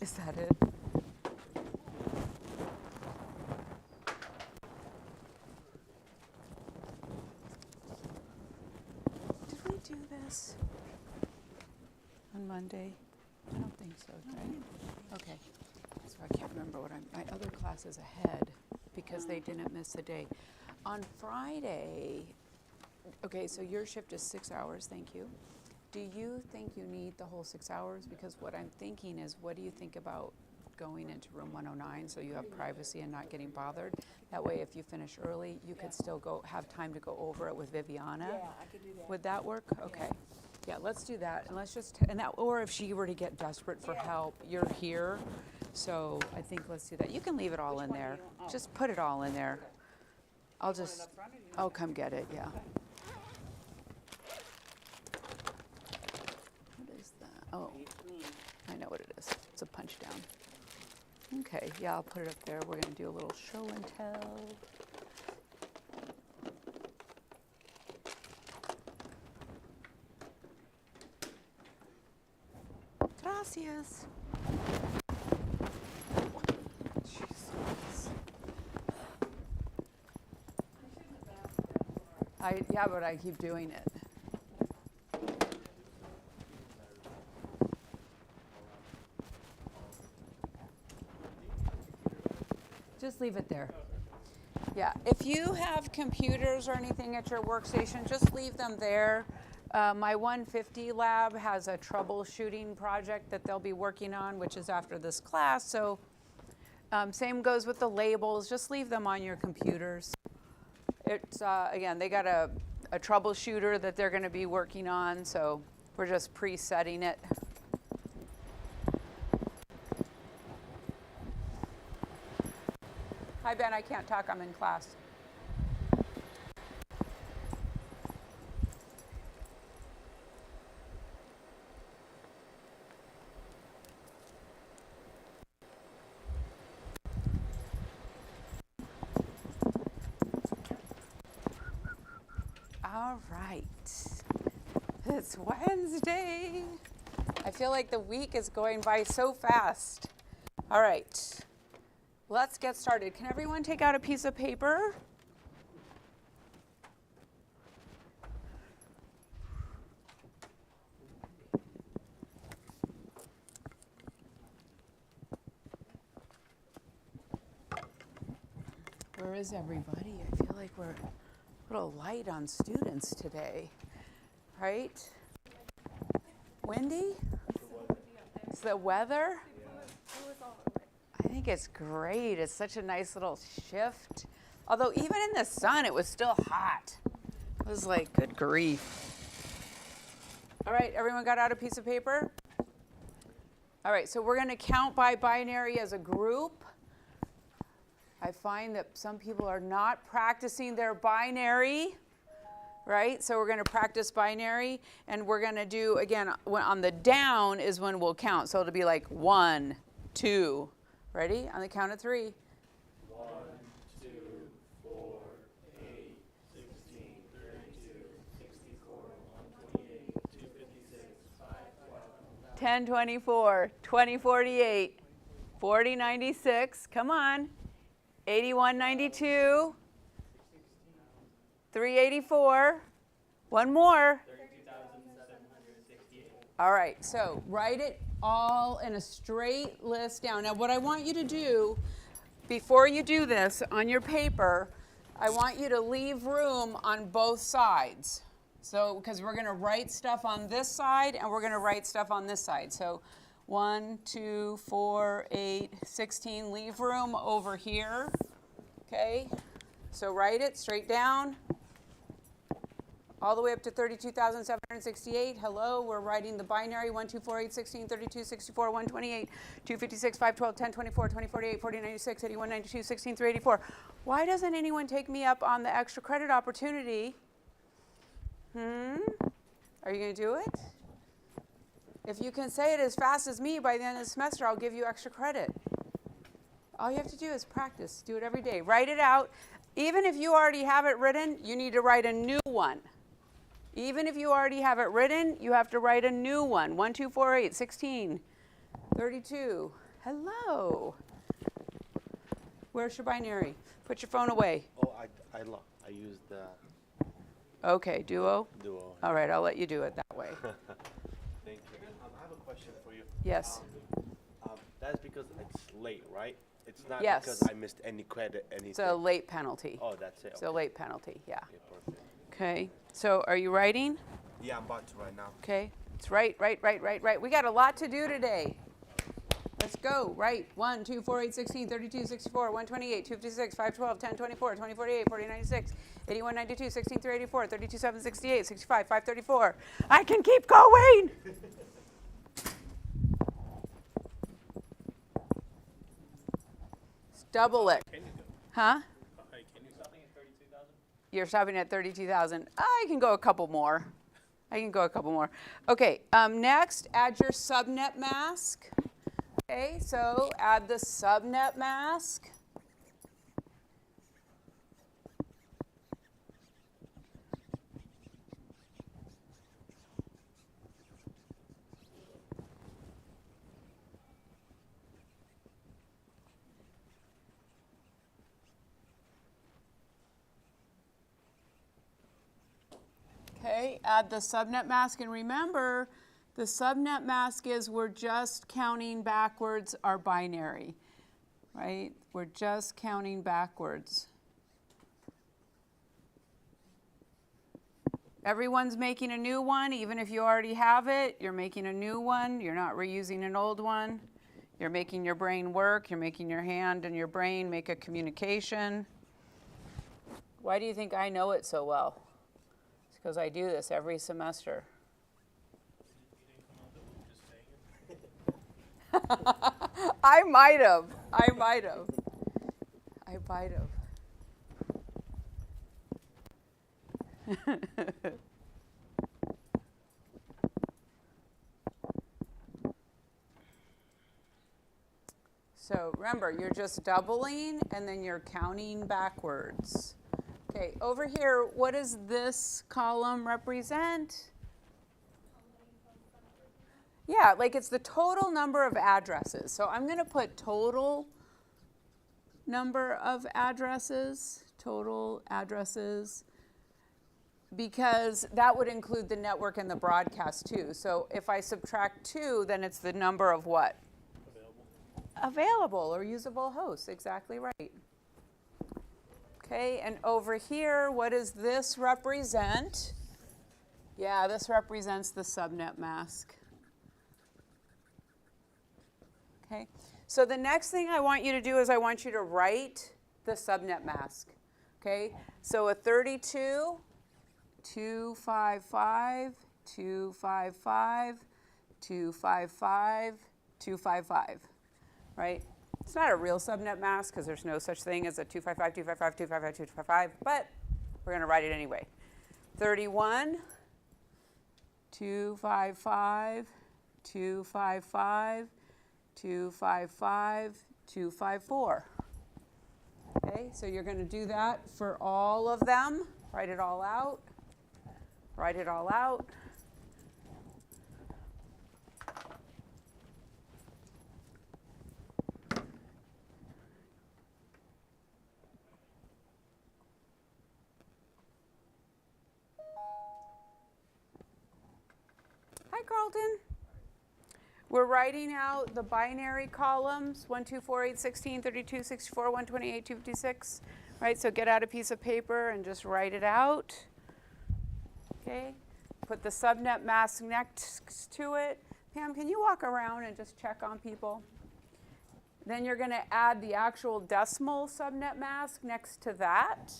Is that it? Did we do this on Monday? I don't think so, right? Okay. So I can't remember what my other class is ahead because they didn't miss a day. On Friday, okay, so your shift is 6 hours, thank you. Do you think you need the whole 6 hours? Because what I'm thinking is, what do you think about going into room 109 so you have privacy and not getting bothered? That way, if you finish early, you could still have time to go over it with Viviana. Yeah, I could do that. Would that work? Okay. Yeah, let's do that. And let's just, or if she were to get desperate for help, you're here. So I think let's do that. You can leave it all in there. Just put it all in there. I'll just, I'll come get it, yeah. What is that? Oh, I know what it is. It's a punch down. Okay, yeah, I'll put it up there. We're gonna do a little show and tell. Gracias. Yeah, but I keep doing it. Just leave it there. Yeah, if you have computers or anything at your workstation, just leave them there. My 150 lab has a troubleshooting project that they'll be working on, which is after this class. So same goes with the labels. Just leave them on your computers. It's, again, they got a troubleshooter that they're going to be working on, so we're just presetting it. Hi, Ben, I can't talk. I'm in class. All right, it's Wednesday. I feel like the week is going by so fast. All right, let's get started. Can everyone take out a piece of paper? Where is everybody? I feel like we're a little light on students today, right? Windy? It's the weather? I think it's great. It's such a nice little shift. Although even in the sun, it was still hot. It was like, good grief. All right, everyone got out a piece of paper? All right, so we're going to count by binary as a group. I find that some people are not practicing their binary, right? So we're going to practice binary, and we're going to do, again, on the down is when we'll count. So it'll be like 1, 2. Ready? On the count of 3. 1, 2, 4, 8, 16, 32, 64, 128, 256, 512. 10, 24, 20, 48, 40, 96. Come on. 81, 92. 384. One more. 32,768. All right, so write it all in a straight list down. Now, what I want you to do, before you do this on your paper, I want you to leave room on both sides. So, because we're going to write stuff on this side and we're going to write stuff on this side. So, 1, 2, 4, 8, 16. Leave room over here. Okay, so write it straight down. All the way up to 32,768. Hello, we're writing the binary 1, 2, 4, 8, 16, 32, 64, 128, 256, 512, 10, 24, 20, 48, 40, 96, 81, 92, 16, 384. Why doesn't anyone take me up on the extra credit opportunity? Are you going to do it? If you can say it as fast as me by the end of the semester, I'll give you extra credit. All you have to do is practice. Do it every day. Write it out. Even if you already have it written, you need to write a new one. Even if you already have it written, you have to write a new one. 1, 2, 4, 8, 16, 32. Hello. Where's your binary? Put your phone away. Oh, I used the Okay, duo? Duo. All right, I'll let you do it that way. Thank you. I have a question for you. Yes. That's because it's late, right? It's not Yes. because I missed any credit, anything. It's a late penalty. Oh, that's it. It's a late penalty, yeah. Okay, perfect. Okay, so are you writing? Yeah, I'm about to right now. Okay, it's right. We got a lot to do today. Let's go. Right. 1, 2, 4, 8, 16, 32, 64, 128, 256, 512, 10, 24, 20, 48, 40, 96, 81, 92, 16, 3, 84, 32, 7, 68, 65, 534. I can keep going. Let's double it. Huh? You're stopping at 32,000. I can go a couple more. Okay, next, add your subnet mask. Okay, so add the subnet mask. Okay, add the subnet mask, and remember, the subnet mask is we're just counting backwards our binary, right? We're just counting backwards. Everyone's making a new one, even if you already have it, you're making a new one, you're not reusing an old one. You're making your brain work, you're making your hand and your brain make a communication. Why do you think I know it so well? It's because I do this every semester. I might have. So remember, you're just doubling and then you're counting backwards. Okay, over here, what does this column represent? Yeah, like it's the total number of addresses. So I'm going to put total number of addresses, because that would include the network and the broadcast too. So if I subtract 2, then it's the number of what? Available or usable hosts, exactly right. Okay, and over here, what does this represent? Yeah, this represents the subnet mask. Okay, so the next thing I want you to do is I want you to write the subnet mask. Okay, so a 32, 255, 255, 255, 255, right? It's not a real subnet mask because there's no such thing as a 255, 255, 255, 255, but we're going to write it anyway. 31, 255, 255, 255, 254. Okay, so you're going to do that for all of them. Write it all out. Write it all out. Hi, Carlton. We're writing out the binary columns, 1, 2, 4, 8, 16, 32, 64, 128, 256. Right, so get out a piece of paper and just write it out. Okay, put the subnet mask next to it. Pam, can you walk around and just check on people? Then you're going to add the actual decimal subnet mask next to that.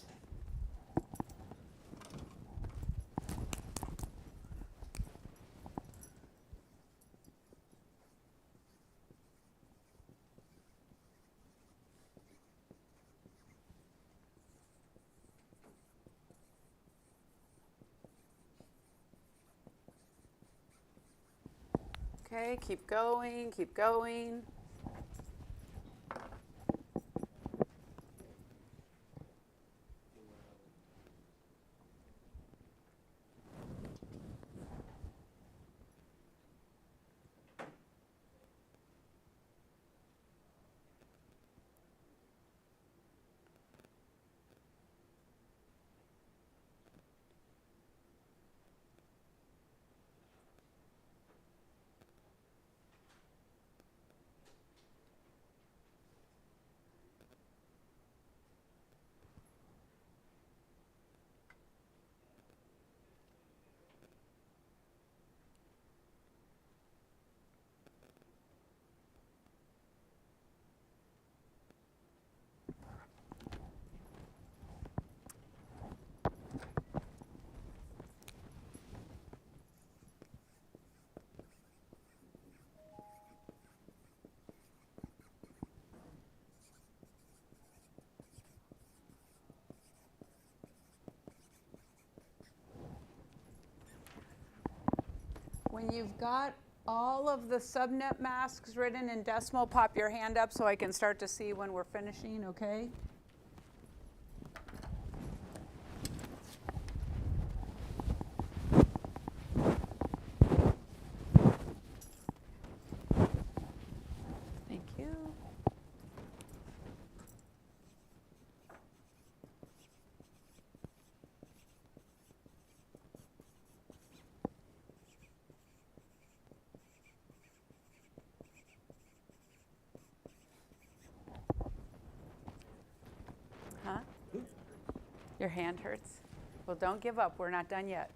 Okay, keep going, keep going. When you've got all of the subnet masks written in decimal, pop your hand up so I can start to see when we're finishing, okay? Thank you. Huh? Your hand hurts? Well, don't give up. We're not done yet.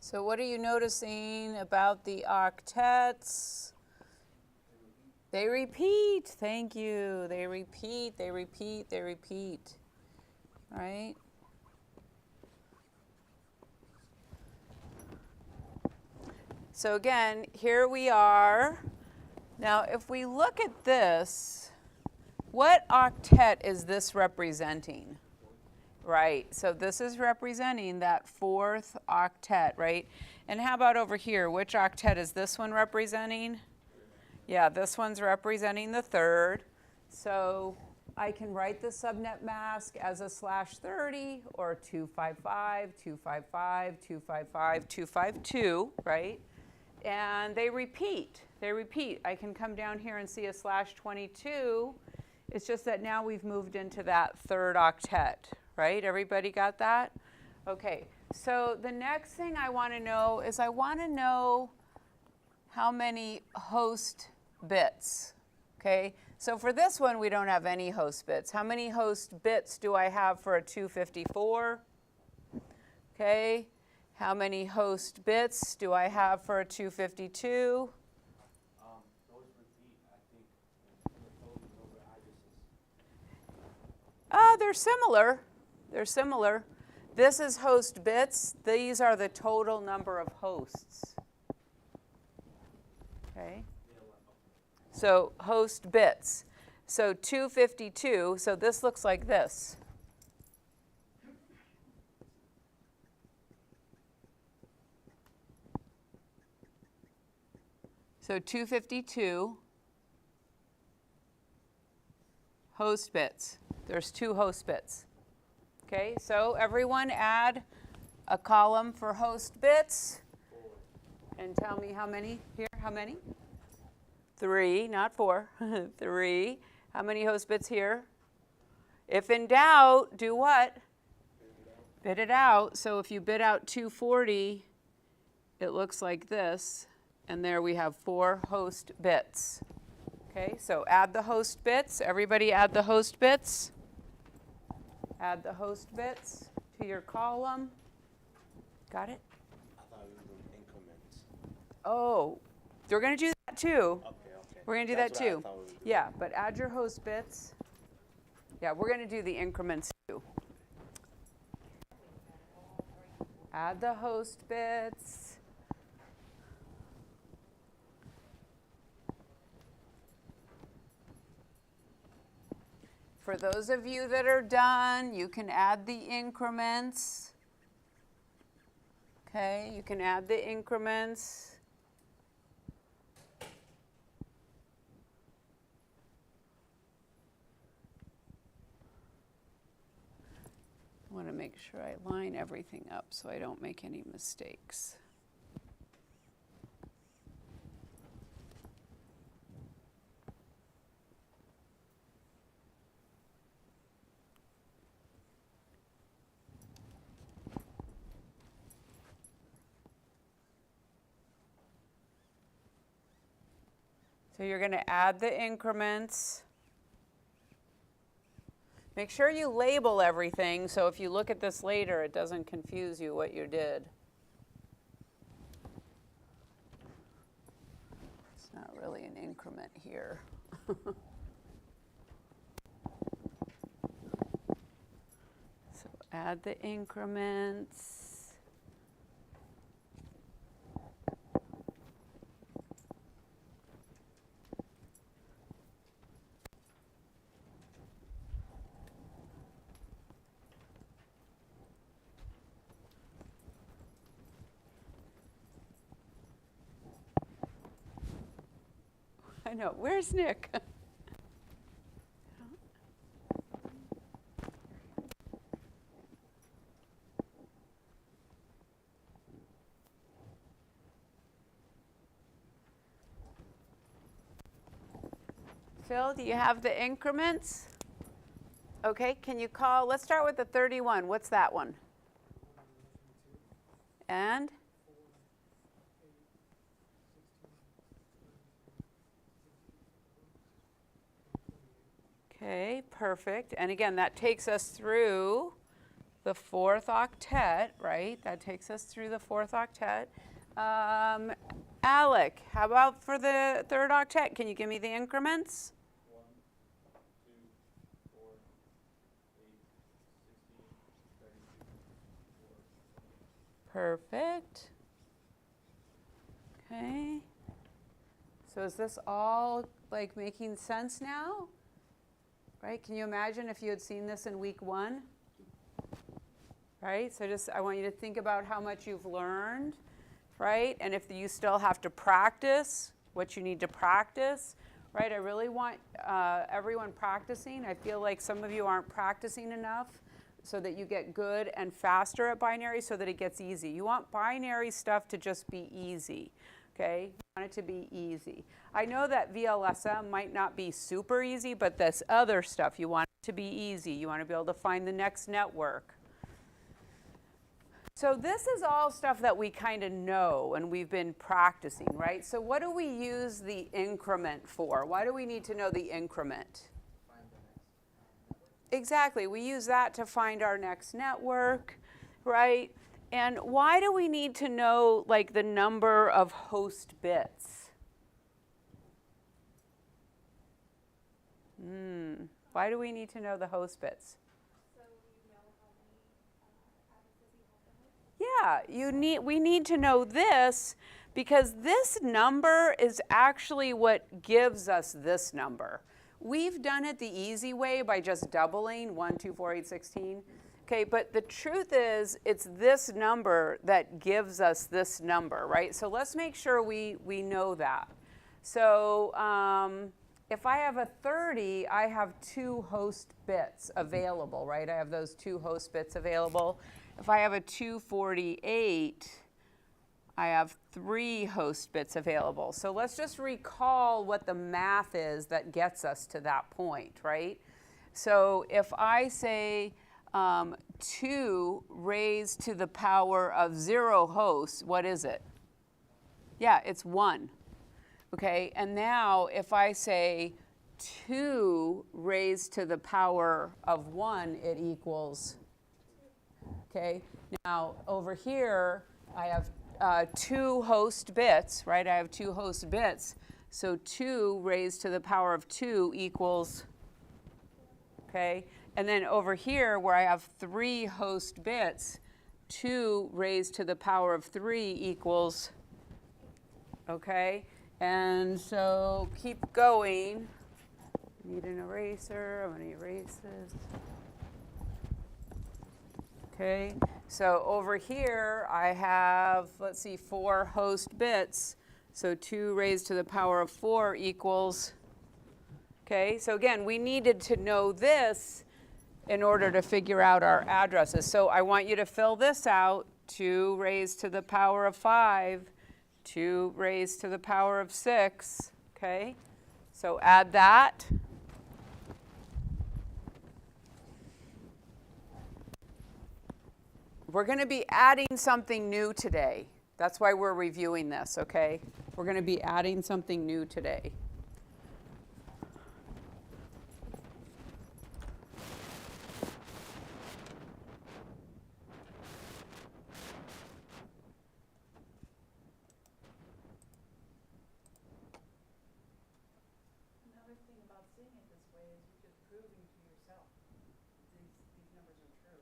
So what are you noticing about the octets? They repeat. Thank you. They repeat, they repeat, they repeat. All right? So again, here we are. Now, if we look at this, what octet is this representing? Right, so this is representing that fourth octet, right? And how about over here? Which octet is this one representing? Yeah, this one's representing the third. So I can write the subnet mask as a /30 or 255, 255, 255, 252, right? And they repeat. They repeat. I can come down here and see a /22. It's just that now we've moved into that third octet, right? Everybody got that? Okay, so the next thing I want to know is I want to know how many host bits, okay? So for this one, we don't have any host bits. How many host bits do I have for a 254? Okay, how many host bits do I have for a 252? Those repeat, I think, those over addresses. They're similar. They're similar. This is host bits. These are the total number of hosts. Okay? So host bits. So 252, so this looks like this. So 252 host bits. There's 2 host bits. Okay, so everyone add a column for host bits. And tell me how many here? How many? 3, not 4. 3. How many host bits here? If in doubt, do what? Bit it out. So if you bit out 240, it looks like this. And there we have 4 host bits. Okay, so add the host bits. Everybody add the host bits. Add the host bits to your column. Got it? I thought we were doing increments. Oh, we're going to do that too. Okay. We're going to do That's that what I too. thought we were doing. Yeah, but add your host bits. Yeah, we're going to do the increments too. Add the host bits. For those of you that are done, you can add the increments. Okay, you can add the increments. I want to make sure I line everything up so I don't make any mistakes. So you're going to add the increments. Make sure you label everything so if you look at this later, it doesn't confuse you what you did. It's not really an increment here. So add the increments. I know. Where's Nick? Phil, do you have the increments? Okay, can you call, let's start with the 31. What's that one? And? Okay, perfect. And again, that takes us through the fourth octet, right? That takes us through the fourth octet. Alec, how about for the third octet? Can you give me the increments? 1, 2, 4, 8, 16, 32, 4. Perfect. Okay. So is this all like making sense now? Right? Can you imagine if you had seen this in week 1? Right? So I want you to think about how much you've learned, right? And if you still have to practice, what you need to practice, right? I really want everyone practicing. I feel like some of you aren't practicing enough so that you get good and faster at binary so that it gets easy. You want binary stuff to just be easy. Okay, you want it to be easy. I know that VLSM might not be super easy, but this other stuff, you want it to be easy. You want to be able to find the next network. So this is all stuff that we kind of know and we've been practicing, right? So what do we use the increment for? Why do we need to know the increment? Find the next network. Exactly, we use that to find our next network, right? And why do we need to know like the number of host bits? Why do we need to know the host bits? So you know how many addresses you have to host? Yeah, we need to know this because this number is actually what gives us this number. We've done it the easy way by just doubling 1, 2, 4, 8, 16. Okay, but the truth is, it's this number that gives us this number, right? So let's make sure we know that. So if I have a 30, I have 2 host bits available, right? I have those 2 host bits available. If I have a 248, I have 3 host bits available. So let's just recall what the math is that gets us to that point, right? So if I say 2 raised to the power of 0 hosts, what is it? Yeah, it's 1. Okay, and now if I say 2 raised to the power of 1, it equals, okay? Now, over here, I have 2 host bits, right? I have 2 host bits. So 2 raised to the power of 2 equals, okay? And then over here, where I have 3 host bits, 2 raised to the power of 3 equals, okay? And so keep going. Need an eraser. I'm going to erase this. Okay, so over here I have, let's see, 4 host bits. So 2 raised to the power of 4 equals, okay, so again, we needed to know this in order to figure out our addresses. So I want you to fill this out, 2 raised to the power of 5, 2 raised to the power of 6, okay? So add that. We're going to be adding something new today. That's why we're reviewing this, okay? We're going to be adding something new today. Another thing about seeing it this way is you're just proving to yourself these numbers are true.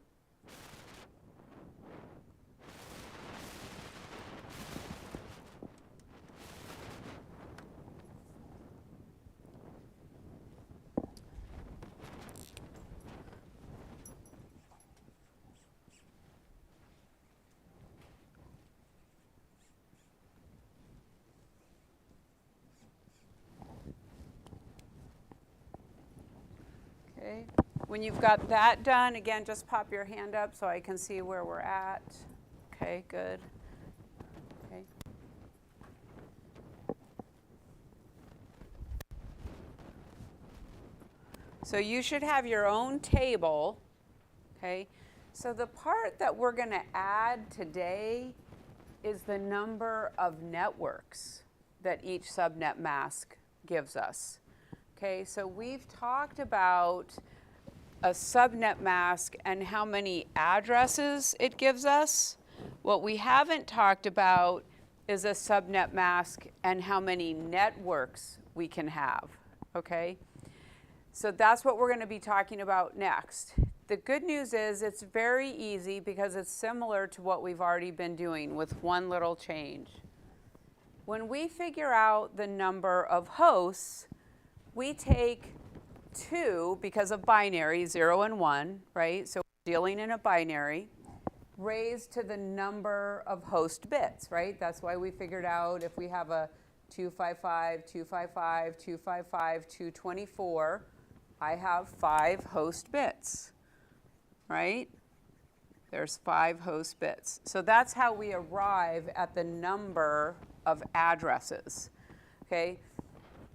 Okay. When you've got that done, again, just pop your hand up so I can see where we're at. Okay, good. Okay. So you should have your own table, okay? So the part that we're going to add today is the number of networks that each subnet mask gives us. Okay, so we've talked about a subnet mask and how many addresses it gives us. What we haven't talked about is a subnet mask and how many networks we can have, okay? So that's what we're going to be talking about next. The good news is it's very easy because it's similar to what we've already been doing with one little change. When we figure out the number of hosts, we take 2, because of binary, 0 and 1, right? So we're dealing in a binary, raised to the number of host bits, right? That's why we figured out if we have a 255, 255, 255, 224, I have 5 host bits, right? There's 5 host bits. So that's how we arrive at the number of addresses, okay?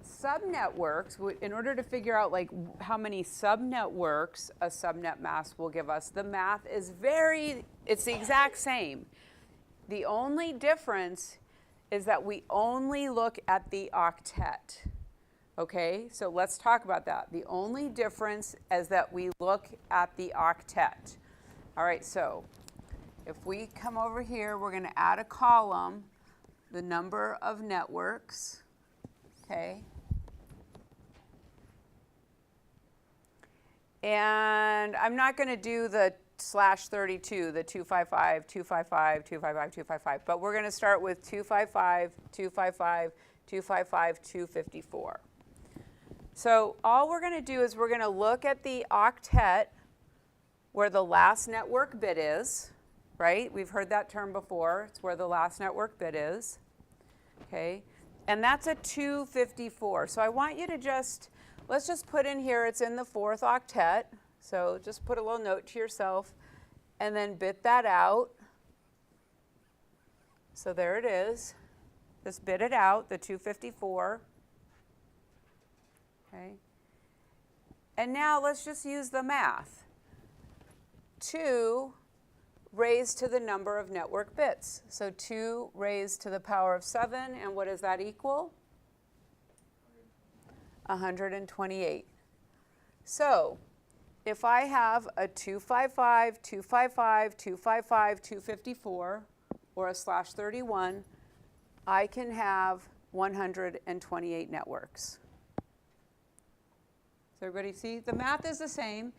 Subnetworks, in order to figure out like how many subnetworks a subnet mask will give us, the math is it's the exact same. The only difference is that we only look at the octet. Okay, so let's talk about that. The only difference is that we look at the octet. All right, so if we come over here, we're going to add a column, the number of networks. Okay. And I'm not going to do the /32, the 255, 255, 255, 255, but we're going to start with 255, 255, 255, 254. So all we're going to do is we're going to look at the octet where the last network bit is, right? We've heard that term before. It's where the last network bit is, okay? And that's a 254. So I want you to let's just put in here, it's in the 4th octet. So just put a little note to yourself and then bit that out. So there it is. Just bit it out, the 254. Okay. And now let's just use the math. 2 raised to the number of network bits. So 2 raised to the power of 7, and what does that equal? 128. So if I have a 255, 255, 255, 254, or a /31, I can have 128 networks. So everybody see? The math is the same.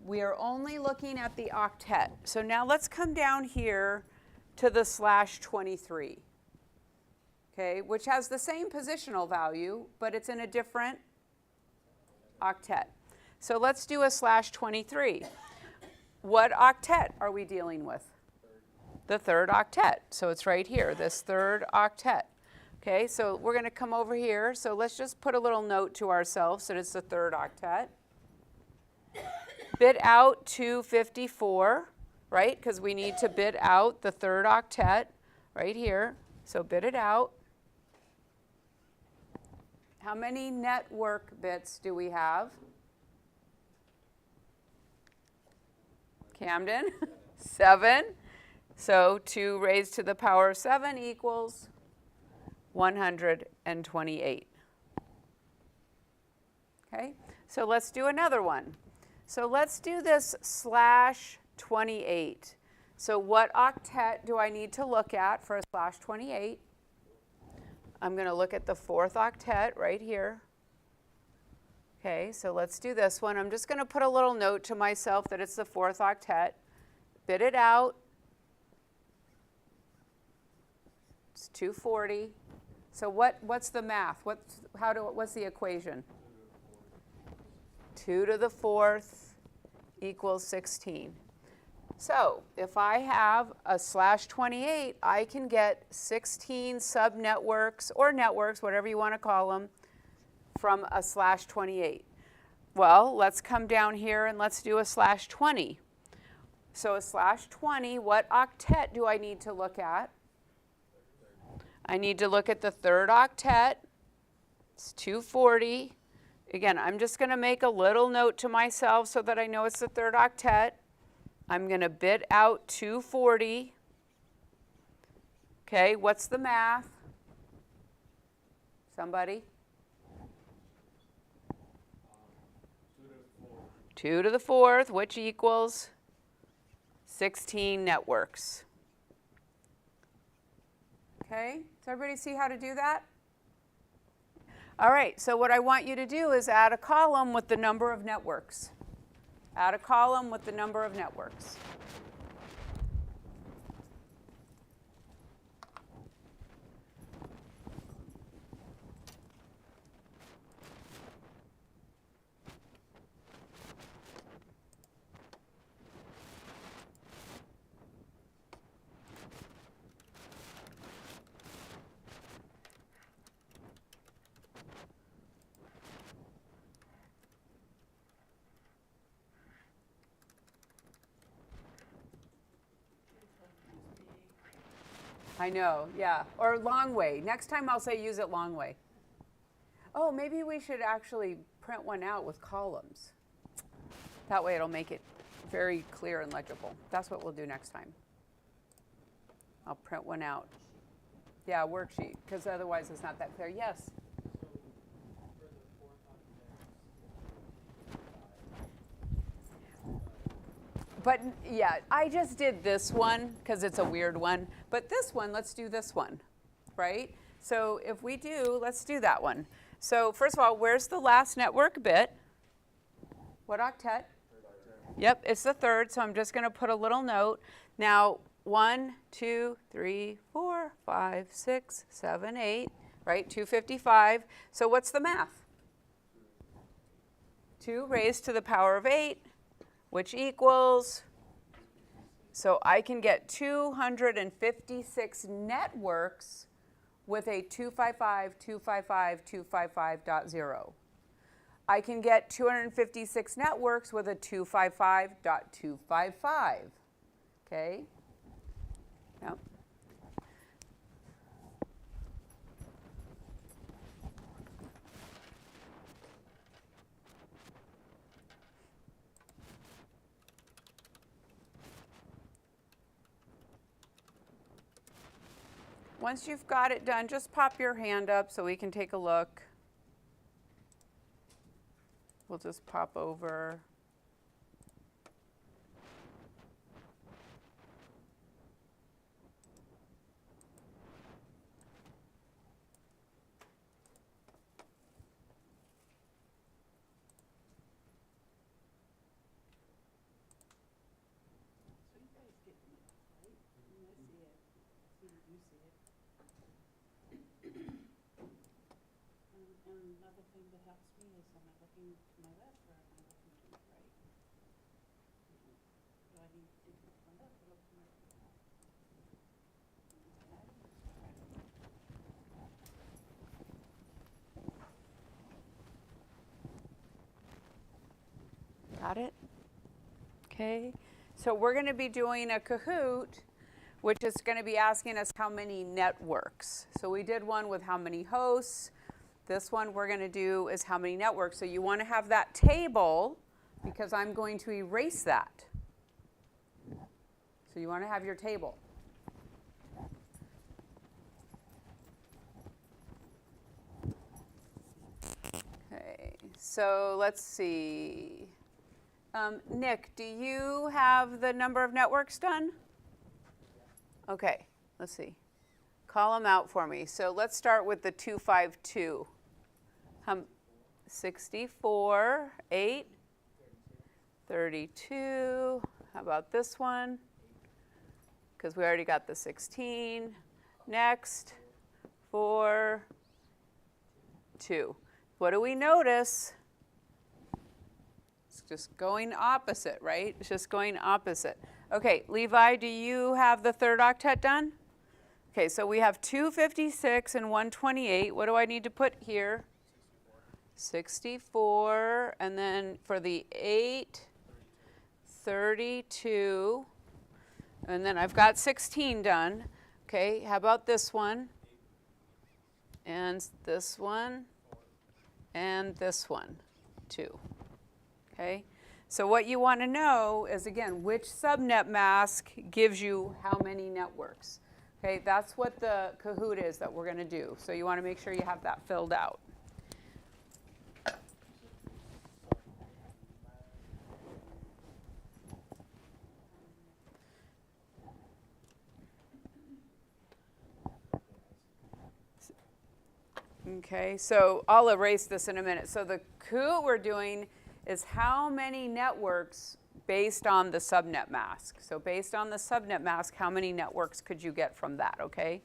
We are only looking at the octet. So now let's come down here to the /23, okay, which has the same positional value, but it's in a different octet. So let's do a /23. What octet are we dealing with? The third octet. So it's right here, this third octet. Okay, so we're going to come over here. So let's just put a little note to ourselves that it's the third octet. Bit out 254, right? Because we need to bit out the third octet right here. So bit it out. How many network bits do we have? Camden? 7. So 2 raised to the power of 7 equals 128. Okay, so let's do another one. So let's do this /28. So what octet do I need to look at for a /28? I'm going to look at the fourth octet right here. Okay, so let's do this one. I'm just going to put a little note to myself that it's the fourth octet. Bit it out. It's 240. So what's the math? What's the equation? 2 to the 4th equals 16. So if I have a /28, I can get 16 subnetworks or networks, whatever you want to call them, from a /28. Well, let's come down here and let's do a /20. So a /20, what octet do I need to look at? I need to look at the third octet. It's 240. Again, I'm just going to make a little note to myself so that I know it's the third octet. I'm going to bit out 240. Okay, what's the math? Somebody? 2 to the 4th, which equals 16 networks. Okay, does everybody see how to do that? All right, so what I want you to do is add a column with the number of networks. Add a column with the number of networks. I know, yeah. Or long way. Next time I'll say use it long way. Oh, maybe we should actually print one out with columns. That way it'll make it very clear and legible. That's what we'll do next time. I'll print one out. Yeah, worksheet, because otherwise it's not that clear. Yes? But yeah, I just did this one because it's a weird one. But this one, let's do this one, right? So if we do, let's do that one. So first of all, where's the last network bit? What octet? Yep, it's the third, so I'm just going to put a little note. Now, 1, 2, 3, 4, 5, 6, 7, 8, right? 255. So what's the math? 2 raised to the power of 8. Which equals, so I can get 256 networks with a 255.255.255.0. I can get 256 networks with a 255.255. Okay? Yep. Once you've got it done, just pop your hand up so we can take a look. we'll just pop over. So you guys get the map, right? I mean, I see it. See, you see it. And another thing that helps me is, am I looking to my left or am I looking to my right? Do I need to look to my left or look to my right? Got it? Okay. So we're going to be doing a Kahoot, which is going to be asking us how many networks. So we did one with how many hosts. This one we're going to do is how many networks. So you want to have that table because I'm going to erase that. So you want to have your table. Okay, so let's see. Nick, do you have the number of networks done? Okay, let's see. Call them out for me. So let's start with the 252. 64, 8, 32. How about this one? Because we already got the 16. Next, 4, 2. What do we notice? It's just going opposite, right? It's just going opposite. Okay, Levi, do you have the third octet done? Okay, so we have 256 and 128. What do I need to put here? 64. And then for the 8, 32. And then I've got 16 done. Okay, how about this one? And this one? And this one, 2. Okay, so what you want to know is, again, which subnet mask gives you how many networks. Okay, that's what the Kahoot is that we're going to do. So you want to make sure you have that filled out. Okay, so I'll erase this in a minute. So the Kahoot we're doing is how many networks based on the subnet mask. So based on the subnet mask, how many networks could you get from that, okay?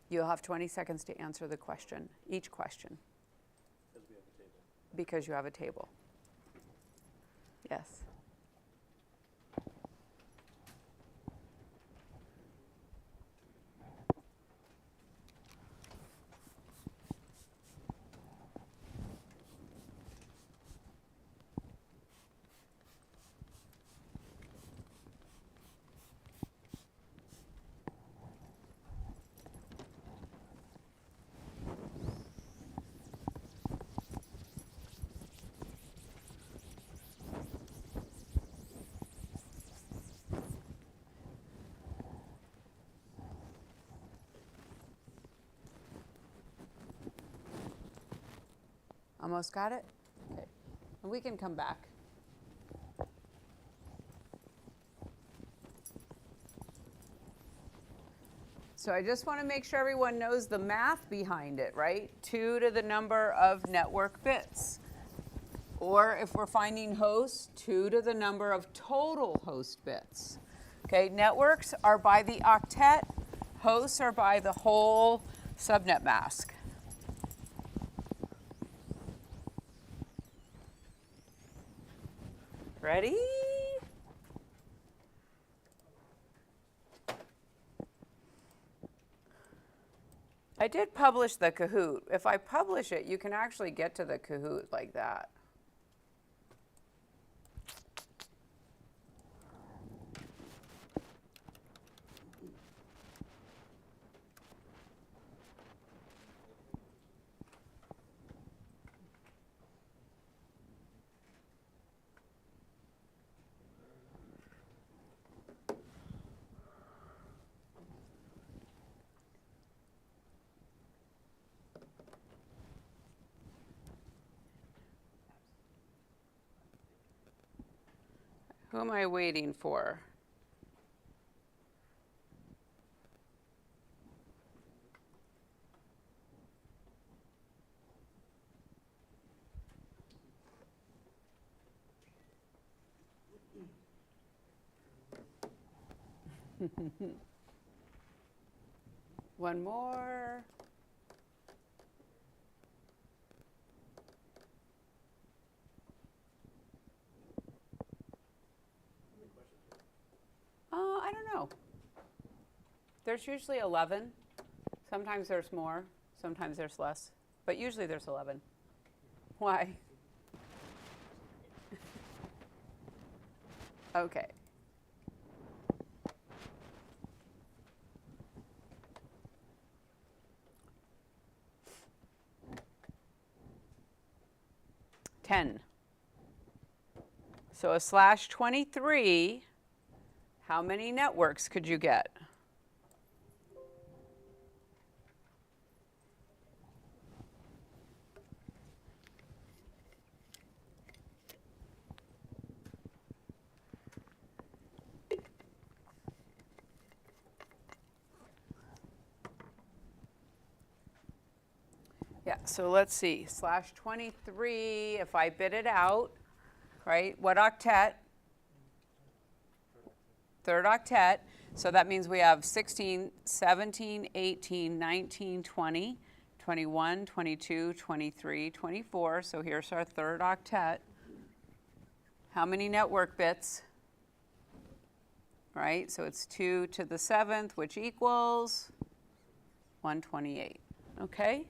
You'll have 20 seconds to answer the question, each question. Because we have a table. Because you have a table. Yes. Almost got it? Okay. And we can come back. So I just want to make sure everyone knows the math behind it, right? 2 to the number of network bits. Or if we're finding hosts, 2 to the number of total host bits. Okay, networks are by the octet, hosts are by the whole subnet mask. Ready? I did publish the Kahoot. If I publish it, you can actually get to the Kahoot like that. Who am I waiting for? One more. I don't know. There's usually 11. Sometimes there's more, sometimes there's less, but usually there's 11. Why? Okay. Ten. So a /23, how many networks could you get? Yeah, so let's see, /23, if I bid it out, right, what octet? Third octet. So that means we have 16, 17, 18, 19, 20, 21, 22, 23, 24. So here's our third octet. How many network bits? Right, so it's 2 to the 7th, which equals 128. Okay?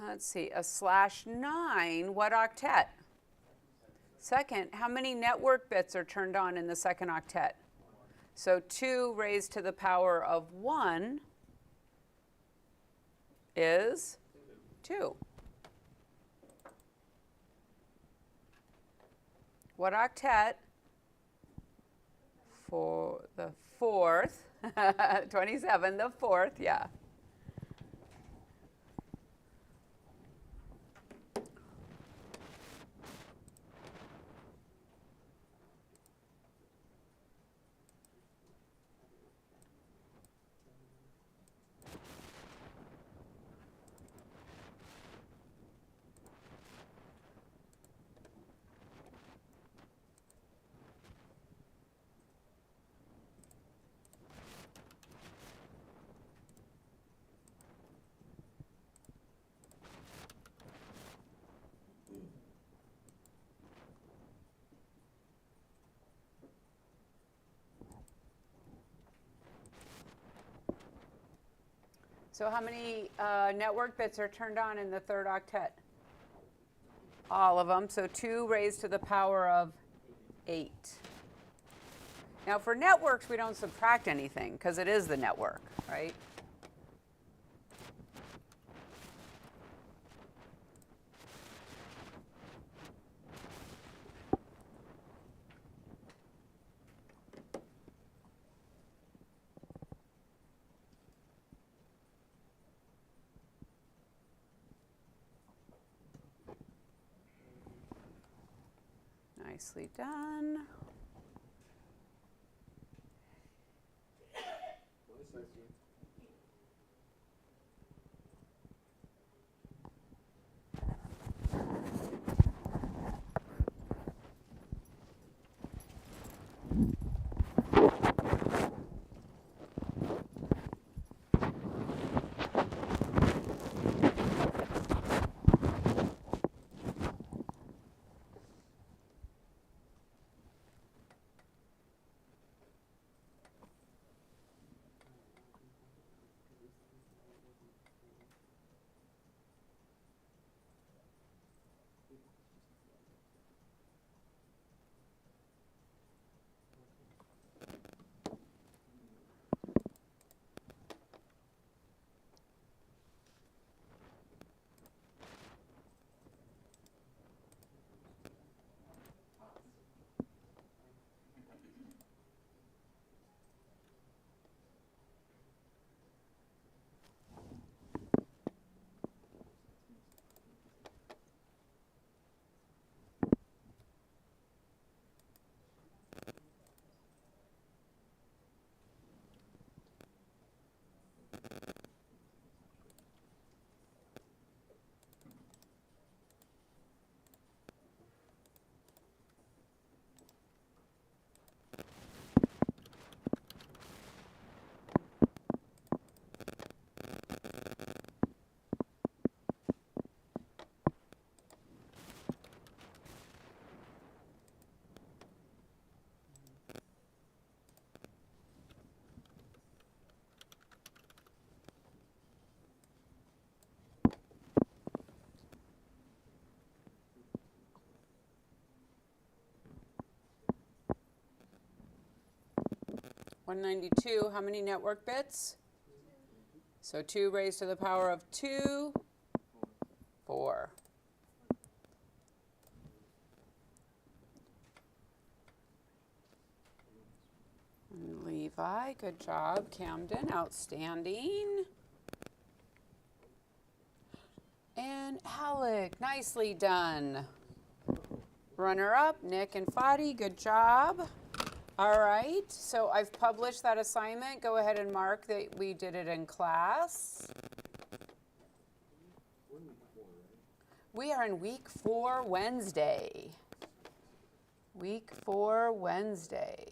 Let's see, a /9, what octet? Second, how many network bits are turned on in the second octet? So 2 raised to the power of 1 is 2. What octet? For the fourth, 27, the fourth, yeah. So how many network bits are turned on in the third octet? All of them. So 2 raised to the power of 8. Now for networks, we don't subtract anything because it is the network, right? Nicely done. 192, how many network bits? So 2 raised to the power of 2, 4. And Levi, good job. Camden, outstanding. And Alec, nicely done. Runner up, Nick and Fadi, good job. All right, so I've published that assignment. Go ahead and mark that we did it in class. We are in week 4, Wednesday. Week 4, Wednesday.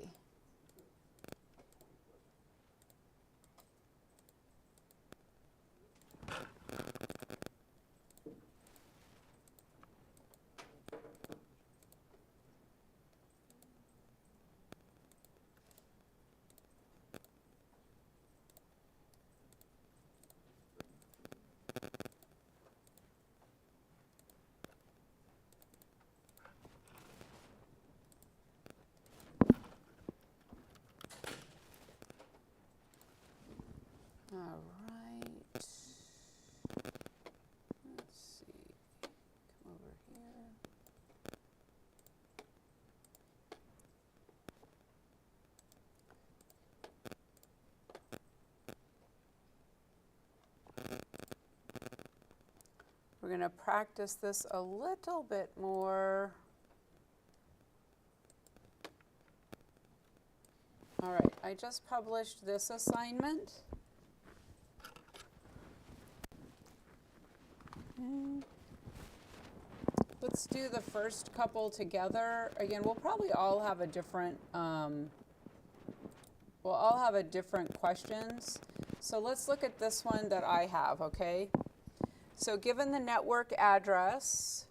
All right. Let's see. Come over here. We're going to practice this a little bit more. All right, I just published this assignment. Let's do the first couple together. Again, we'll probably all have a different, questions. So let's look at this one that I have, okay? So given the network address,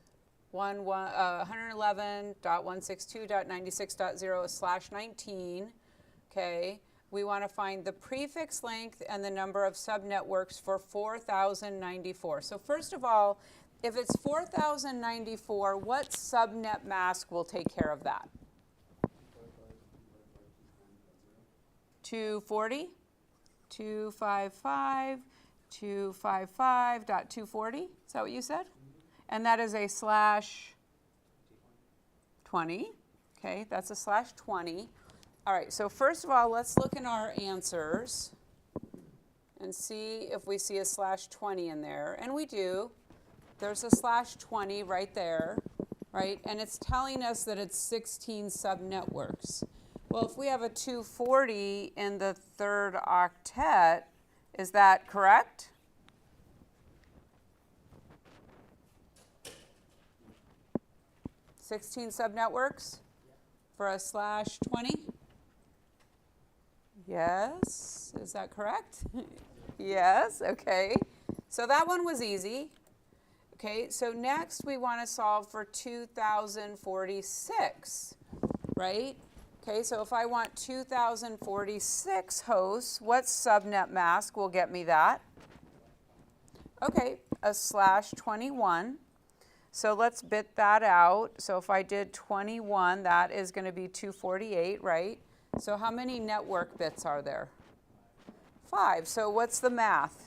111.162.96.0/19, okay, we want to find the prefix length and the number of subnetworks for 4094. So first of all, if it's 4094, what subnet mask will take care of that? 240? 255, 255.240? Is that what you said? And that is a /20. Okay, that's a /20. All right, so first of all, let's look in our answers and see if we see a /20 in there. And we do. There's a /20 right there, right? And it's telling us that it's 16 subnetworks. Well, if we have a 240 in the third octet, is that correct? $16 subnetworks for a /20? Yes, is that correct? Yes, okay. So that one was easy. Okay, so next we want to solve for 2046, right? Okay, so if I want 2046 hosts, what subnet mask will get me that? Okay, a /21. So let's bit that out. So if I did 21, that is going to be 248, right? So how many network bits are there? 5. So what's the math?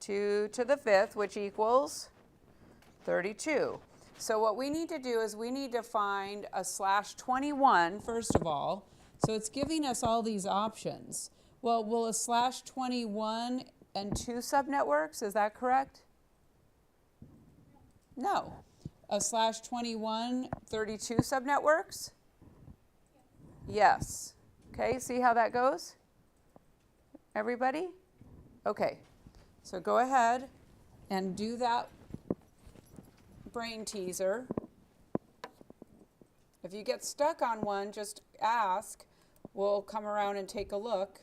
2 to the 5th, which equals 32. So what we need to do is we need to find a /21, first of all. So it's giving us all these options. Well, will a /21 and 2 subnetworks, is that correct? No. A /21, 32 subnetworks? Yes. Okay, see how that goes? Everybody? Okay. So go ahead and do that brain teaser. If you get stuck on one, just ask. We'll come around and take a look.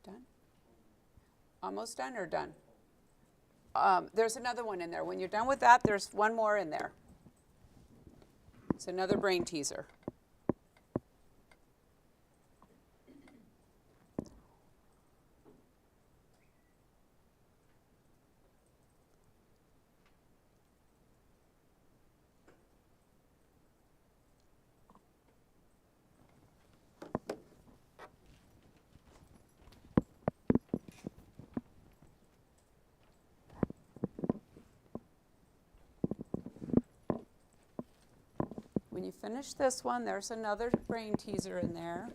Done? Almost done or done? There's another one in there. When you're done with that, there's one more in there. It's another brain teaser. When you finish this one, there's another brain teaser in there.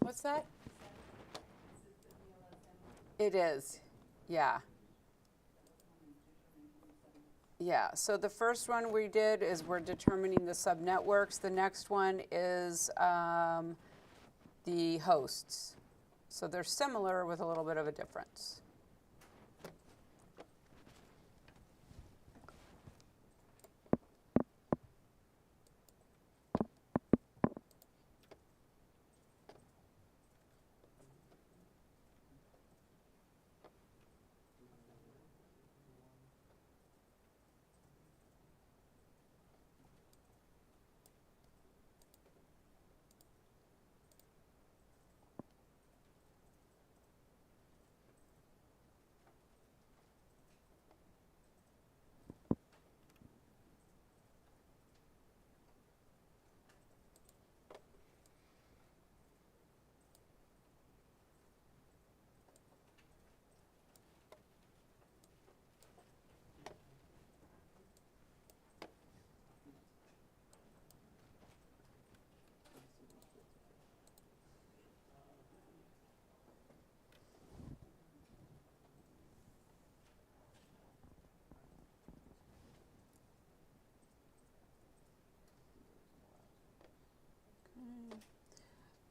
What's that? It is, yeah. Yeah, so the first one we did is we're determining the subnetworks. The next one is the hosts. So they're similar with a little bit of a difference.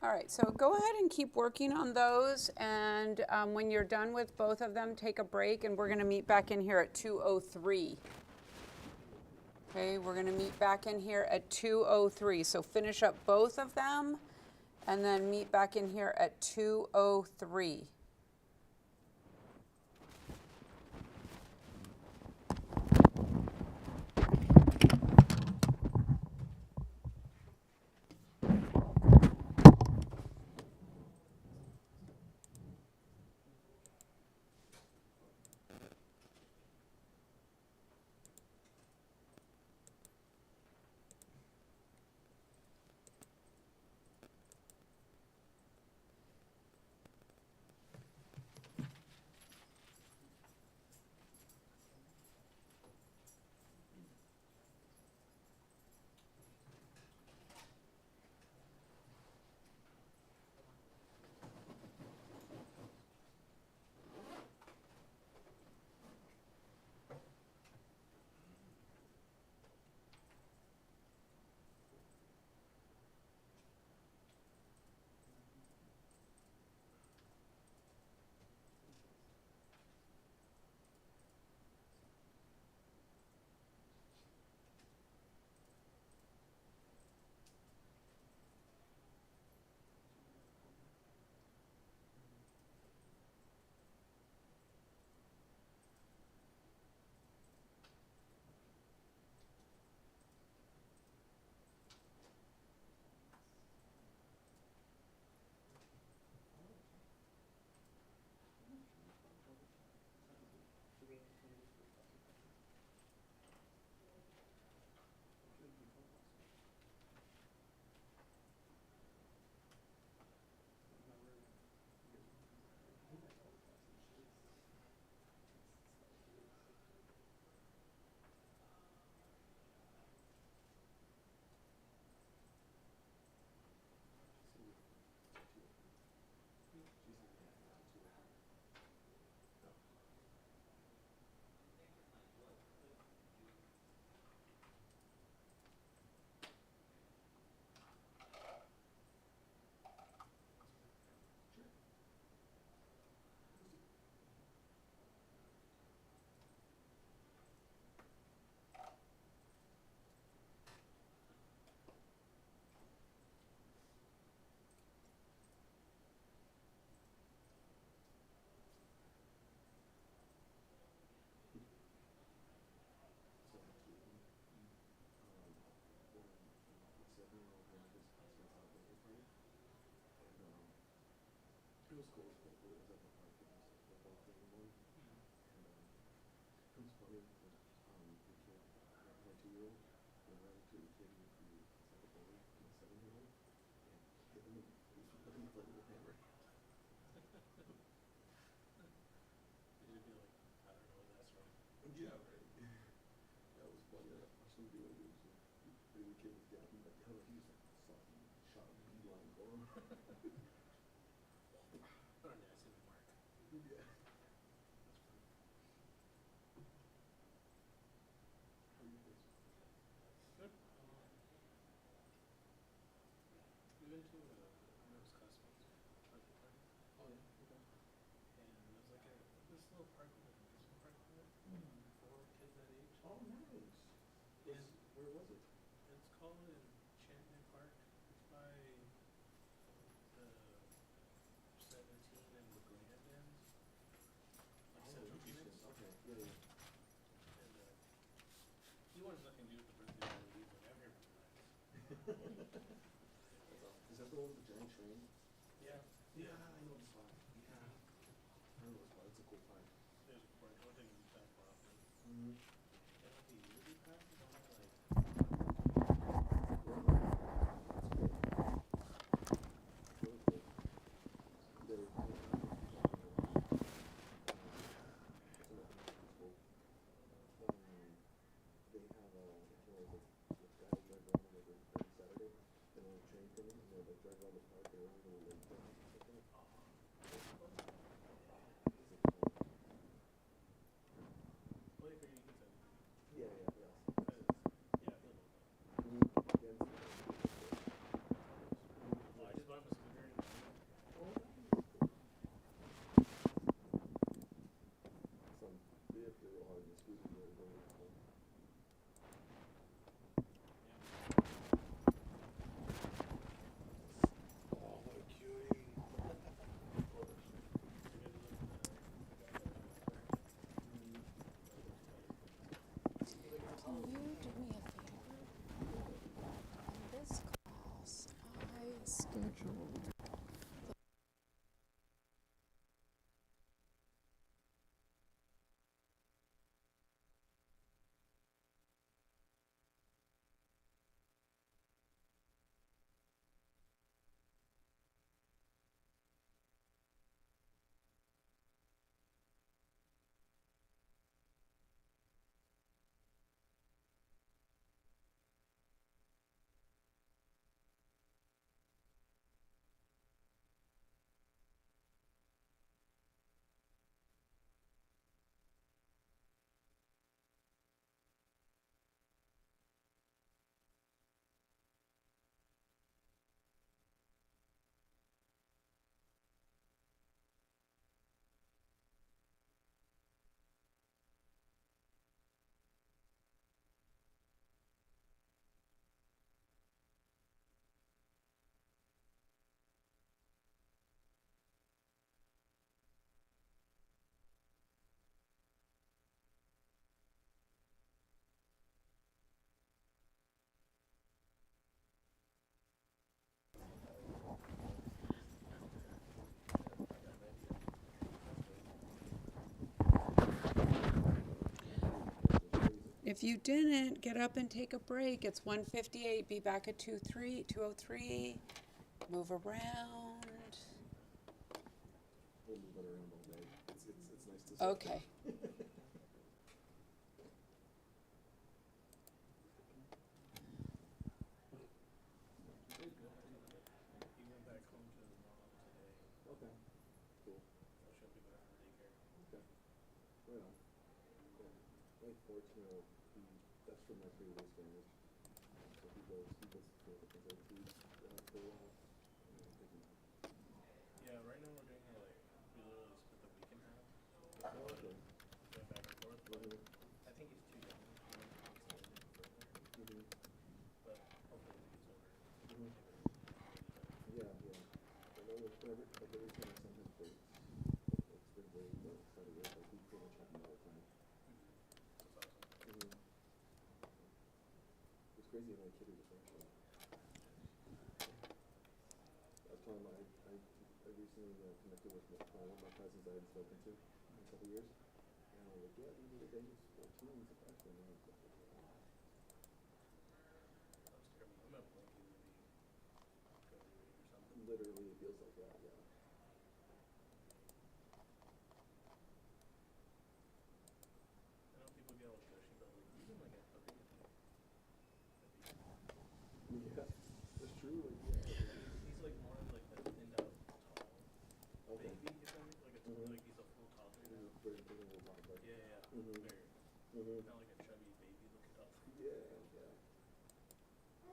All right, so go ahead and keep working on those, and when you're done with both of them, take a break, and we're going to meet back in here at 2:03. Okay, we're going to meet back in here at 2:03. So finish up both of them, and then meet back in here at 2:03. Oh, what a cutie. Can you do me a favor? On this class, I scheduled. If you didn't, get up and take a break. It's 1:58. Be back at 2:03. Move around. Okay. He went back home to his mom today. Okay, cool. So she'll be back from daycare. Okay. Right on. Yeah. My 14-year-old, that's from my previous marriage. So he goes to school for a while. And then pick him up. Yeah, right now we're doing like, we literally split the week in half. Oh, okay. Going back and forth, but Mhm. I think he's too young to extend it further. Mhm. But hopefully when he's older, Mhm. Yeah, yeah. I know whenever, like every time I send him breaks, like spring break or start of year, like we pretty much have them all the time. that's awesome. Mhm. It's crazy how many kids are differential. I was telling him I recently connected with one of my cousins I hadn't spoken to in a couple years. And I was like, yeah, dude, the day he's 14, he's a freshman. And I was like, wow. That was terrible. I'm gonna blink and maybe graduate or something. Literally, it feels like that, yeah. I know people get all gushy, but like even like at 30, I think that'd be Yeah, that's true. Like, yeah. he's like more of like the thinned out tall Okay. baby, if that makes like it's Mhm. like he's a full toddler now. Very big and little toddler. Yeah, yeah, yeah. Mhm. Very. Mhm. Not like a chubby baby looking toddler. Yeah, yeah.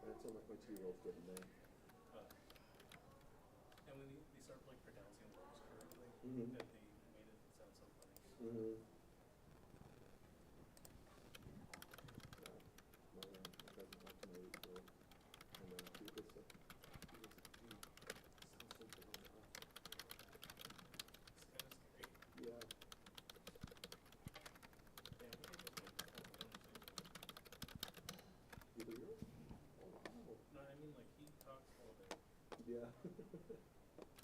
That's what like my 2-year-old's getting there. And when they start like pronouncing words correctly, Mhm. that they made it sound so funny. Mhm. Yeah. My cousin talked to my 8-year-old, and he was like, dude, so dumb. It's kind of scary. Yeah. Yeah, we can just like have a conversation. Your 3-year-old? Oh, wow. No, I mean like he talks a little bit. Yeah.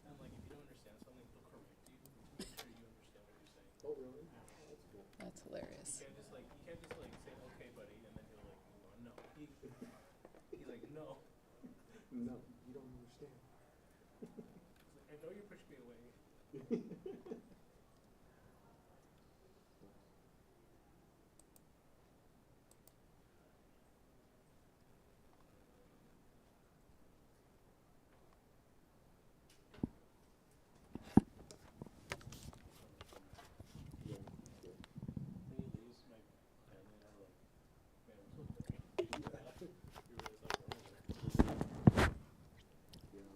And like if you don't understand something, he'll correct you to make sure you understand what you're saying. Oh, really? Oh, that's cool. That's You hilarious. can't just like say okay, buddy, and then he'll like move on. No, he's like no. No, you don't understand. He's like, I know you're pushing me away. Yeah, yeah. When he leaves, my family and I are like, man, we're so dirty. We really stop going over there. Yeah.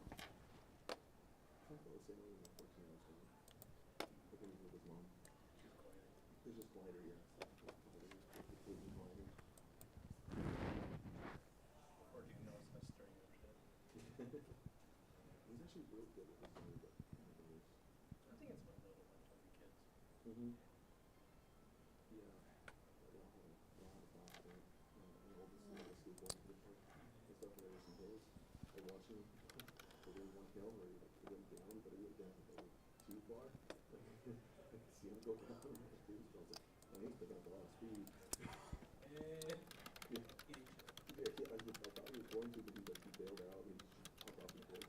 I feel the same way with my 14-year-old son. Like when he's with his mom. She's quieter. He's just quieter, yeah. actually really good at this thing, but I think it's fun though to watch other kids. mm-hmm. Yeah. They all have a class there. The oldest is a skateboard before and stuff where there's some hills. Like watching the one hill where he went down, but he went down like too far. Like see him go down. I was like, oh, he's picking up a lot of speed. Eh, Yeah. Yeah, I thought he was going to, but he bailed out. He just hopped off the board.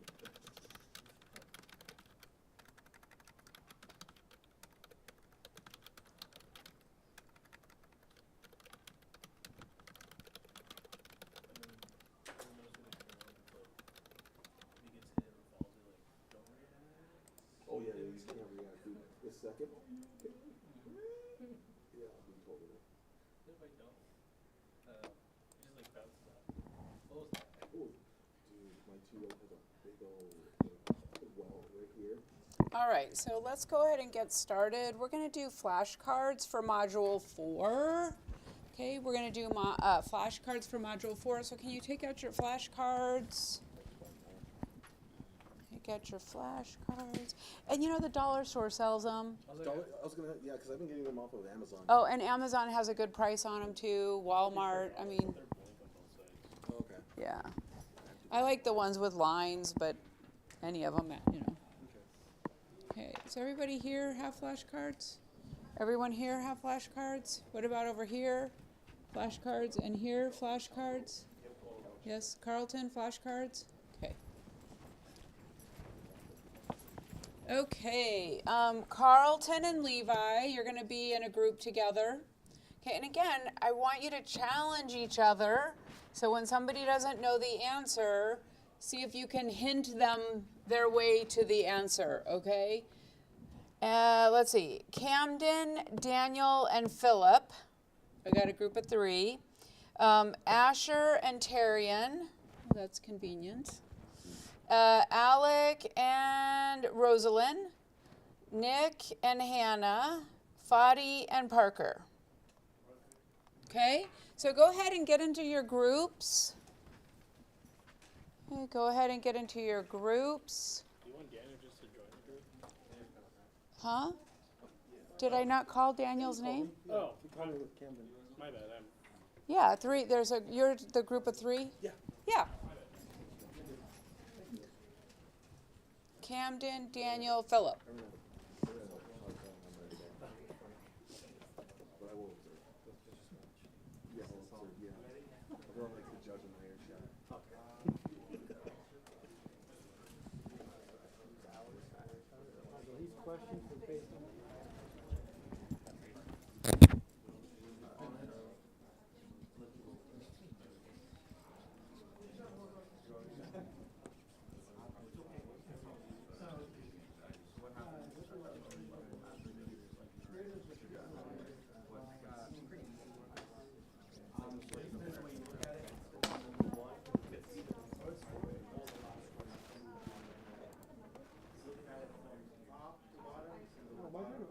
and then you notice in the camera, it's like, if he gets hit or falls, you're like, don't react. Oh yeah, you can't react, dude. The second, yeah, we totally. What if I don't? He just like bounces off. What was that? Oh, dude, my 2-year-old has a big old well right here. All right, so let's go ahead and get started. We're going to do flashcards for Module 4. Okay, we're going to do flashcards for Module 4. So can you take out your flashcards? Take out your flashcards. And you know the dollar store sells them. I was like, I was gonna, yeah, because I've been getting them off of Amazon. Oh, and Amazon has a good price on them too. Walmart, I mean, they're blank on both sides. Oh, okay. yeah. I like the ones with lines, but any of them, you know. Okay, does everybody here have flashcards? Everyone here have flashcards? What about over here? Flashcards, and here, flashcards? Yes, Carlton, flashcards? Okay. Okay, Carlton and Levi, you're gonna be in a group together. Okay, and again, I want you to challenge each other. So when somebody doesn't know the answer, see if you can hint them their way to the answer, okay? Let's see, Camden, Daniel, and Philip. I got a group of 3. Asher and Tarian, that's convenient. Alec and Rosalind, Nick and Hannah, Fadi and Parker. Okay, so go ahead and get into your groups. Okay, go ahead and get into your groups. Do you want Daniel just to join the group? Huh? Did I not call Daniel's name? Oh, my bad. Yeah, 3. You're the group of 3? Yeah. Yeah. Camden, Daniel, Philip. I'm ready to go. But I will observe. Yeah, I'll observe, yeah. Everyone likes to judge an iron shot. These questions are based on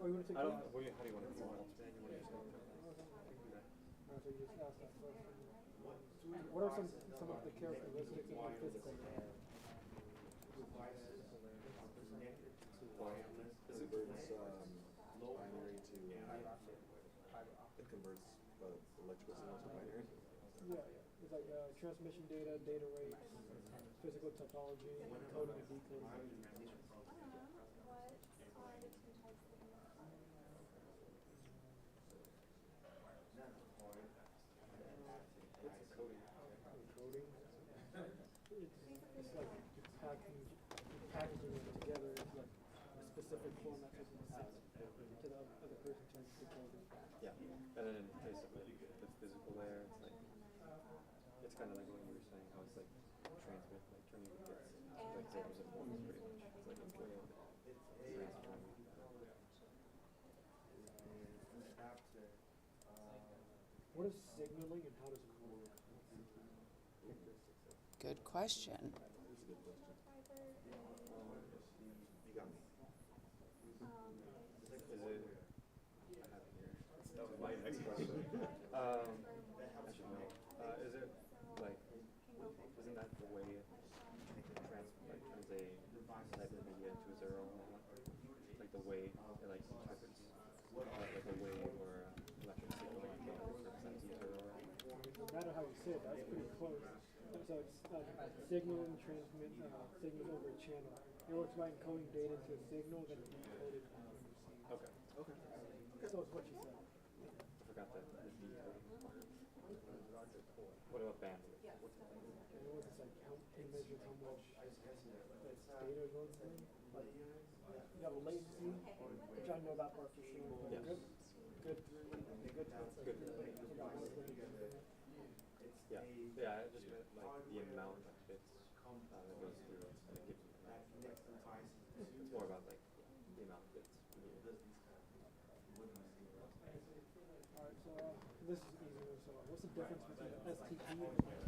or you want to take I don't, that? how do you want to do it? So you just ask that question. What are some of the characteristics of the physical man? Well, binary to, it converts electrical signals to binary. Yeah, it's like transmission data, data rates, physical topology, encoding and decoding. Encoding. It's like packaging it together into like a specific format that you pass to the other person to decode it. Yeah, and then basically the physical layer, it's like, it's kind of like what you were saying, how it's like transmit, like turning bits, like zeros and ones pretty much. It's like encoding, transforming. What is signaling and how does it work? Good question. That's a good question. You got me. Is it, I have it here, that was my next question. I should know, is it like, isn't that the way it turns a the way it like interprets like a wave or a electric signal like for centimeter or No matter how you say it, that's pretty close. So it's signal and transmit signals over a channel. It works by encoding data into a signal, then decoded and received. okay. Okay. So it's what you said. I forgot the decoding part. What about bandwidth? What's that? And what was this like? How it measures how much that data is going through? Like you have a latency, which I know that part for sure. But Yes. good test. Good. I forgot how much latency is in it. Yeah. Yeah, I just meant like the amount of bits that goes through and it gives you it's more about like the amount of bits. Alright, so this is easier. So what's the difference between STP and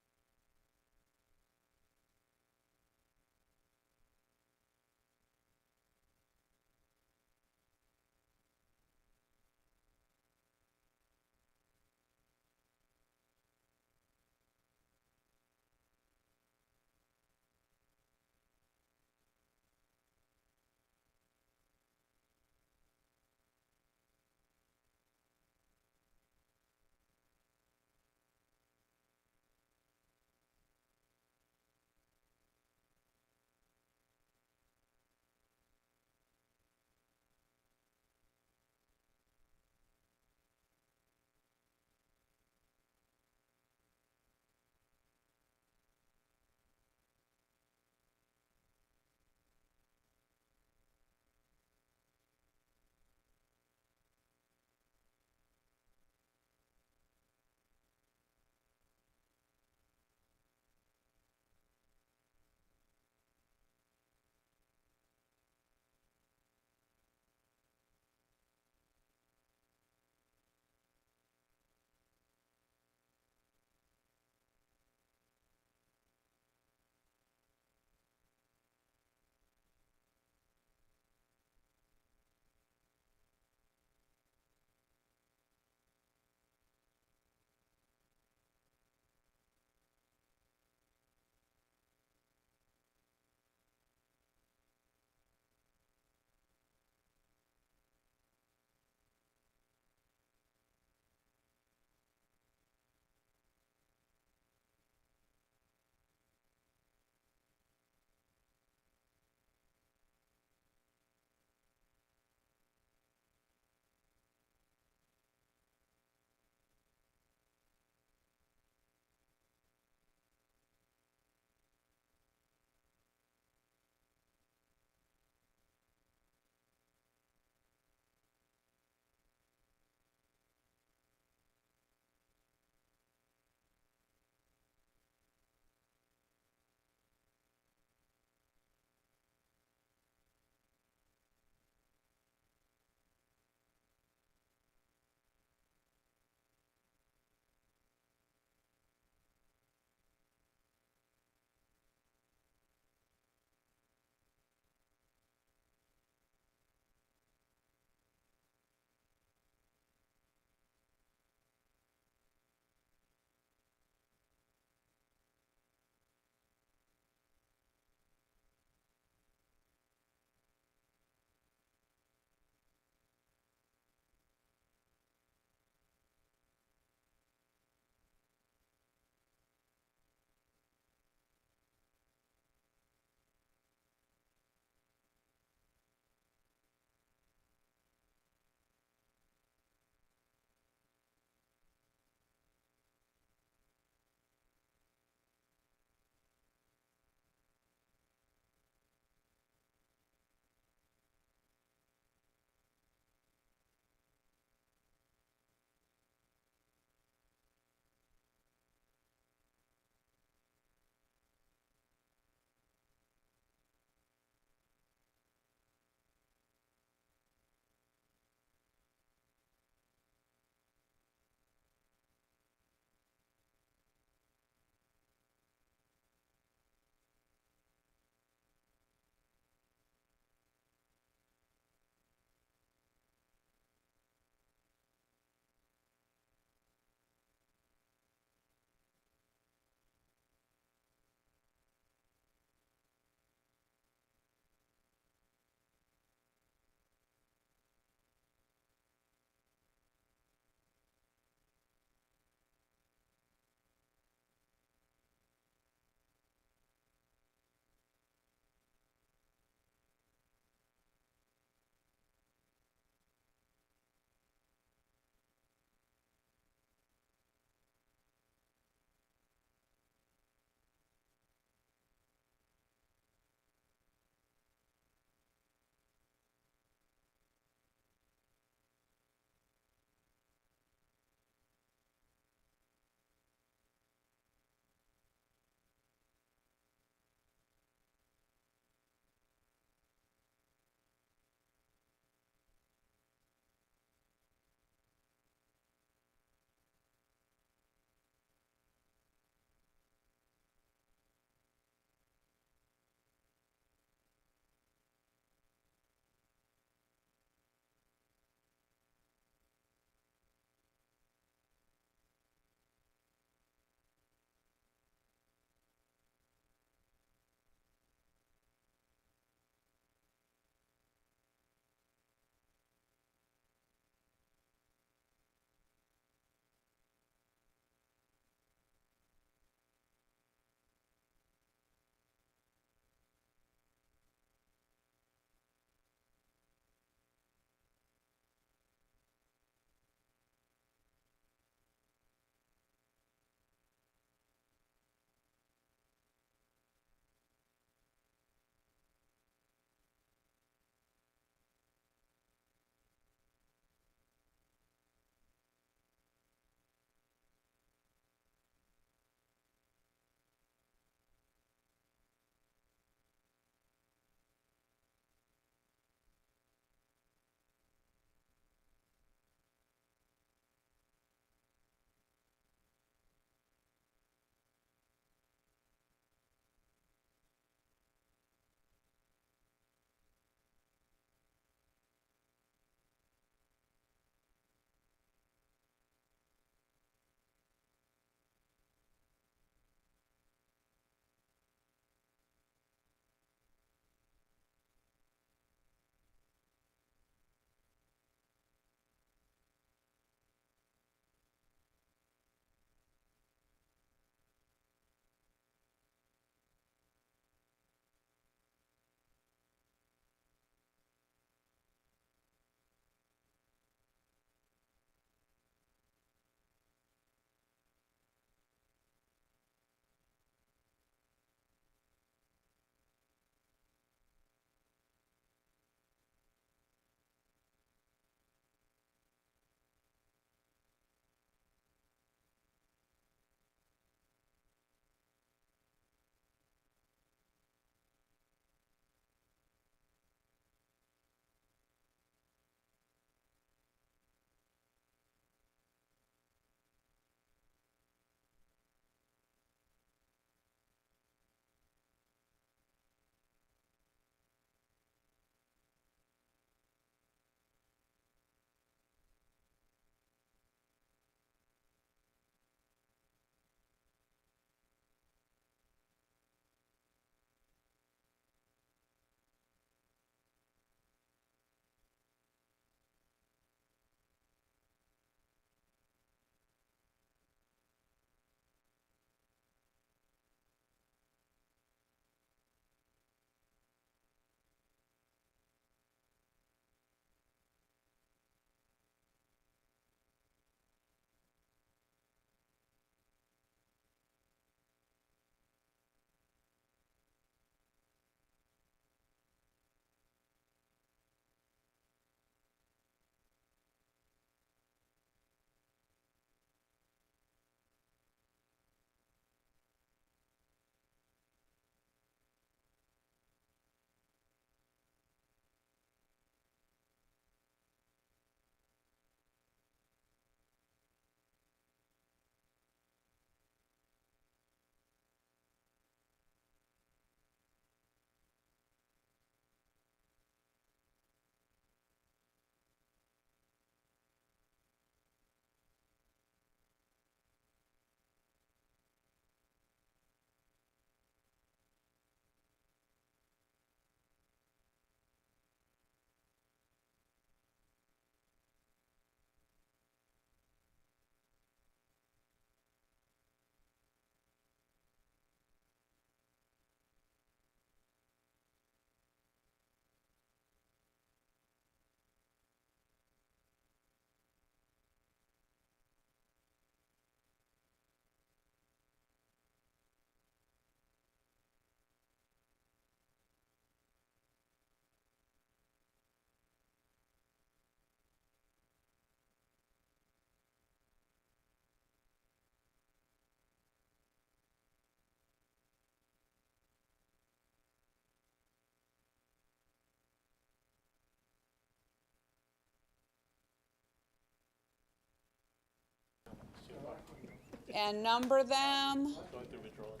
and number them, Going through withdrawals.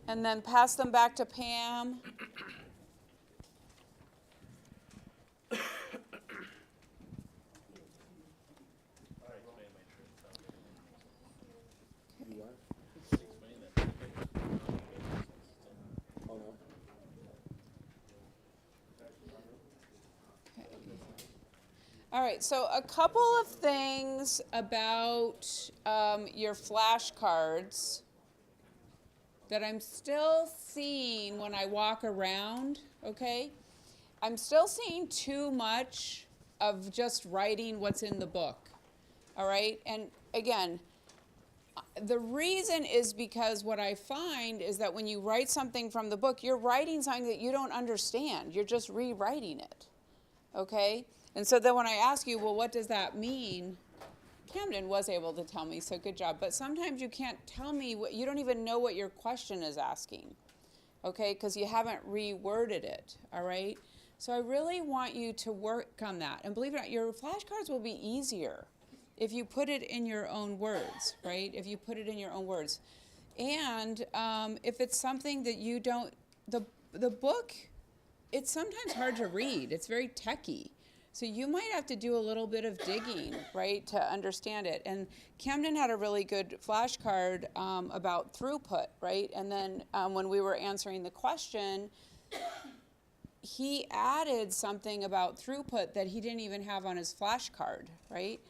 and then pass them back to Pam. You what? Explain that. Oh no. All right, so a couple of things about your flashcards that I'm still seeing when I walk around, okay? I'm still seeing too much of just writing what's in the book, all right? And again, the reason is because what I find is that when you write something from the book, you're writing something that you don't understand. You're just rewriting it, okay? And so then when I ask you, well, what does that mean? Camden was able to tell me, so good job. But sometimes you can't tell me what, you don't even know what your question is asking, okay? Because you haven't reworded it, all right? So I really want you to work on that. And believe it or not, your flashcards will be easier if you put it in your own words, right? If you put it in your own words. And if it's something that you don't, the book, it's sometimes hard to read. It's very techy. So you might have to do a little bit of digging, right, to understand it. And Camden had a really good flashcard about throughput, right? And then when we were answering the question, he added something about throughput that he didn't even have on his flashcard, right?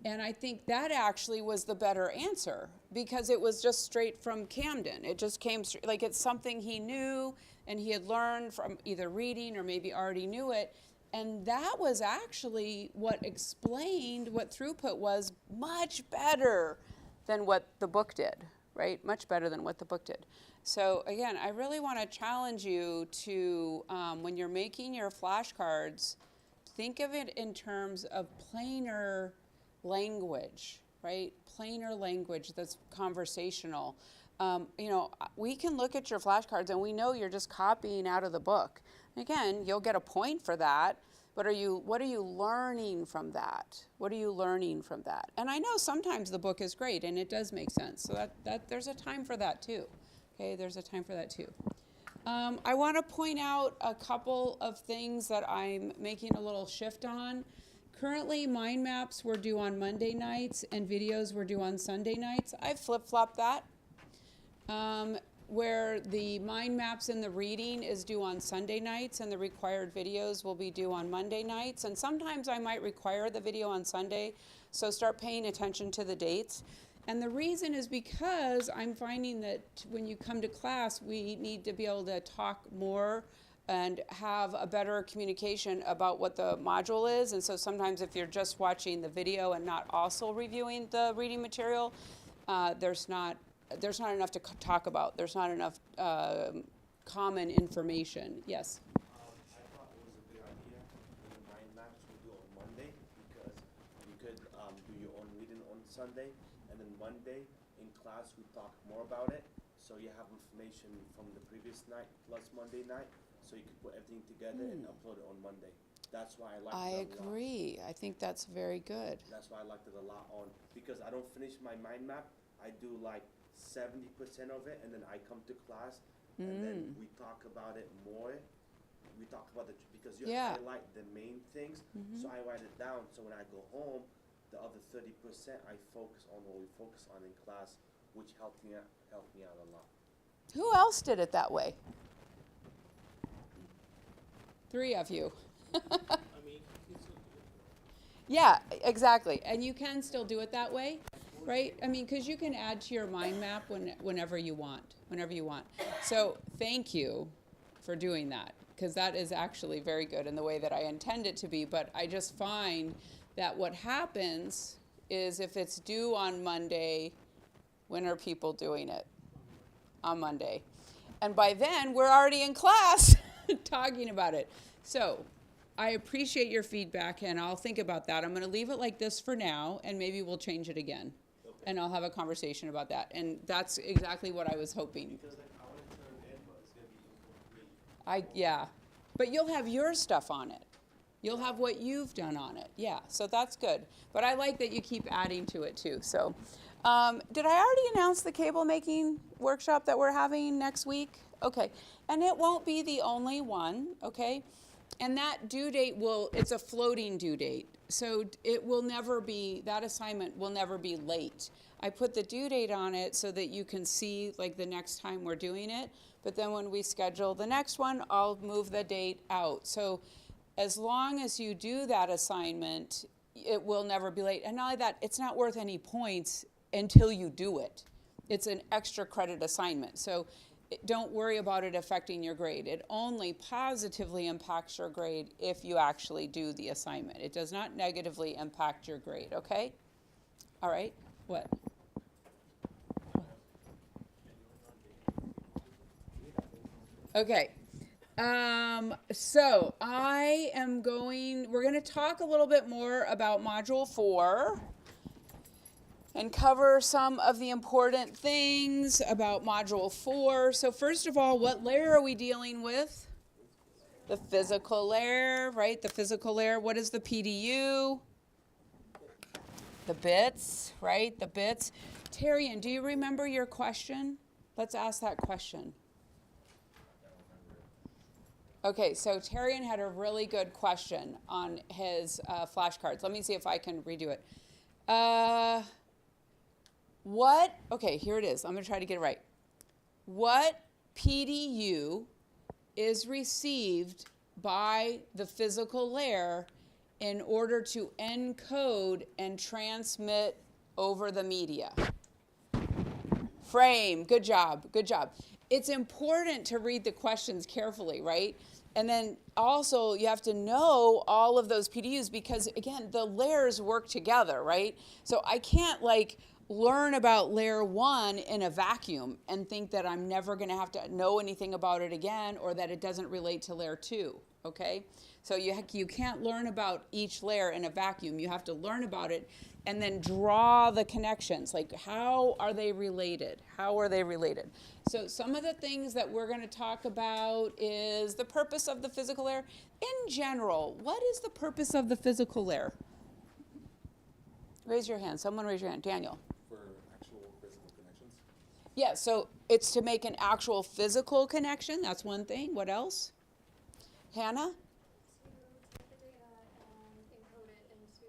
And I think that actually was the better answer because it was just straight from Camden. It just came straight, like it's something he knew and he had learned from either reading or maybe already knew it. And that was actually what explained what throughput was much better than what the book did, right? Much better than what the book did. So again, I really want to challenge you to, when you're making your flashcards, think of it in terms of plainer language, right? Plainer language that's conversational. You know, we can look at your flashcards and we know you're just copying out of the book. Again, you'll get a point for that, but what are you learning from that? What are you learning from that? And I know sometimes the book is great and it does make sense. So that there's a time for that too. Okay, there's a time for that too. I want to point out a couple of things that I'm making a little shift on. Currently, mind maps were due on Monday nights and videos were due on Sunday nights. I've flip-flopped that. Where the mind maps and the reading is due on Sunday nights and the required videos will be due on Monday nights. And sometimes I might require the video on Sunday, so start paying attention to the dates. And the reason is because I'm finding that when you come to class, we need to be able to talk more and have a better communication about what the module is. And so sometimes if you're just watching the video and not also reviewing the reading material, there's not enough to talk about. There's not enough common information. Yes? I thought it was a good idea when the mind maps we do on Monday because you could do your own reading on Sunday and then Monday in class we talk more about it so you have information from the previous night plus Monday night so you could put everything together and upload it on Monday. That's why I liked it a lot. I agree. I think that's very good. That's why I liked it a lot on because I don't finish my mind map. I do like 70% of it and then I come to class and then we talk about it more. We talk about it because you highlight the main things. So I write it down so when I go home, the other 30% I focus on what we focus on in class, which helped me out a lot. Who else did it that way? 3 of you. I mean, it's Yeah, exactly. And you can still do it that way, right? I mean, because you can add to your mind map whenever you want, So thank you for doing that, because that is actually very good in the way that I intend it to be. But I just find that what happens is if it's due on Monday, when are people doing it? On Monday. And by then, we're already in class talking about it. So I appreciate your feedback, and I'll think about that. I'm going to leave it like this for now, and maybe we'll change it again. Okay. And I'll have a conversation about that. And that's exactly what I was hoping. Because like I want to turn it in, but it's gonna be incomplete. Yeah. But you'll have your stuff on it. You'll have what you've done on it. Yeah, so that's good. But I like that you keep adding to it too. So, did I already announce the cable making workshop that we're having next week? Okay, and it won't be the only one, okay? And that due date it's a floating due date. So it will never be, that assignment will never be late. I put the due date on it so that you can see like the next time we're doing it. But then when we schedule the next one, I'll move the date out. So as long as you do that assignment, it will never be late. And not only that, it's not worth any points until you do it. It's an extra credit assignment. So don't worry about it affecting your grade. It only positively impacts your grade if you actually do the assignment. It does not negatively impact your grade, okay? All right, what? Okay, so we're going to talk a little bit more about Module 4 and cover some of the important things about Module 4. So first of all, what layer are we dealing with? The physical layer, right? The physical layer. What is the PDU? The bits, right? The bits. Terrian, do you remember your question? Let's ask that question. Okay, so Terrian had a really good question on his flashcards. Let me see if I can redo it. Okay, here it is. I'm going to try to get it right. What PDU is received by the physical layer in order to encode and transmit over the media? Frame. Good job. Good job. It's important to read the questions carefully, right? And then also you have to know all of those PDUs because, again, the layers work together, right? So I can't learn about layer 1 in a vacuum and think that I'm never going to have to know anything about it again or that it doesn't relate to layer 2, okay? So you can't learn about each layer in a vacuum. You have to learn about it and then draw the connections. Like, how are they related? How are they related? So some of the things that we're going to talk about is the purpose of the physical layer. In general, what is the purpose of the physical layer? Raise your hand. Someone raise your hand. Daniel. For actual physical connections. Yeah, so it's to make an actual physical connection. That's one thing. What else? Hannah? To take the data and encode it into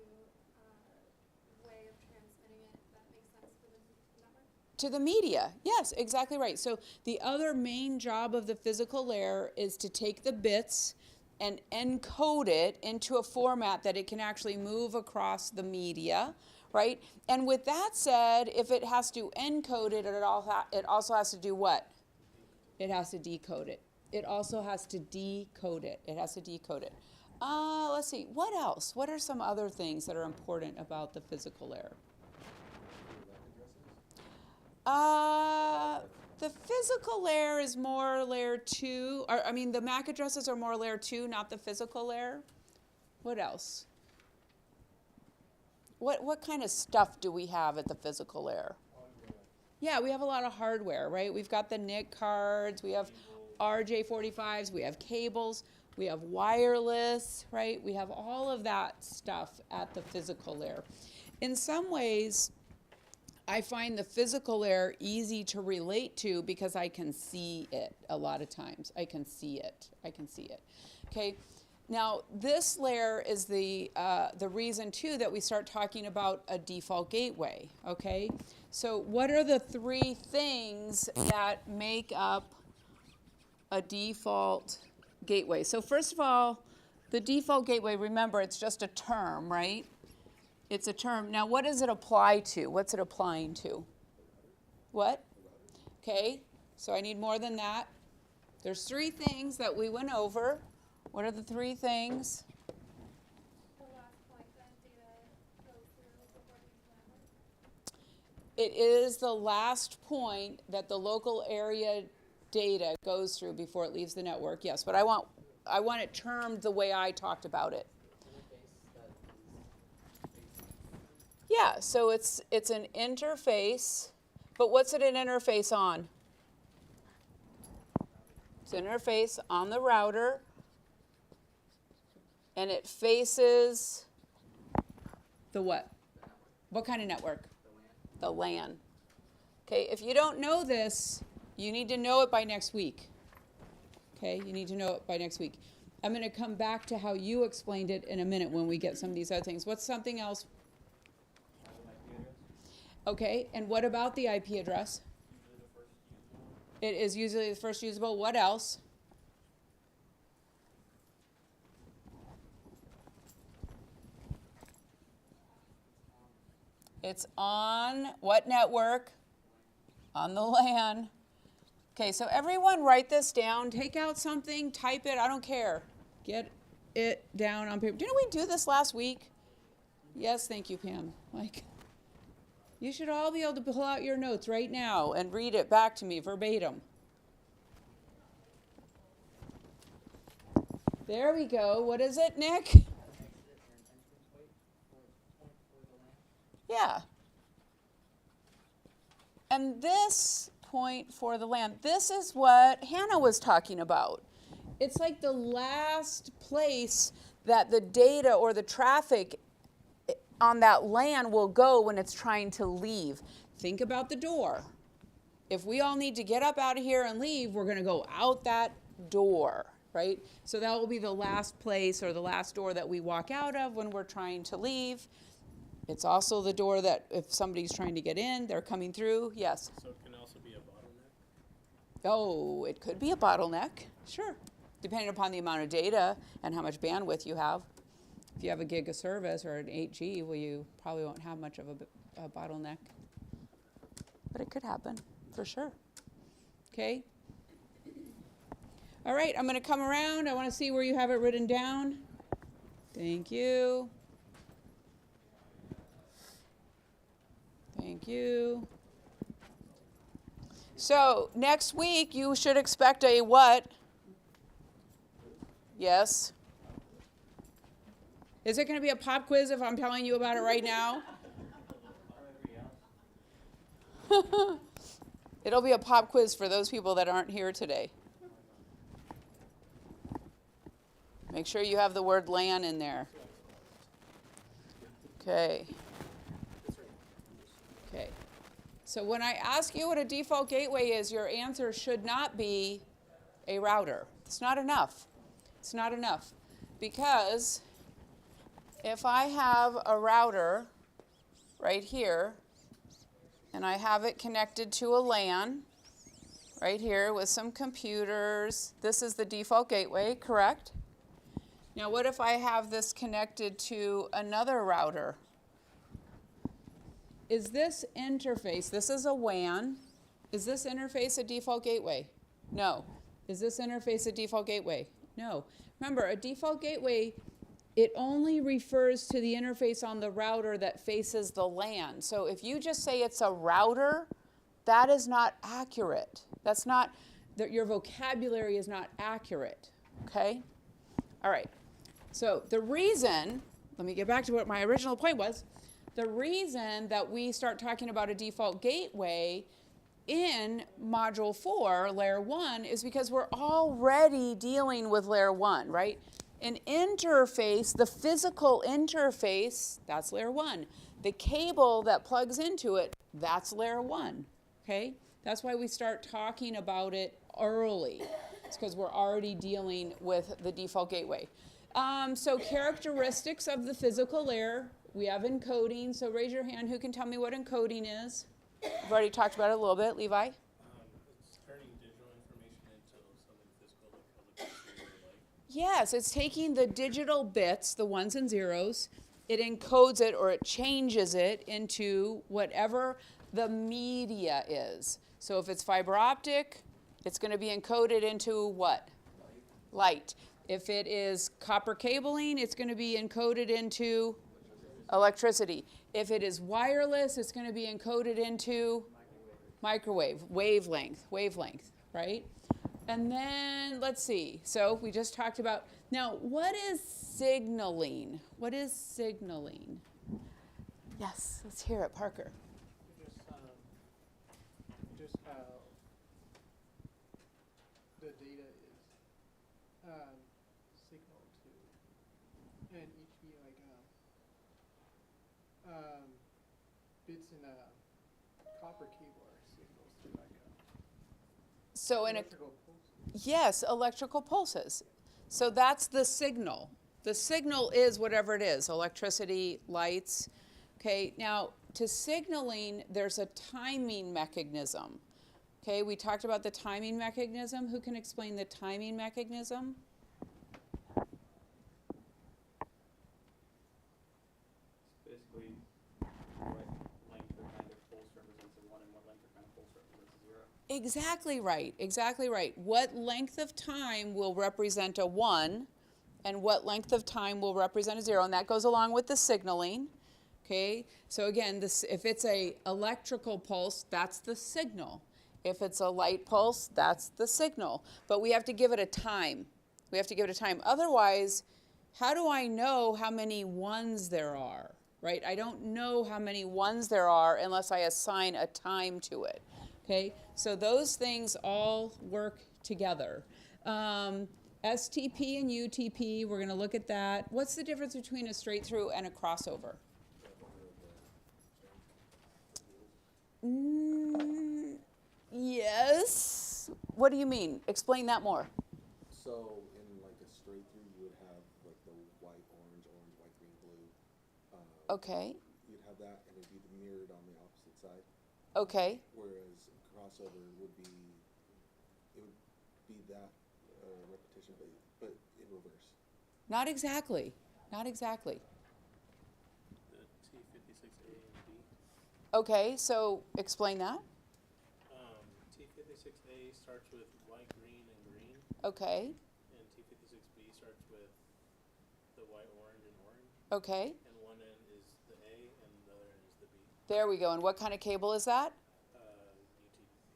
a way of transmitting it that makes sense for the network? To the media. Yes, exactly right. So the other main job of the physical layer is to take the bits and encode it into a format that it can actually move across the media, right? And with that said, if it has to encode it, it also has to do what? It has to decode it. It also has to decode it. It has to decode it. Let's see. What else? What are some other things that are important about the physical layer? The physical layer is more layer 2. The MAC addresses are more layer 2, not the physical layer. What else? What kind of stuff do we have at the physical layer? Yeah, we have a lot of hardware, right? We've got the NIC cards, we have RJ45s, we have cables, we have wireless, right? We have all of that stuff at the physical layer. In some ways, I find the physical layer easy to relate to because I can see it a lot of times. I can see it. Okay. Now, this layer is the reason, too, that we start talking about a default gateway, okay? So what are the 3 things that make up a default gateway? So first of all, the default gateway, remember, it's just a term, right? It's a term. Now, what does it apply to? What's it applying to? What? Okay, so I need more than that. There's 3 things that we went over. What are the 3 things? The last point that data goes through before the network? It is the last point that the local area data goes through before it leaves the network. Yes, but I want it termed the way I talked about it. Yeah, so it's an interface, but what's it an interface on? It's an interface on the router, and it faces the what? What kind of network? The LAN. Okay, if you don't know this, you need to know it by next week. Okay, you need to know it by next week. I'm going to come back to how you explained it in a minute when we get some of these other things. What's something else? Okay, and what about the IP address? It is usually the first usable. What else? It's on what network? On the LAN. Okay, so everyone write this down. Take out something, type it, I don't care. Get it down on paper. Didn't we do this last week? Yes, thank you, Pam. Like, you should all be able to pull out your notes right now and read it back to me verbatim. There we go. What is it, Nick? Yeah. And this point for the LAN, this is what Hannah was talking about. It's like the last place that the data or the traffic on that LAN will go when it's trying to leave. Think about the door. If we all need to get up out of here and leave, we're going to go out that door, right? So that will be the last place or the last door that we walk out of when we're trying to leave. It's also the door that if somebody's trying to get in, they're coming through. Yes? So it can also be a bottleneck? Oh, it could be a bottleneck. Sure. Depending upon the amount of data and how much bandwidth you have. If you have a gig of service or an 8G, well, you probably won't have much of a bottleneck. But it could happen, for sure. Okay? All right, I'm going to come around. I want to see where you have it written down. Thank you. Thank you. So next week you should expect a what? Yes? Is it going to be a pop quiz if I'm telling you about it right now? It'll be a pop quiz for those people that aren't here today. Make sure you have the word LAN in there. Okay. Okay. So when I ask you what a default gateway is, your answer should not be a router. It's not enough. It's not enough. Because if I have a router right here, and I have it connected to a LAN right here with some computers, this is the default gateway, correct? Now what if I have this connected to another router? Is this interface, this is a WAN, is this interface a default gateway? No. Is this interface a default gateway? No. Remember, a default gateway, it only refers to the interface on the router that faces the LAN. So if you just say it's a router, that is not accurate. That's not, your vocabulary is not accurate, okay? All right. So the reason, let me get back to what my original point was. The reason that we start talking about a default gateway in Module 4, Layer 1, is because we're already dealing with Layer 1, right? An interface, the physical interface, that's Layer 1. The cable that plugs into it, that's Layer 1, okay? That's why we start talking about it early. It's because we're already dealing with the default gateway. So characteristics of the physical layer. We have encoding, so raise your hand who can tell me what encoding is. We've already talked about it a little bit. Levi? It's turning digital information into something physical that electricity or light. Yes, it's taking the digital bits, the ones and zeros, it encodes it or it changes it into whatever the media is. So if it's fiber optic, it's going to be encoded into what? Light. If it is copper cabling, it's going to be encoded into electricity. If it is wireless, it's going to be encoded into microwave, wavelength, right? And then, let's see. So we just talked about, now, what is signaling? What is signaling? Yes, let's hear it, Parker. Just how the data is signaled to and HV bits in a copper cable are signals to So in a, electrical pulses. yes, electrical pulses. So that's the signal. The signal is whatever it is, electricity, lights. Okay, now to signaling, there's a timing mechanism. Okay, we talked about the timing mechanism. Who can explain the timing mechanism? It's basically what length of kind of pulse represents a 1 and what length of kind of pulse represents a 0. Exactly right, exactly right. What length of time will represent a 1 and what length of time will represent a 0, and that goes along with the signaling. Okay, so again, this, if it's a electrical pulse, that's the signal. If it's a light pulse, that's the signal. But we have to give it a time. We have to give it a time. Otherwise, how do I know how many ones there are, right? I don't know how many ones there are unless I assign a time to it. Okay, so those things all work together. STP and UTP, we're going to look at that. What's the difference between a straight through and a crossover? Yes. What do you mean? Explain that more. So in like a straight through, you would have like the white, orange, white, green, blue. Okay. You'd have that, and it'd be mirrored on the opposite side. Okay. Whereas crossover would be, it would be that repetition, but in reverse. Not exactly. Not exactly. The T56A and B. Okay, so explain that. T56A starts with white, green, and green, Okay. and T56B starts with the white, orange, and orange. Okay. And one end is the A, and the other end is the B. There we go. And what kind of cable is that? UTP.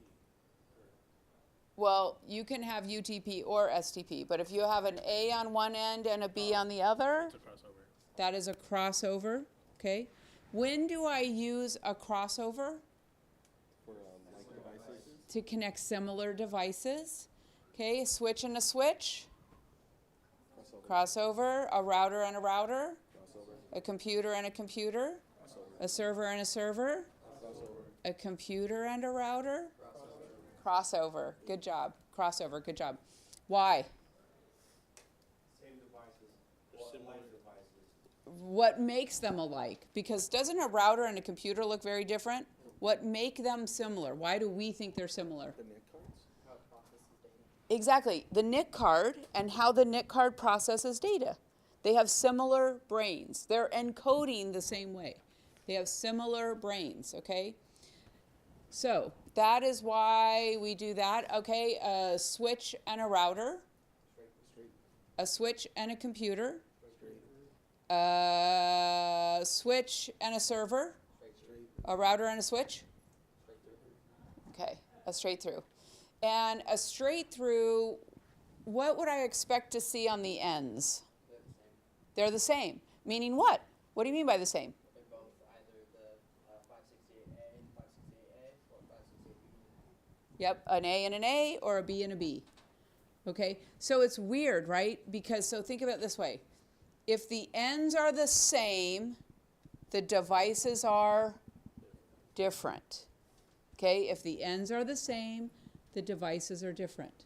Well, you can have UTP or STP, but if you have an A on one end and a B on the other, It's a crossover. that is a crossover. Okay. When do I use a crossover? For like devices. To connect similar devices. Okay, a switch and a switch. Crossover, a router and a router. A computer and a computer. A server and a server. A computer and a router. Crossover. Good job. Crossover. Good job. Why? Same devices. They're similar. What makes them alike? Because doesn't a router and a computer look very different? What make them similar? Why do we think they're similar? The NIC cards? How it processes data. Exactly. The NIC card and how the NIC card processes data. They have similar brains. They're encoding the same way. They have similar brains, okay? So that is why we do that. Okay, a switch and a router. A switch and a computer. A switch and a server. A router and a switch. Okay, a straight through. And a straight through, what would I expect to see on the ends? They're the same. Meaning what? What do you mean by the same? They're both either the 568A, 568A, or 568B. Yep, an A and an A or a B and a B. Okay, so it's weird, right? Because, so think of it this way. If the ends are the same, the devices are different. Okay, if the ends are the same, the devices are different.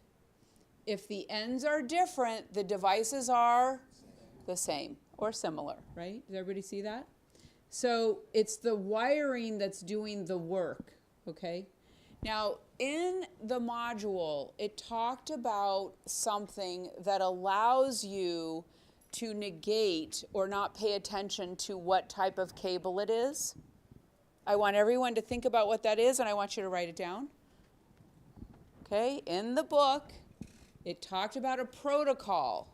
If the ends are different, the devices are the same or similar, right? Does everybody see that? So it's the wiring that's doing the work, okay? Now, in the module, it talked about something that allows you to negate or not pay attention to what type of cable it is. I want everyone to think about what that is, and I want you to write it down. Okay, in the book, it talked about a protocol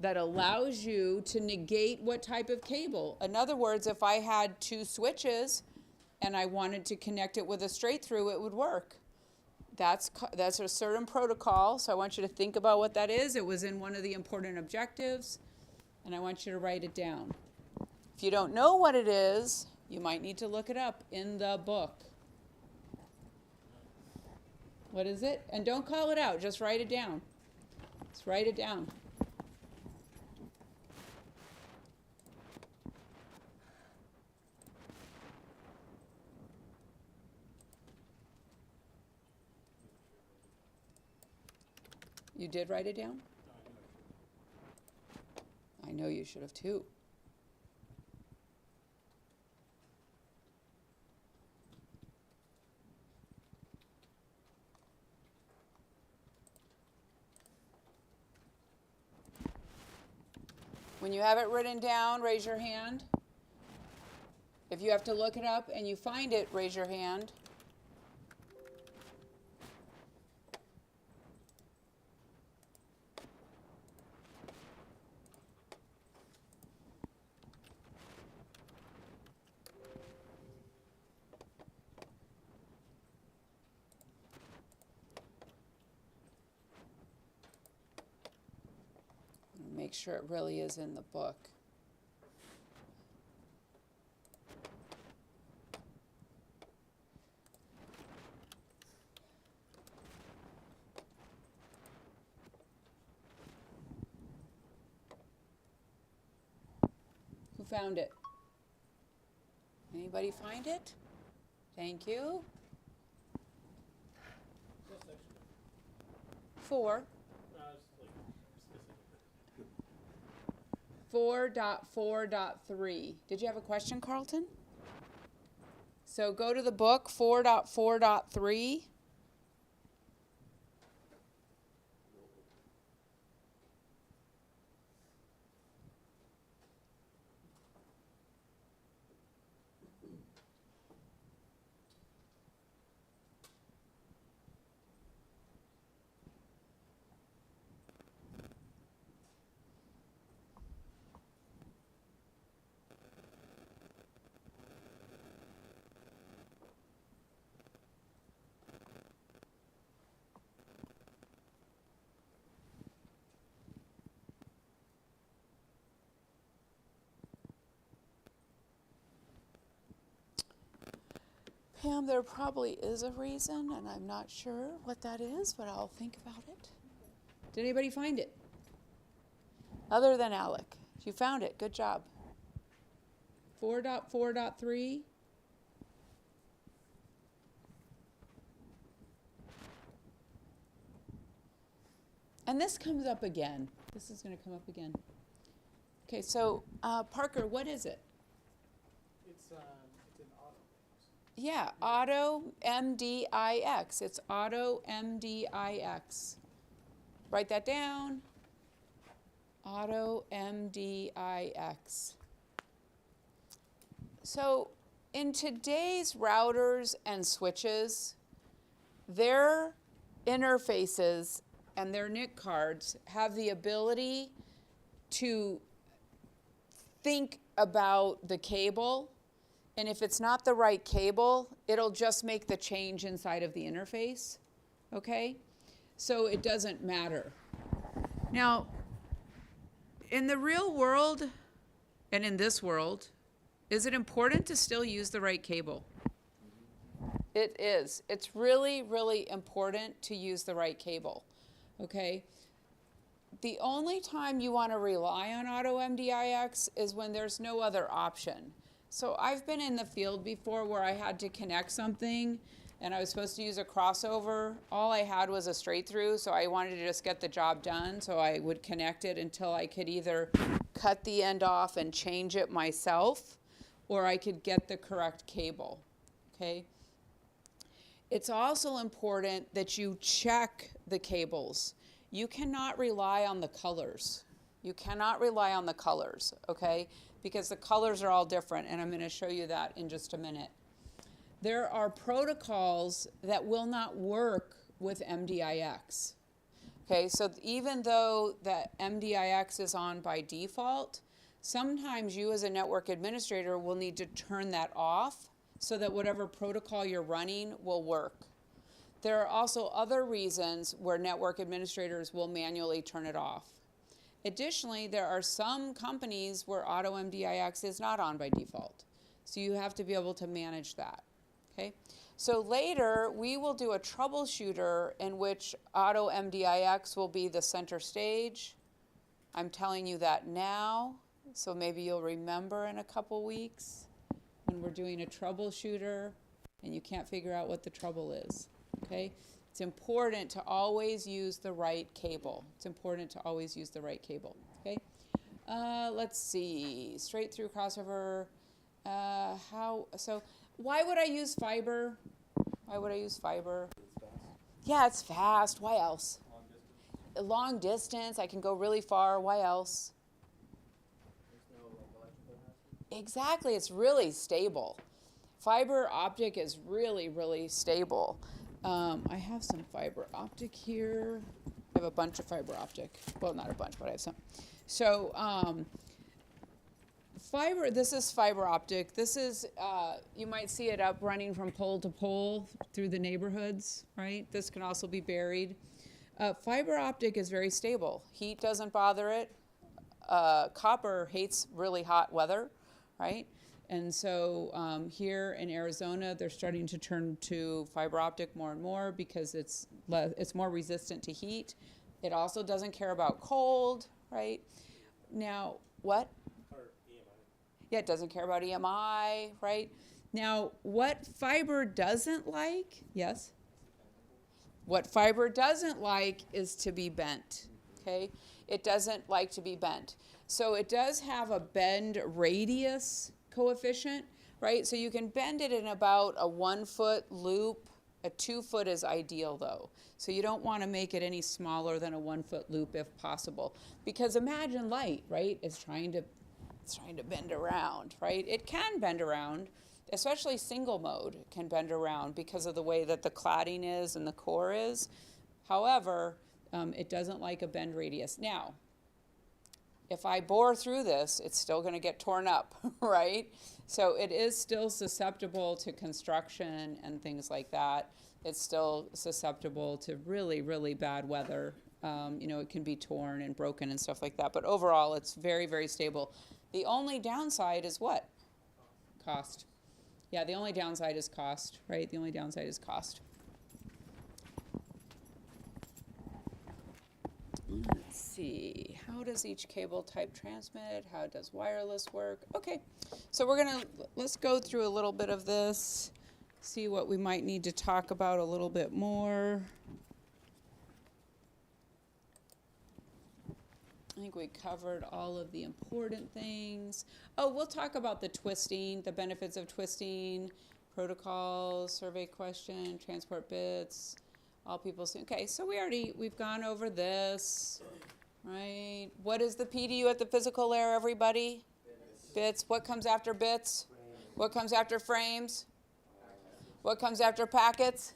that allows you to negate what type of cable. In other words, if I had two switches and I wanted to connect it with a straight through, it would work. That's a certain protocol, so I want you to think about what that is. It was in one of the important objectives, and I want you to write it down. If you don't know what it is, you might need to look it up in the book. What is it? And don't call it out, just write it down. Just write it down. You did write it down? I know you should have too. When you have it written down, raise your hand. If you have to look it up and you find it, raise your hand. Make sure it really is in the book. Who found it? Anybody find it? Thank you. What section? 4. It's like specific. 4.4.3. Did you have a question, Carlton? So go to the book 4.4.3. Pam, there probably is a reason, and I'm not sure what that is, but I'll think about it. Did anybody find it? Other than Alec. You found it. Good job. 4.4.3. And this comes up again. This is going to come up again. Okay, so Parker, what is it? It's an auto. Yeah, auto MDIX. It's auto MDIX. Write that down. Auto MDIX. So in today's routers and switches, their interfaces and their NIC cards have the ability to think about the cable, and if it's not the right cable, it'll just make the change inside of the interface, okay? So it doesn't matter. Now, in the real world and in this world, is it important to still use the right cable? It is. It's really, really important to use the right cable, okay? The only time you want to rely on auto MDIX is when there's no other option. So I've been in the field before where I had to connect something and I was supposed to use a crossover. All I had was a straight through, so I wanted to just get the job done, so I would connect it until I could either cut the end off and change it myself, or I could get the correct cable, okay? It's also important that you check the cables. You cannot rely on the colors. You cannot rely on the colors, okay? Because the colors are all different, and I'm going to show you that in just a minute. There are protocols that will not work with MDIX. Okay, so even though that MDIX is on by default, sometimes you as a network administrator will need to turn that off so that whatever protocol you're running will work. There are also other reasons where network administrators will manually turn it off. Additionally, there are some companies where auto MDIX is not on by default. So you have to be able to manage that. Okay? So later, we will do a troubleshooter in which auto MDIX will be the center stage. I'm telling you that now, so maybe you'll remember in a couple weeks when we're doing a troubleshooter and you can't figure out what the trouble is. Okay? It's important to always use the right cable. It's important to always use the right cable, okay? Let's see, straight through crossover. Why would I use fiber? Why would I use fiber? Yeah, it's fast. Why else? Long distance. I can go really far. Why else? Exactly. It's really stable. Fiber optic is really, really stable. I have some fiber optic here. I have a bunch of fiber optic. Well, not a bunch, but I have some. So, fiber, this is fiber optic. This is, you might see it up running from pole to pole through the neighborhoods, right? This can also be buried. Fiber optic is very stable. Heat doesn't bother it. Copper hates really hot weather, right? And so here in Arizona, they're starting to turn to fiber optic more and more because it's more resistant to heat. It also doesn't care about cold, right? Now, what? Yeah, it doesn't care about EMI, right? Now, what fiber doesn't like, yes? What fiber doesn't like is to be bent, okay? It doesn't like to be bent. So it does have a bend radius coefficient, right? So you can bend it in about a 1 foot loop. A 2 foot is ideal though. So you don't want to make it any smaller than a 1 foot loop if possible. Because imagine light, right? It's trying to bend around, right? It can bend around, especially single mode can bend around because of the way that the cladding is and the core is. However, it doesn't like a bend radius. Now, if I bore through this, it's still going to get torn up, right? So it is still susceptible to construction and things like that. It's still susceptible to really, really bad weather. It can be torn and broken and stuff like that. But overall, it's very, very stable. The only downside is what? Cost. Yeah, the only downside is cost, right? The only downside is cost. Let's see, how does each cable type transmit? How does wireless work? Okay, so let's go through a little bit of this, see what we might need to talk about a little bit more. I think we covered all of the important things. Oh, we'll talk about the twisting, the benefits of twisting, protocols, survey question, transport bits, all people see. Okay, so we've gone over this, right? What is the PDU at the physical layer, everybody? Bits. What comes after bits? What comes after frames? What comes after packets?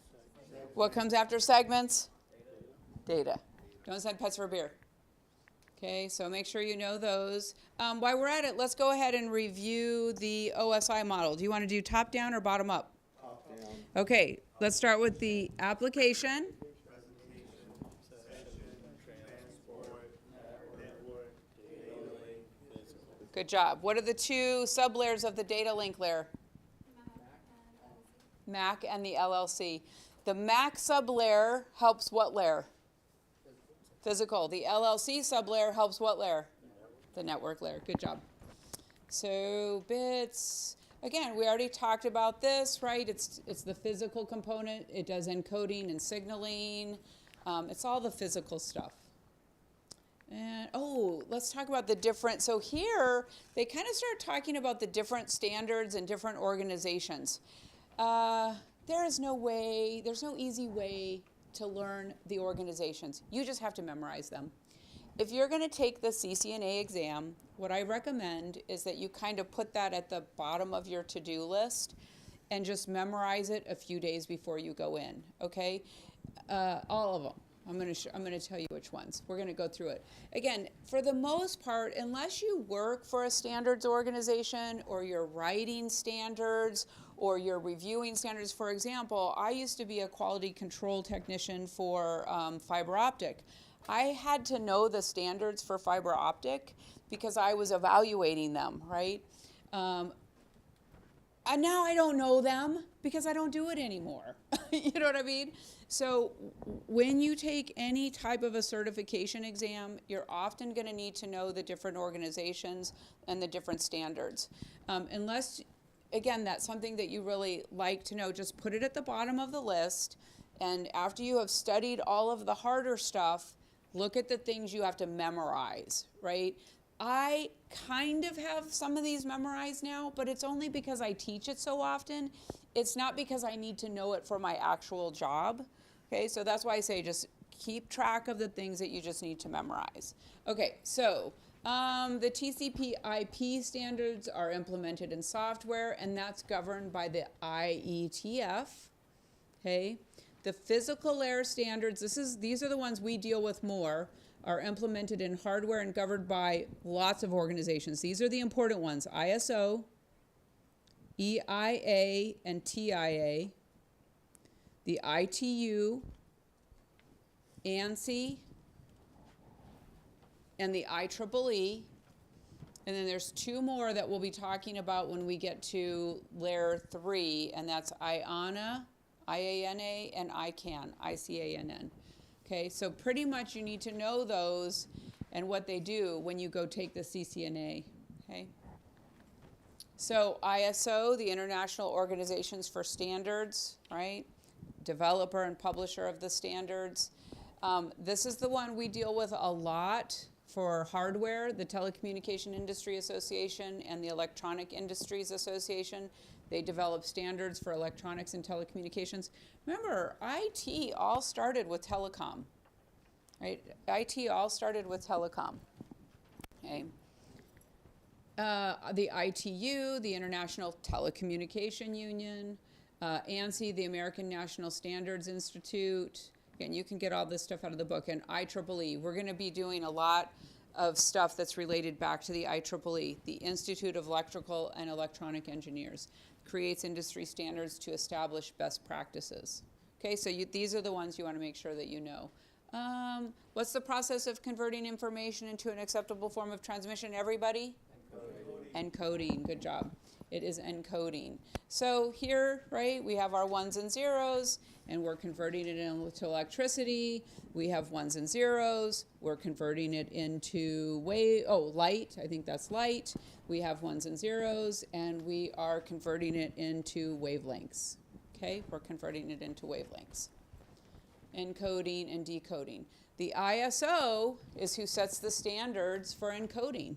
What comes after segments? Data. Don't send pets for beer. Okay, so make sure you know those. While we're at it, let's go ahead and review the OSI model. Do you want to do top down or bottom up? Top down. Okay, let's start with the application. Good job. What are the two sublayers of the data link layer? MAC and the LLC. The MAC sublayer helps what layer? Physical. The LLC sublayer helps what layer? The network layer. Good job. So bits. Again, we already talked about this, right? It's the physical component. It does encoding and signaling. It's all the physical stuff. And let's talk about the different. So here they kind of start talking about the different standards and different organizations. There's no easy way to learn the organizations. You just have to memorize them. If you're going to take the CCNA exam, what I recommend is that you kind of put that at the bottom of your to-do list and just memorize it a few days before you go in, okay? All of them. I'm going to tell you which ones. We're going to go through it. Again, for the most part, unless you work for a standards organization or you're writing standards or you're reviewing standards, for example, I used to be a quality control technician for fiber optic. I had to know the standards for fiber optic because I was evaluating them, right? And now I don't know them because I don't do it anymore. You know what I mean? So when you take any type of a certification exam, you're often going to need to know the different organizations and the different standards. Unless, again, that's something that you really like to know, just put it at the bottom of the list And after you have studied all of the harder stuff, look at the things you have to memorize, right? I kind of have some of these memorized now, but it's only because I teach it so often. It's not because I need to know it for my actual job. Okay, so that's why I say just keep track of the things that you just need to memorize. Okay, so the TCP/IP standards are implemented in software, and that's governed by the IETF. Okay, the physical layer standards, these are the ones we deal with more, are implemented in hardware and governed by lots of organizations. These are the important ones: ISO, EIA, and TIA, the ITU, ANSI, and the IEEE. And then there's two more that we'll be talking about when we get to layer 3, and that's IANA, IANA, and ICANN, ICANN. Okay, so pretty much you need to know those and what they do when you go take the CCNA. Okay. So ISO, the International Organizations for Standards, right? Developer and publisher of the standards. This is the one we deal with a lot for hardware, the Telecommunication Industry Association and the Electronic Industries Association. They develop standards for electronics and telecommunications. Remember, IT all started with telecom, right? IT all started with telecom, okay? The ITU, the International Telecommunication Union, ANSI, the American National Standards Institute. Again, you can get all this stuff out of the book. And IEEE, we're going to be doing a lot of stuff that's related back to the IEEE, the Institute of Electrical and Electronic Engineers. Creates industry standards to establish best practices. Okay, so these are the ones you want to make sure that you know. What's the process of converting information into an acceptable form of transmission, everybody? Encoding, good job. It is encoding. So here, right, we have our ones and zeros, and we're converting it into electricity. We have ones and zeros. We're converting it into light. I think that's light. We have ones and zeros, and we are converting it into wavelengths. Okay, we're converting it into wavelengths. Encoding and decoding. The ISO is who sets the standards for encoding.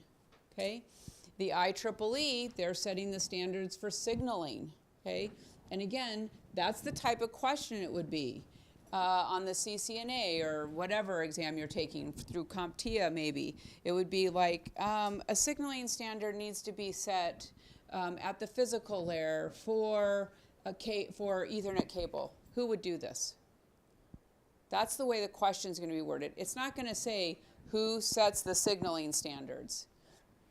Okay. The IEEE, they're setting the standards for signaling, okay? And again, that's the type of question it would be on the CCNA or whatever exam you're taking through CompTIA maybe. It would be like a signaling standard needs to be set at the physical layer for Ethernet cable. Who would do this? That's the way the question is going to be worded. It's not going to say who sets the signaling standards.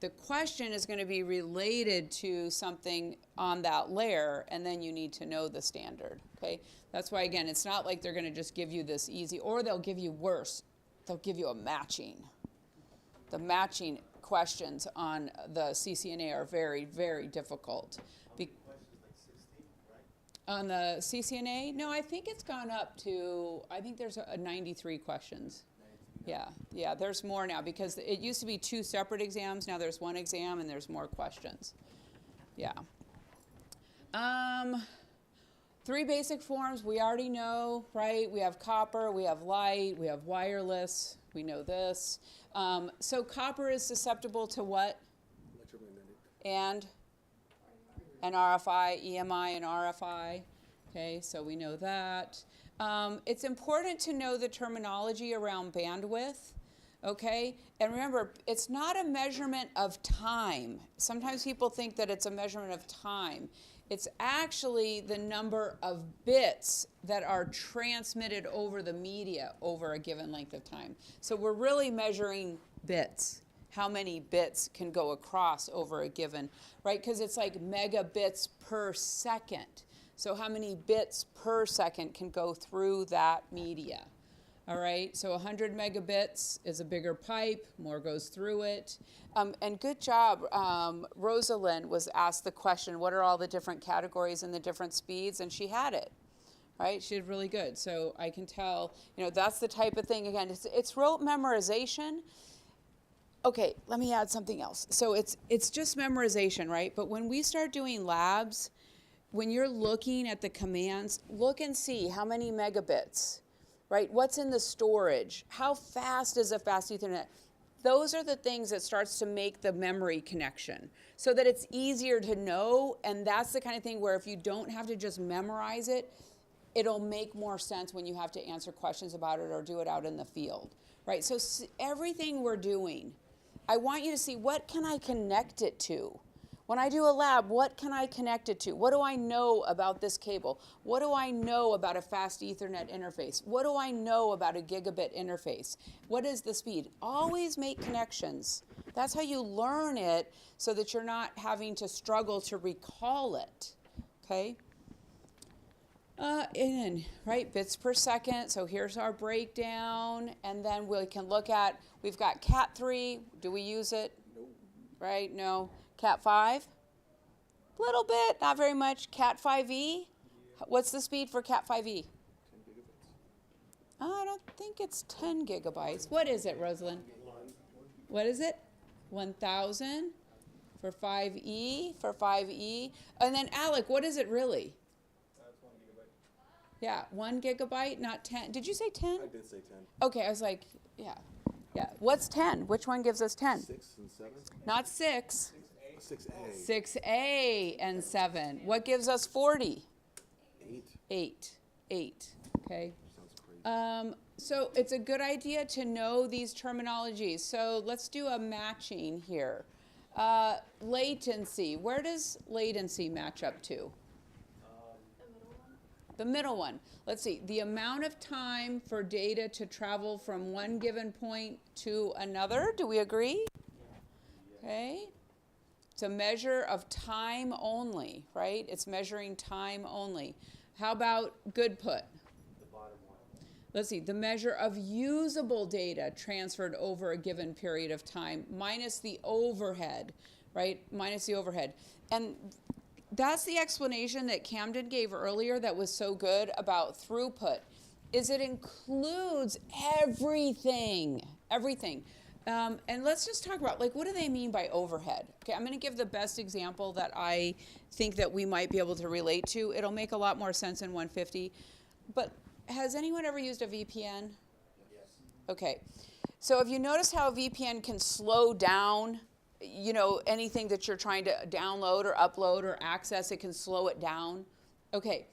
The question is going to be related to something on that layer, and then you need to know the standard, okay? That's why, again, it's not like they're going to just give you this easy, or they'll give you worse. They'll give you a matching. The matching questions on the CCNA are very, very difficult. On the CCNA, no, I think it's gone up to, I think there's 93 questions. Yeah, there's more now because it used to be 2 separate exams. Now there's 1 exam and there's more questions. Yeah. 3 basic forms we already know, right? We have copper, we have light, we have wireless. We know this. So copper is susceptible to what? Electromagnetic. And RFI, EMI and RFI. Okay, so we know that. It's important to know the terminology around bandwidth, okay? And remember, it's not a measurement of time. Sometimes people think that it's a measurement of time. It's actually the number of bits that are transmitted over the media over a given length of time. So we're really measuring bits, how many bits can go across over a given, right? Because it's like megabits per second. So how many bits per second can go through that media? All right, so 100 megabits is a bigger pipe, more goes through it. And good job, Rosalind was asked the question, what are all the different categories and the different speeds? And she had it, right? She did really good. So I can tell, that's the type of thing, again, it's rote memorization. Okay, let me add something else. So it's just memorization, right? But when we start doing labs, when you're looking at the commands, look and see how many megabits, right? What's in the storage? How fast is a fast Ethernet? Those are the things that starts to make the memory connection so that it's easier to know. And that's the kind of thing where if you don't have to just memorize it, it'll make more sense when you have to answer questions about it or do it out in the field, right? So everything we're doing, I want you to see, what can I connect it to? When I do a lab, what can I connect it to? What do I know about this cable? What do I know about a fast Ethernet interface? What do I know about a gigabit interface? What is the speed? Always make connections. That's how you learn it so that you're not having to struggle to recall it, okay? Right, bits per second. So here's our breakdown. And then we can look at, we've got Cat3. Do we use it? No. Right, no. Cat5? Little bit, not very much. Cat5e? What's the speed for Cat5e? 10 gigabits. I don't think it's 10 gigabytes. What is it, Rosalind? What is it? 1,000 for 5e, for 5e. And then Alec, what is it really? That's 1 gigabyte. Yeah, 1 gigabyte, not 10. Did you say 10? I did say 10. Okay, I was like, yeah. Yeah. What's 10? Which one gives us 10? 6 and 7? Not 6. 6A. 6A and 7. What gives us 40? 8. 8. Okay. Sounds crazy. So it's a good idea to know these terminologies. So let's do a matching here. Latency. Where does latency match up to? The middle one. Let's see. The amount of time for data to travel from one given point to another. Do we agree? Okay. It's a measure of time only, right? It's measuring time only. How about good put? The bottom one. Let's see, the measure of usable data transferred over a given period of time minus the overhead, right? Minus the overhead. And that's the explanation that Camden gave earlier that was so good about throughput, is it includes everything, everything. And let's just talk about, like, what do they mean by overhead? Okay, I'm going to give the best example that I think that we might be able to relate to. It'll make a lot more sense in 150. But has anyone ever used a VPN? Yes. Okay. So have you noticed how a VPN can slow down, you know, anything that you're trying to download or upload or access, it can slow it down? Okay.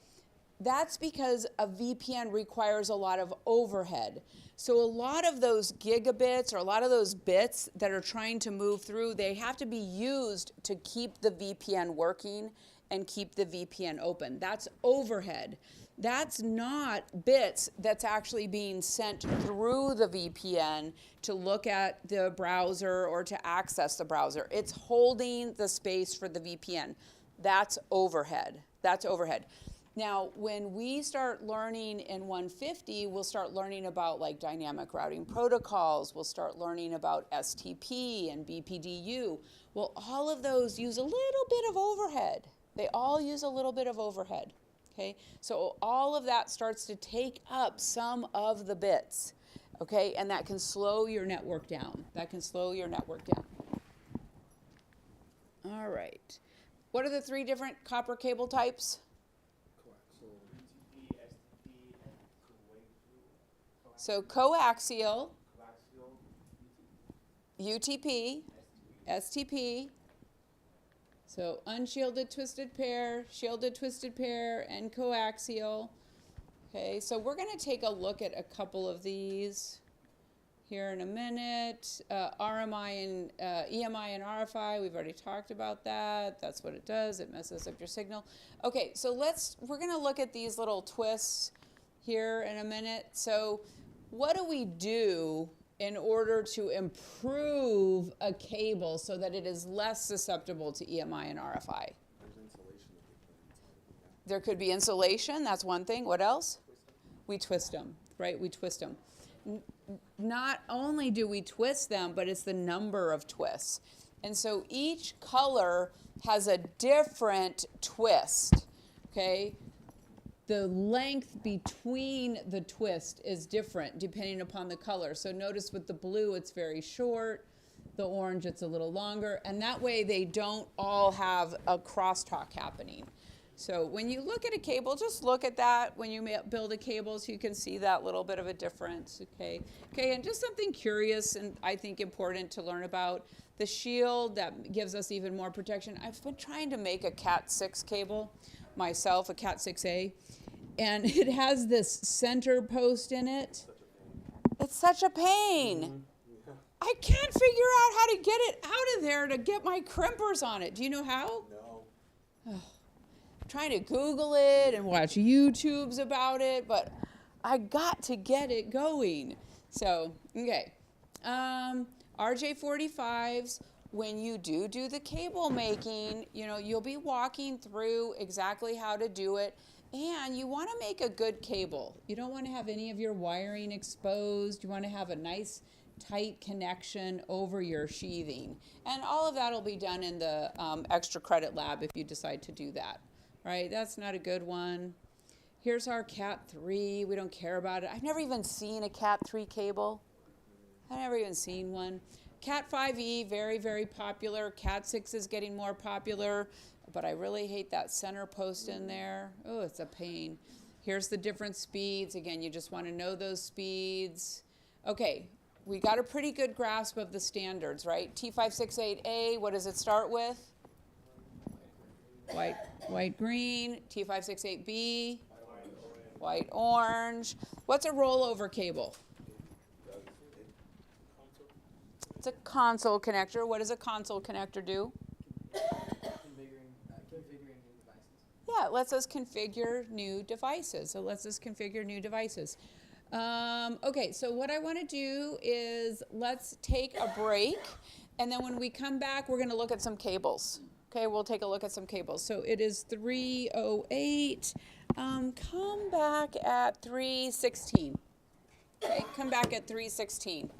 That's because a VPN requires a lot of overhead. So a lot of those gigabits or a lot of those bits that are trying to move through, they have to be used to keep the VPN working and keep the VPN open. That's overhead. That's not bits that's actually being sent through the VPN to look at the browser or to access the browser. It's holding the space for the VPN. That's overhead. That's overhead. Now, when we start learning in 150, we'll start learning about like dynamic routing protocols. We'll start learning about STP and BPDU. Well, all of those use a little bit of overhead. They all use a little bit of overhead, okay? So all of that starts to take up some of the bits, okay? And that can slow your network down. That can slow your network down. All right. What are the 3 different copper cable types? UTP, STP, and So coaxial, coaxial, UTP, STP. So unshielded twisted pair, shielded twisted pair, and coaxial. Okay, so we're going to take a look at a couple of these here in a minute. RMI and EMI and RFI, we've already talked about that. That's what it does. It messes up your signal. Okay, so we're going to look at these little twists here in a minute. So what do we do in order to improve a cable so that it is less susceptible to EMI and RFI? There's insulation that they put inside. There could be insulation, that's one thing. What else? We twist them, right? We twist them. Not only do we twist them, but it's the number of twists. And so each color has a different twist, okay? The length between the twist is different depending upon the color. So notice with the blue, it's very short. The orange, it's a little longer. And that way they don't all have a crosstalk happening. So when you look at a cable, just look at that when you build a cable so you can see that little bit of a difference, okay? Okay, and just something curious and I think important to learn about, the shield that gives us even more protection. I've been trying to make a Cat 6 cable myself, a Cat 6A, and it has this center post in it. It's such a pain. I can't figure out how to get it out of there to get my crimpers on it. Do you know how? No. Trying to Google it and watch YouTubes about it, but I got to get it going. So, okay. RJ45s, when you do the cable making, you know, you'll be walking through exactly how to do it. And you want to make a good cable. You don't want to have any of your wiring exposed. You want to have a nice tight connection over your sheathing. And all of that will be done in the extra credit lab if you decide to do that. Right, that's not a good one. Here's our Cat 3. We don't care about it. I've never even seen a Cat 3 cable. I've never even seen one. Cat 5e, very, very popular. Cat 6 is getting more popular, but I really hate that center post in there. Oh, it's a pain. Here's the different speeds. Again, you just want to know those speeds. Okay, we got a pretty good grasp of the standards, right? T568A, what does it start with? White, green. T568B, white, orange. What's a rollover cable? It's a console connector. What does a console connector do? Configuring new devices. Yeah, it lets us configure new devices. Okay, so what I want to do is let's take a break, and then when we come back, we're going to look at some cables. Okay, we'll take a look at some cables. So it is 3:08. Come back at 3:16. Okay, come back at 3:16.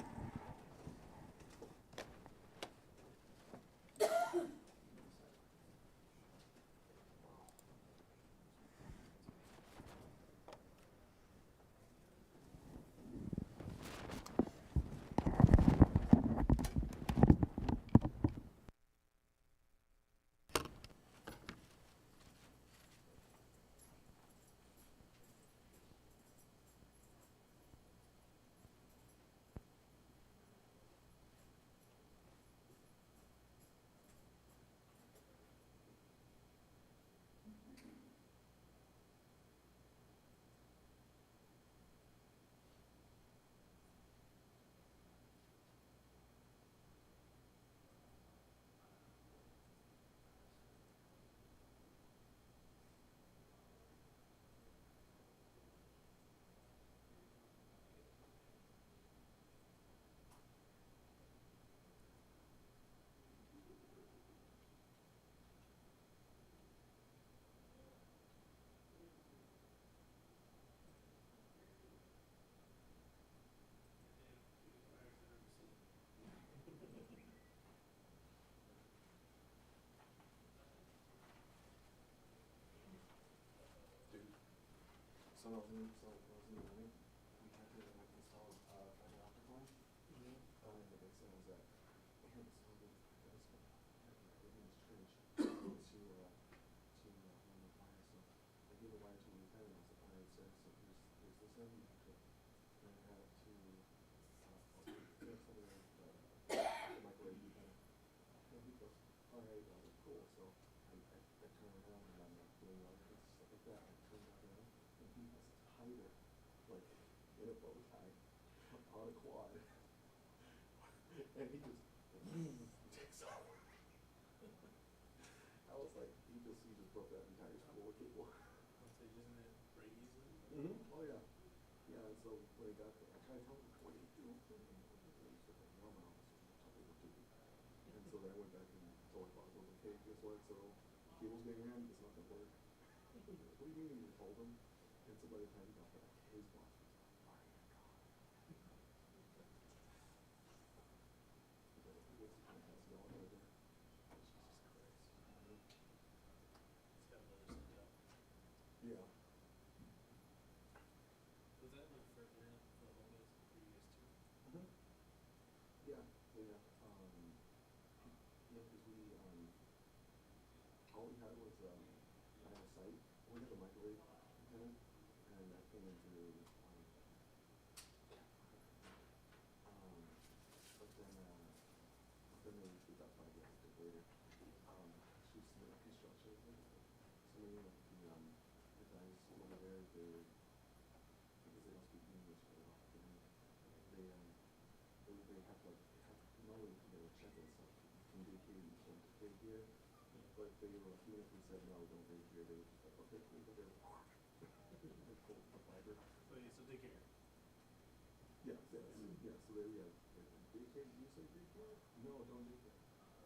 So I was in the morning, we had to install fiber optic line. And the big thing was that we had installed this everything was trenched to run the wire. So I gave the wire to the lieutenant. I was like, alright, sir, so here's this end. You have to run it out to the microwave lieutenant. And he goes, alright, cool. So I turn around and I'm doing wire cuts and stuff like that. I turn back around. And he has a tighter, like, in a bow tie, on a quad. And he just takes off. I was like, he just broke that entire spool of cable. So doesn't it break easily? Oh yeah. Yeah, and so when he got there, I tried to tell him, what do you do? And he's like, no, tell me what to do. And so then I went back and told my boss, I was like, hey, guess what? So cable's getting ran, it's not gonna work. What do you mean you told him? And so by the time he got back, his boss was like, oh my god. But he was kind of has it all over there. Jesus Christ. It's got another set up. Yeah. Was that like for internet for the home is for you guys too? Yeah, yeah. Yeah, because all we had was, I had a site. We have a microwave tenant, and I came into, but then we got 5 years later. She's the construction, some of the guys over there, because they don't speak English very often, they have like, not only do they check and stuff, can daycare, you can't daycare here, but they were, even if we said no, don't daycare, they were just like, okay, cool, but they're, they pull the fiber. So daycare. Yeah, so there we have, daycare, you say daycare? No, don't daycare.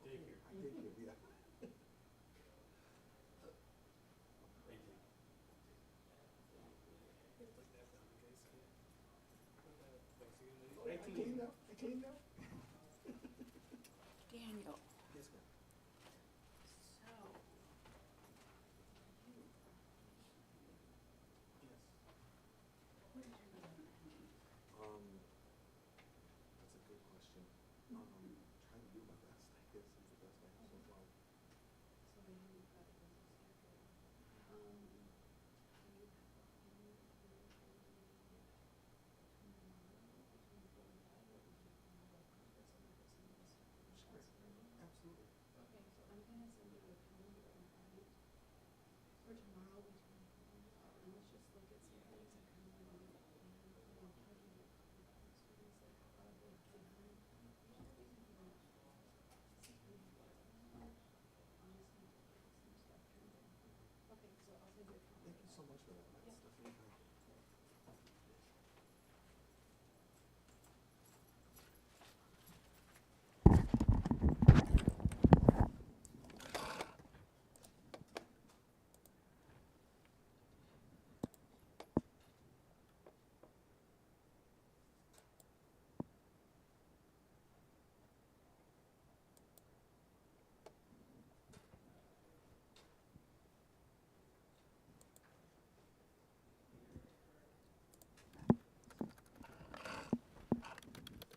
Daycare. Daycare, yeah. They take. Like that down the case, yeah. Mexican lady. I came now, Daniel. Yes, ma'am. So, Yes. what is your middle name? That's a good question. Trying to do my best, I guess, is the best I have so far. So then you've got a business here. Do you have a home between tomorrow, between 4 and 5, or would you come over and get some of this stuff in the shots already? Absolutely. Okay, so I'm gonna send you a calendar invite for tomorrow between 4 and 5, and let's just look at some things that come in and, I'll tell you what conference fees that are probably behind. There's no reason for them. This is really good. Honestly, to get some stuff turned in. Okay, so I'll send you a calendar. Thank you so much for that. That's definitely kind.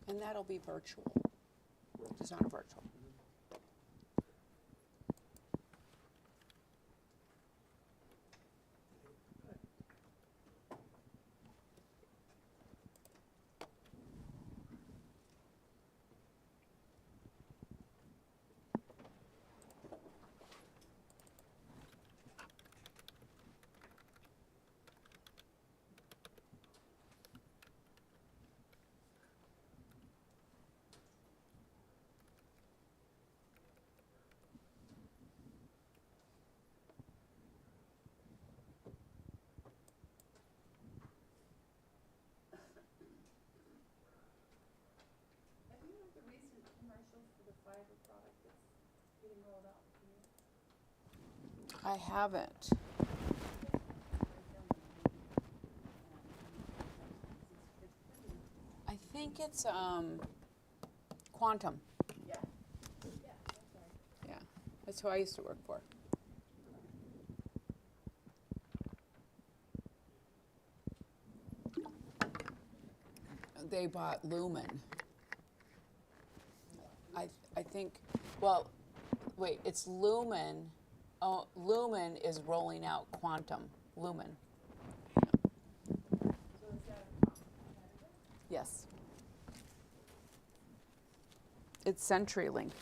And that'll be virtual. It's not a virtual. Have you heard the recent commercial for the fiber product that's getting rolled out here? I haven't. I think it's Quantum. Yeah. Yeah, that's right. Yeah, that's who I used to work for. They bought Lumen. I think, well, wait, it's Lumen. Oh, Lumen is rolling out Quantum. Lumen. So is that a competitor? Yes. It's CenturyLink.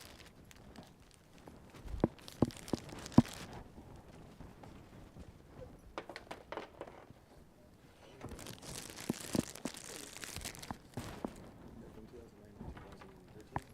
From 2009 to 2013.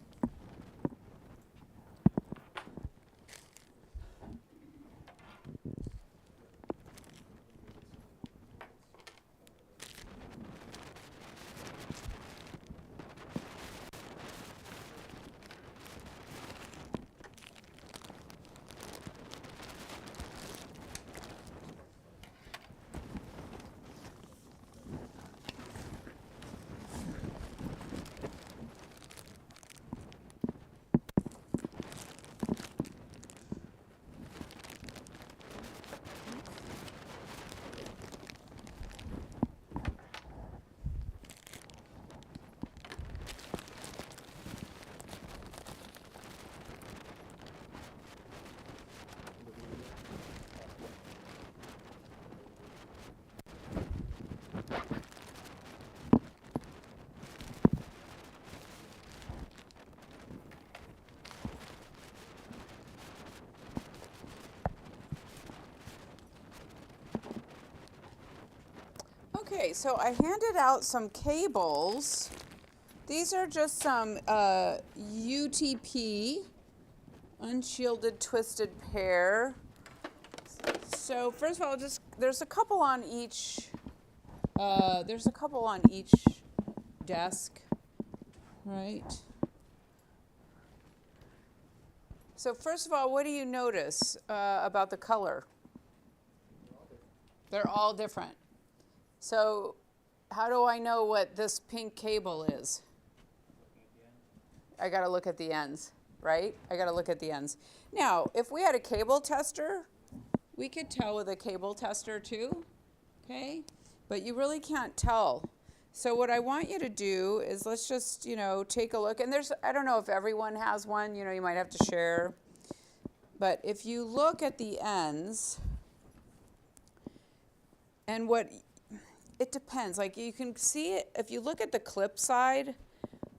Okay, so I handed out some cables. These are just some UTP, unshielded twisted pair. So first of all, there's a couple on each. There's a couple on each desk, right? So first of all, what do you notice about the color? They're all different. So how do I know what this pink cable is? I got to look at the ends, right? I got to look at the ends. Now, if we had a cable tester, we could tell with a cable tester too, okay? But you really can't tell. So what I want you to do is let's just, take a look. And I don't know if everyone has one, you might have to share. But if you look at the ends, and it depends. Like you can see it, if you look at the clip side,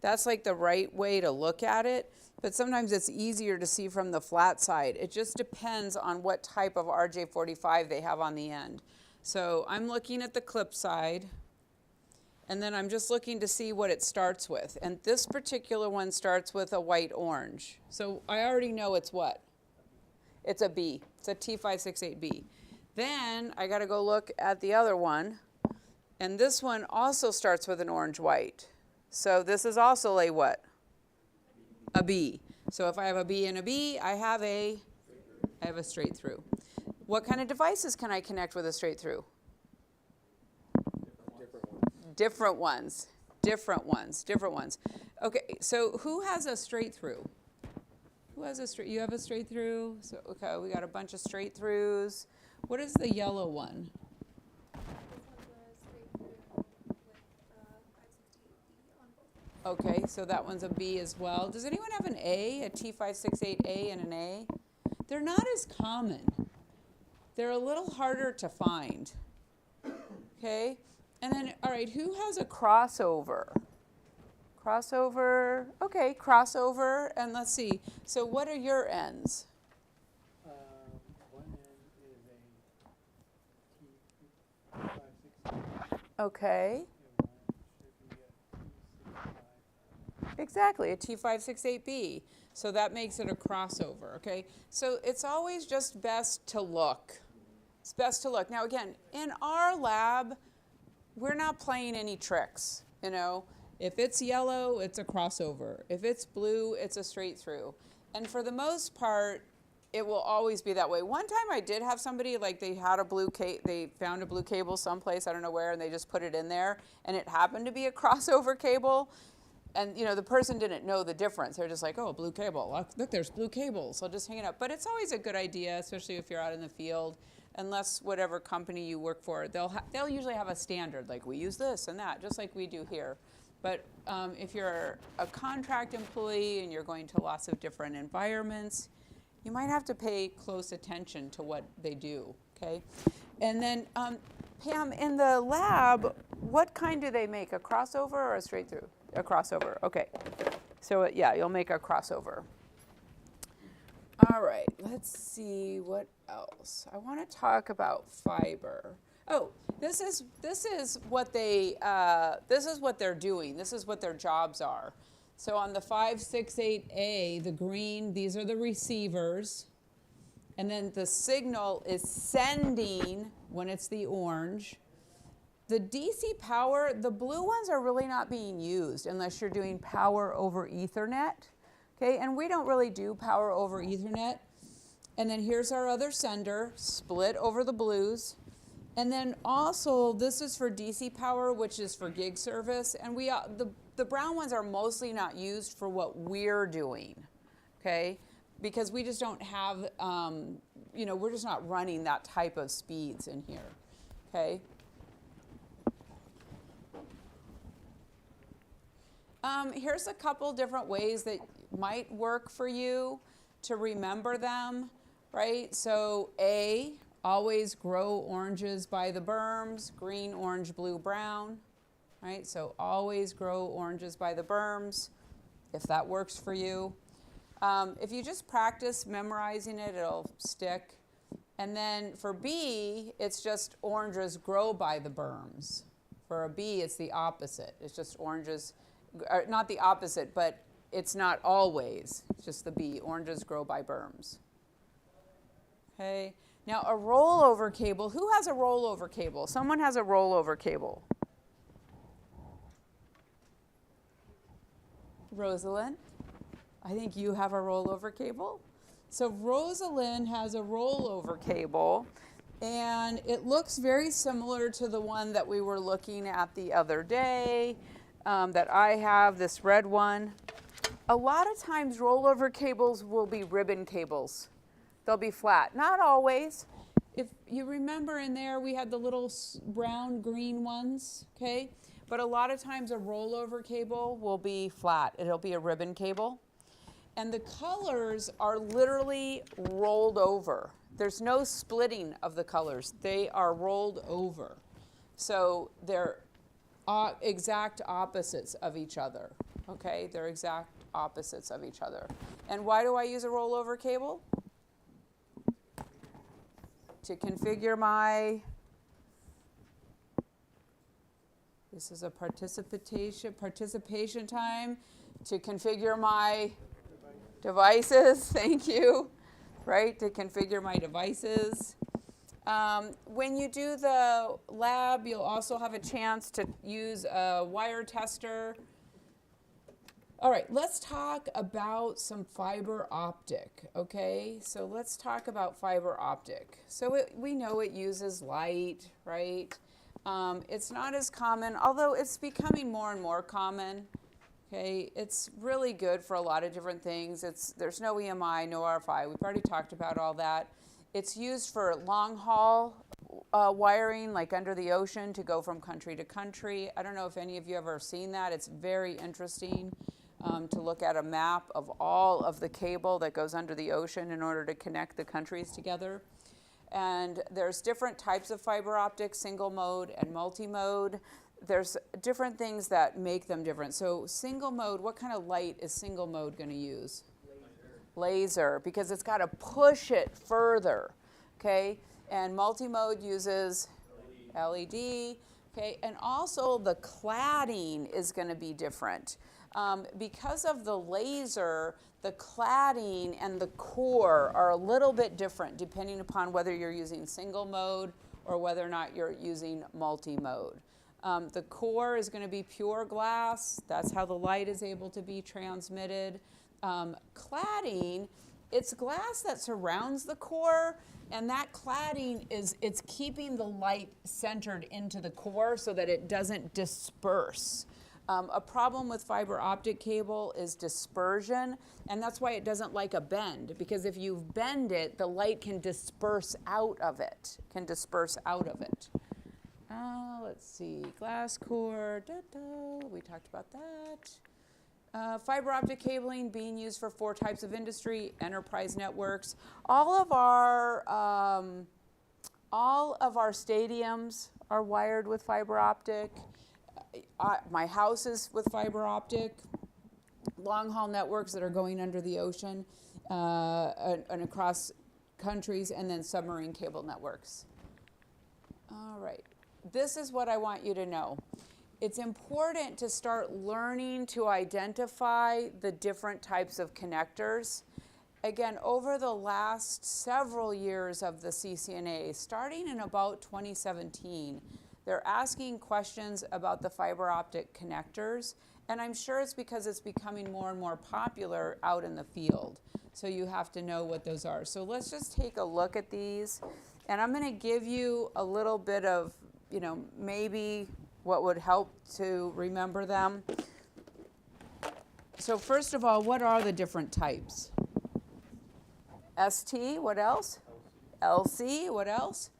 that's like the right way to look at it. But sometimes it's easier to see from the flat side. It just depends on what type of RJ45 they have on the end. So I'm looking at the clip side, and then I'm just looking to see what it starts with. And this particular one starts with a white orange. So I already know it's what? It's a B. It's a T568B. Then I got to go look at the other one. And this one also starts with an orange white. So this is also a what? A B. So if I have a B and a B, I have a straight through. What kind of devices can I connect with a straight through? Different ones. Okay, so who has a straight through? You have a straight through? So, okay, we got a bunch of straight throughs. What is the yellow one? Okay, so that one's a B as well. Does anyone have an A, a T568A and an A? They're not as common. They're a little harder to find. Okay, and then, all right, who has a crossover? Crossover, okay, crossover, and let's see. So what are your ends? One end is a T568. Okay. Exactly, a T568B. So that makes it a crossover, okay? So it's always just best to look. It's best to look. Now again, in our lab, we're not playing any tricks, If it's yellow, it's a crossover. If it's blue, it's a straight through. And for the most part, it will always be that way. One time I did have somebody, like they found a blue cable someplace, I don't know where, and they just put it in there, and it happened to be a crossover cable. And the person didn't know the difference. They're just like, oh, blue cable. Look, there's blue cables. I'll just hang it up. But it's always a good idea, especially if you're out in the field, unless whatever company you work for, they'll usually have a standard, like we use this and that, just like we do here. But if you're a contract employee and you're going to lots of different environments, you might have to pay close attention to what they do, okay? And then, Pam, in the lab, what kind do they make, a crossover or a straight through? A crossover, okay. So yeah, you'll make a crossover. All right, let's see what else. I want to talk about fiber. Oh, this is what they're doing. This is what their jobs are. So on the 568A, the green, these are the receivers. And then the signal is sending when it's the orange. The DC power, the blue ones are really not being used unless you're doing power over Ethernet. Okay, and we don't really do power over Ethernet. And then here's our other sender, split over the blues. And then also, this is for DC power, which is for gig service. And the brown ones are mostly not used for what we're doing, okay? Because we just don't have, we're just not running that type of speeds in here, okay? Here's a couple different ways that might work for you to remember them, right? So A, always grow oranges by the berms, green, orange, blue, brown, right? So always grow oranges by the berms, if that works for you. If you just practice memorizing it, it'll stick. And then for B, it's just oranges grow by the berms, For a B, it's the opposite. It's just oranges, not the opposite, but it's not always. It's just the B. Oranges grow by berms. Okay. Now a rollover cable. Who has a rollover cable? Someone has a rollover cable. Rosalind, I think you have a rollover cable. So Rosalind has a rollover cable, and it looks very similar to the one that we were looking at the other day, that I have, this red one. A lot of times rollover cables will be ribbon cables. They'll be flat. Not always. If you remember in there, we had the little brown green ones, okay? But a lot of times a rollover cable will be flat. It'll be a ribbon cable. And the colors are literally rolled over. There's no splitting of the colors. They are rolled over. So they're exact opposites of each other, okay? They're exact opposites of each other. And why do I use a rollover cable? To configure my, this is a participation time, to configure my devices, thank you, right, to configure my devices. When you do the lab, you'll also have a chance to use a wire tester. All right, let's talk about some fiber optic, okay? So let's talk about fiber optic. So we know it uses light, right? It's not as common, although it's becoming more and more common, okay? It's really good for a lot of different things. There's no EMI, no RFI. We've already talked about all that. It's used for long haul wiring, like under the ocean, to go from country to country. I don't know if any of you ever seen that. It's very interesting. To look at a map of all of the cable that goes under the ocean in order to connect the countries together. And there's different types of fiber optic, single mode and multi-mode. There's different things that make them different. So single mode, what kind of light is single mode going to use? Laser, because it's got to push it further, okay? And multi-mode uses LED, okay? And also the cladding is going to be different. Because of the laser, the cladding and the core are a little bit different depending upon whether you're using single mode or whether or not you're using multi-mode. The core is going to be pure glass. That's how the light is able to be transmitted. Cladding, it's glass that surrounds the core, and that cladding it's keeping the light centered into the core so that it doesn't disperse. A problem with fiber optic cable is dispersion, and that's why it doesn't like a bend, because if you bend it, the light can disperse out of it, Let's see, glass core, we talked about that. Fiber optic cabling being used for 4 types of industry, enterprise networks. All of our stadiums are wired with fiber optic. My house is with fiber optic. Long haul networks that are going under the ocean and across countries, and then submarine cable networks. All right, this is what I want you to know. It's important to start learning to identify the different types of connectors. Again, over the last several years of the CCNA, starting in about 2017, they're asking questions about the fiber optic connectors, and I'm sure it's because it's becoming more and more popular out in the field. So you have to know what those are. So let's just take a look at these, and I'm going to give you a little bit of, maybe what would help to remember them. So first of all, what are the different types? ST, what else? LC, what else?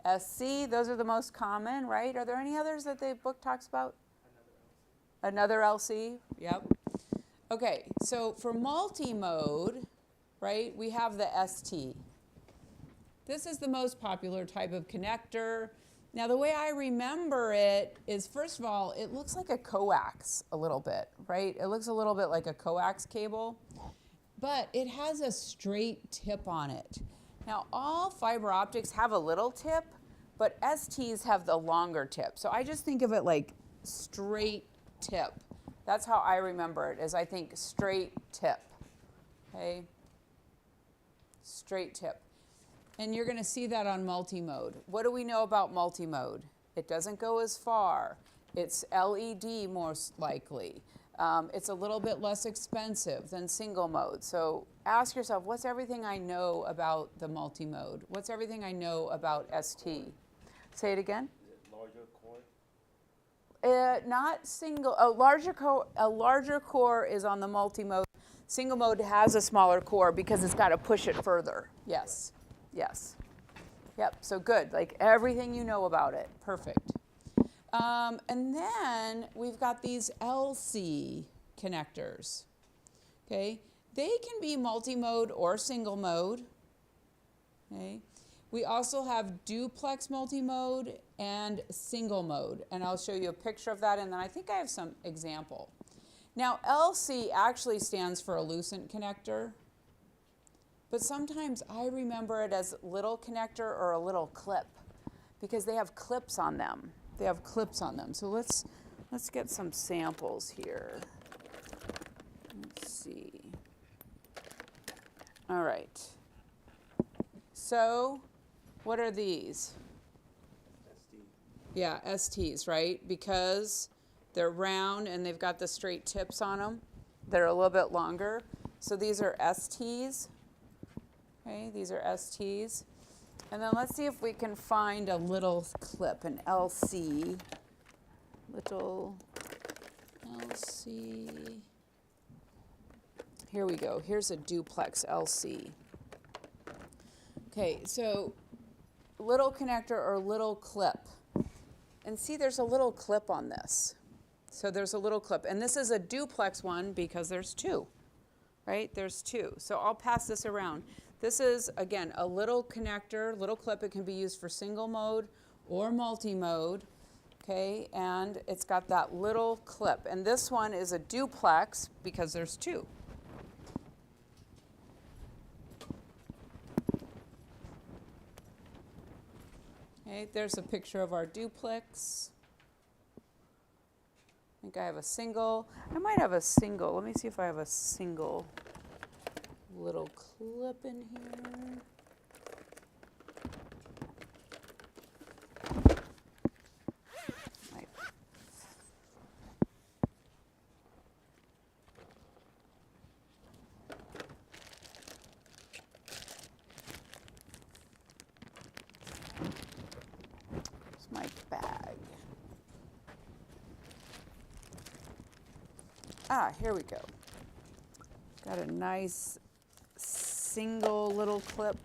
SC, those are the most common, right? Are there any others that the book talks about? Another LC, yep. Okay, so for multi-mode, right, we have the ST. This is the most popular type of connector. Now, the way I remember it is, first of all, it looks like a coax a little bit, right? It looks a little bit like a coax cable, but it has a straight tip on it. Now, all fiber optics have a little tip, but STs have the longer tip. So I just think of it like straight tip. That's how I remember it, is I think straight tip, okay? Straight tip. And you're gonna see that on multi-mode. What do we know about multi-mode? It doesn't go as far. It's LED most likely. It's a little bit less expensive than single mode. So ask yourself, what's everything I know about the multi-mode? What's everything I know about ST? Say it again. Is it larger core? Not single. A larger core is on the multi-mode. Single mode has a smaller core because it's got to push it further. Yes. Yes. Yep. So good. Like everything you know about it. Perfect. And then we've got these LC connectors. Okay. They can be multi-mode or single mode. Okay. We also have duplex multi-mode and single mode. And I'll show you a picture of that, and then I think I have some example. Now, LC actually stands for a lucent connector, but sometimes I remember it as little connector or a little clip because they have clips on them. They have clips on them. So let's get some samples here. Let's see. All right. So what are these? SD. Yeah, STs, right? Because they're round and they've got the straight tips on them. They're a little bit longer. So these are STs. Okay, these are STs. And then let's see if we can find a little clip, an LC. Little LC. Here we go. Here's a duplex LC. Okay, so little connector or little clip. And see, there's a little clip on this. So there's a little clip. And this is a duplex one because there's two, right? There's two. So I'll pass this around. This is, again, a little connector, little clip. It can be used for single mode or multi-mode, okay? And it's got that little clip. And this one is a duplex because there's two. Okay, there's a picture of our duplex. I think I have a single. I might have a single. Let me see if I have a single little clip in here. Here's my bag. Here we go. Got a nice single little clip.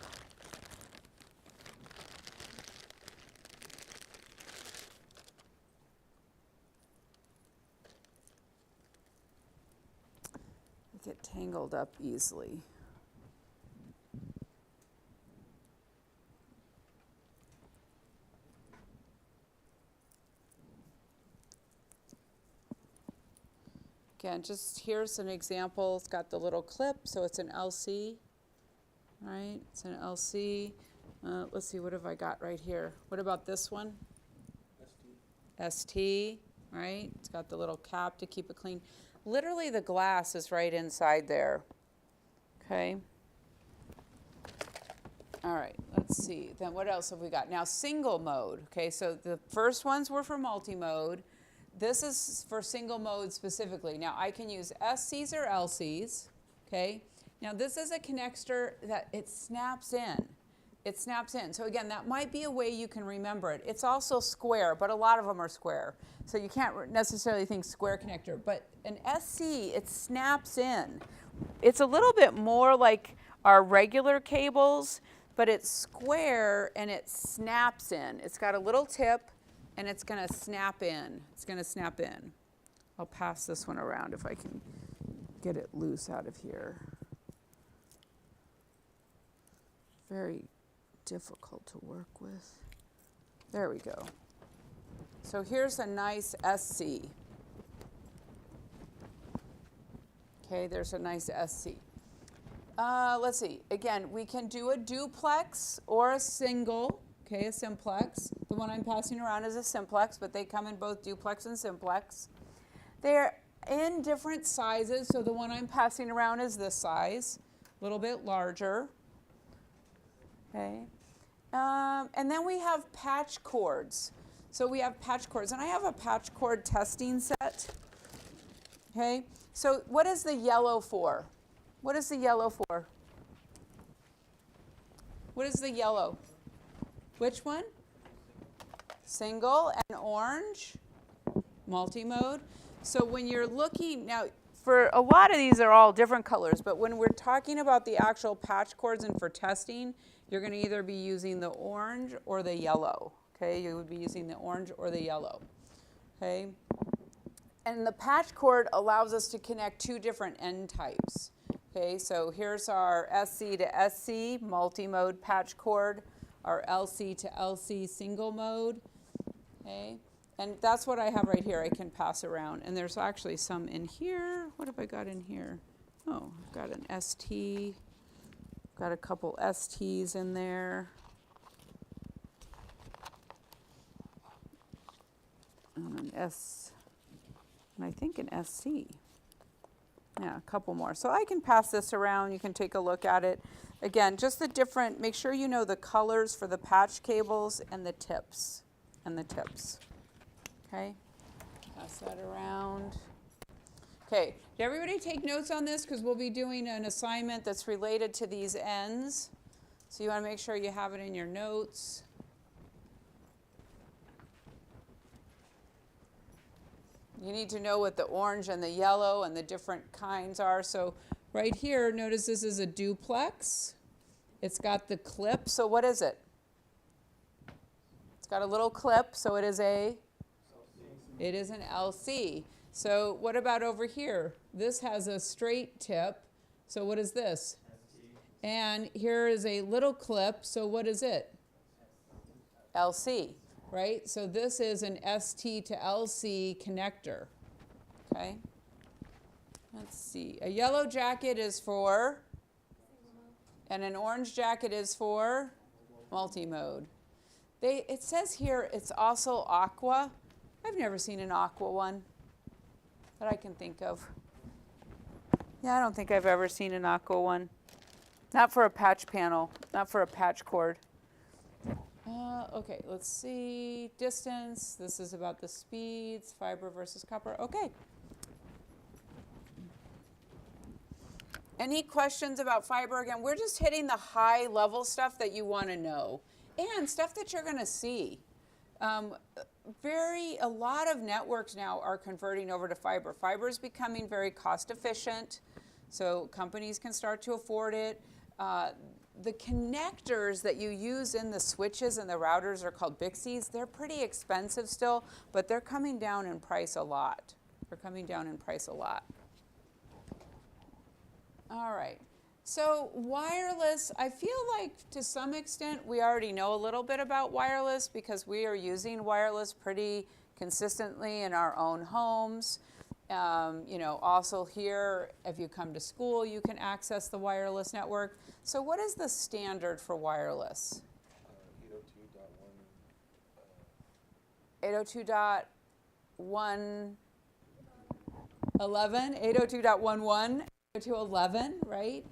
They get tangled up easily. Again, just here's an example. It's got the little clip, so it's an LC, right? It's an LC. Let's see, what have I got right here? What about this one? ST, right? It's got the little cap to keep it clean. Literally, the glass is right inside there, okay? All right, let's see. Then what else have we got? Now, single mode, okay? So the first ones were for multi-mode. This is for single mode specifically. Now, I can use SCs or LCs, okay? Now, this is a connector that it snaps in. It snaps in. So again, that might be a way you can remember it. It's also square, but a lot of them are square. So you can't necessarily think square connector. But an SC, it snaps in. It's a little bit more like our regular cables, but it's square and it snaps in. It's got a little tip, and it's going to snap in. It's going to snap in. I'll pass this one around if I can get it loose out of here. Very difficult to work with. There we go. So here's a nice SC. Okay, there's a nice SC. Let's see. Again, we can do a duplex or a single. okay, a simplex. The one I'm passing around is a simplex, but they come in both duplex and simplex. They're in different sizes, so the one I'm passing around is this size, a little bit larger. Okay. And then we have patch cords. So we have patch cords, and I have a patch cord testing set. Okay. So what is the yellow for? What is the yellow for? What is the yellow? Which one? Single. And orange? Multi-mode. So when you're looking, now for a lot of these are all different colors, but when we're talking about the actual patch cords and for testing, you're going to either be using the orange or the yellow. Okay, you would be using the orange or the yellow. Okay, and the patch cord allows us to connect two different end types. Okay, so here's our SC to SC multi-mode patch cord, our LC to LC single mode. Okay, and that's what I have right here. I can pass around, and there's actually some in here. What have I got in here? Oh, I've got an ST. Got a couple STs in there. And an S, and I think an SC. Yeah, a couple more. So I can pass this around. You can take a look at it. Again, just the different, make sure you know the colors for the patch cables and the tips. Okay, pass that around. Okay, did everybody take notes on this? Because we'll be doing an assignment that's related to these ends. So you want to make sure you have it in your notes. You need to know what the orange and the yellow and the different kinds are. So right here, notice this is a duplex. It's got the clip. So what is it? It's got a little clip, so it is an LC. So what about over here? This has a straight tip. So what is this? And here is a little clip. So what is it? LC, right? So this is an ST to LC connector. Okay. Let's see. A yellow jacket is for, and an orange jacket is for multi-mode. It says here it's also aqua. I've never seen an aqua one that I can think of. Yeah, I don't think I've ever seen an aqua one. Not for a patch panel, not for a patch cord. Okay, let's see. Distance, this is about the speeds, fiber versus copper. Okay. Any questions about fiber? Again, we're just hitting the high level stuff that you want to know and stuff that you're going to see. A lot of networks now are converting over to fiber. Fiber is becoming very cost efficient, so companies can start to afford it. The connectors that you use in the switches and the routers are called Bixies. They're pretty expensive still, but they're coming down in price a lot. All right. So wireless, I feel like to some extent we already know a little bit about wireless because we are using wireless pretty consistently in our own homes. Also here, if you come to school, you can access the wireless network. So what is the standard for wireless? 802.111, 802.11, 802.11, right?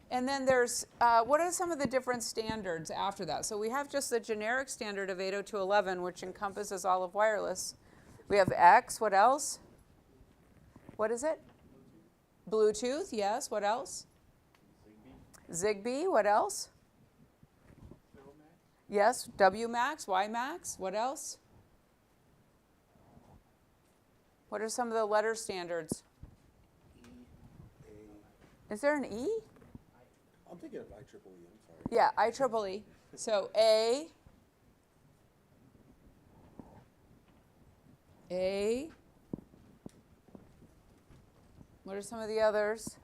And then there's, what are some of the different standards after that? So we have just the generic standard of 802.11, which encompasses all of wireless. We have X, what else? What is it? Bluetooth, yes. What else? Zigbee, what else? Yes, WMAX, WiMAX, what else? What are some of the letter standards? Is there an E? I'm thinking of IEEE, I'm sorry. Yeah, IEEE. So A. What are some of the others?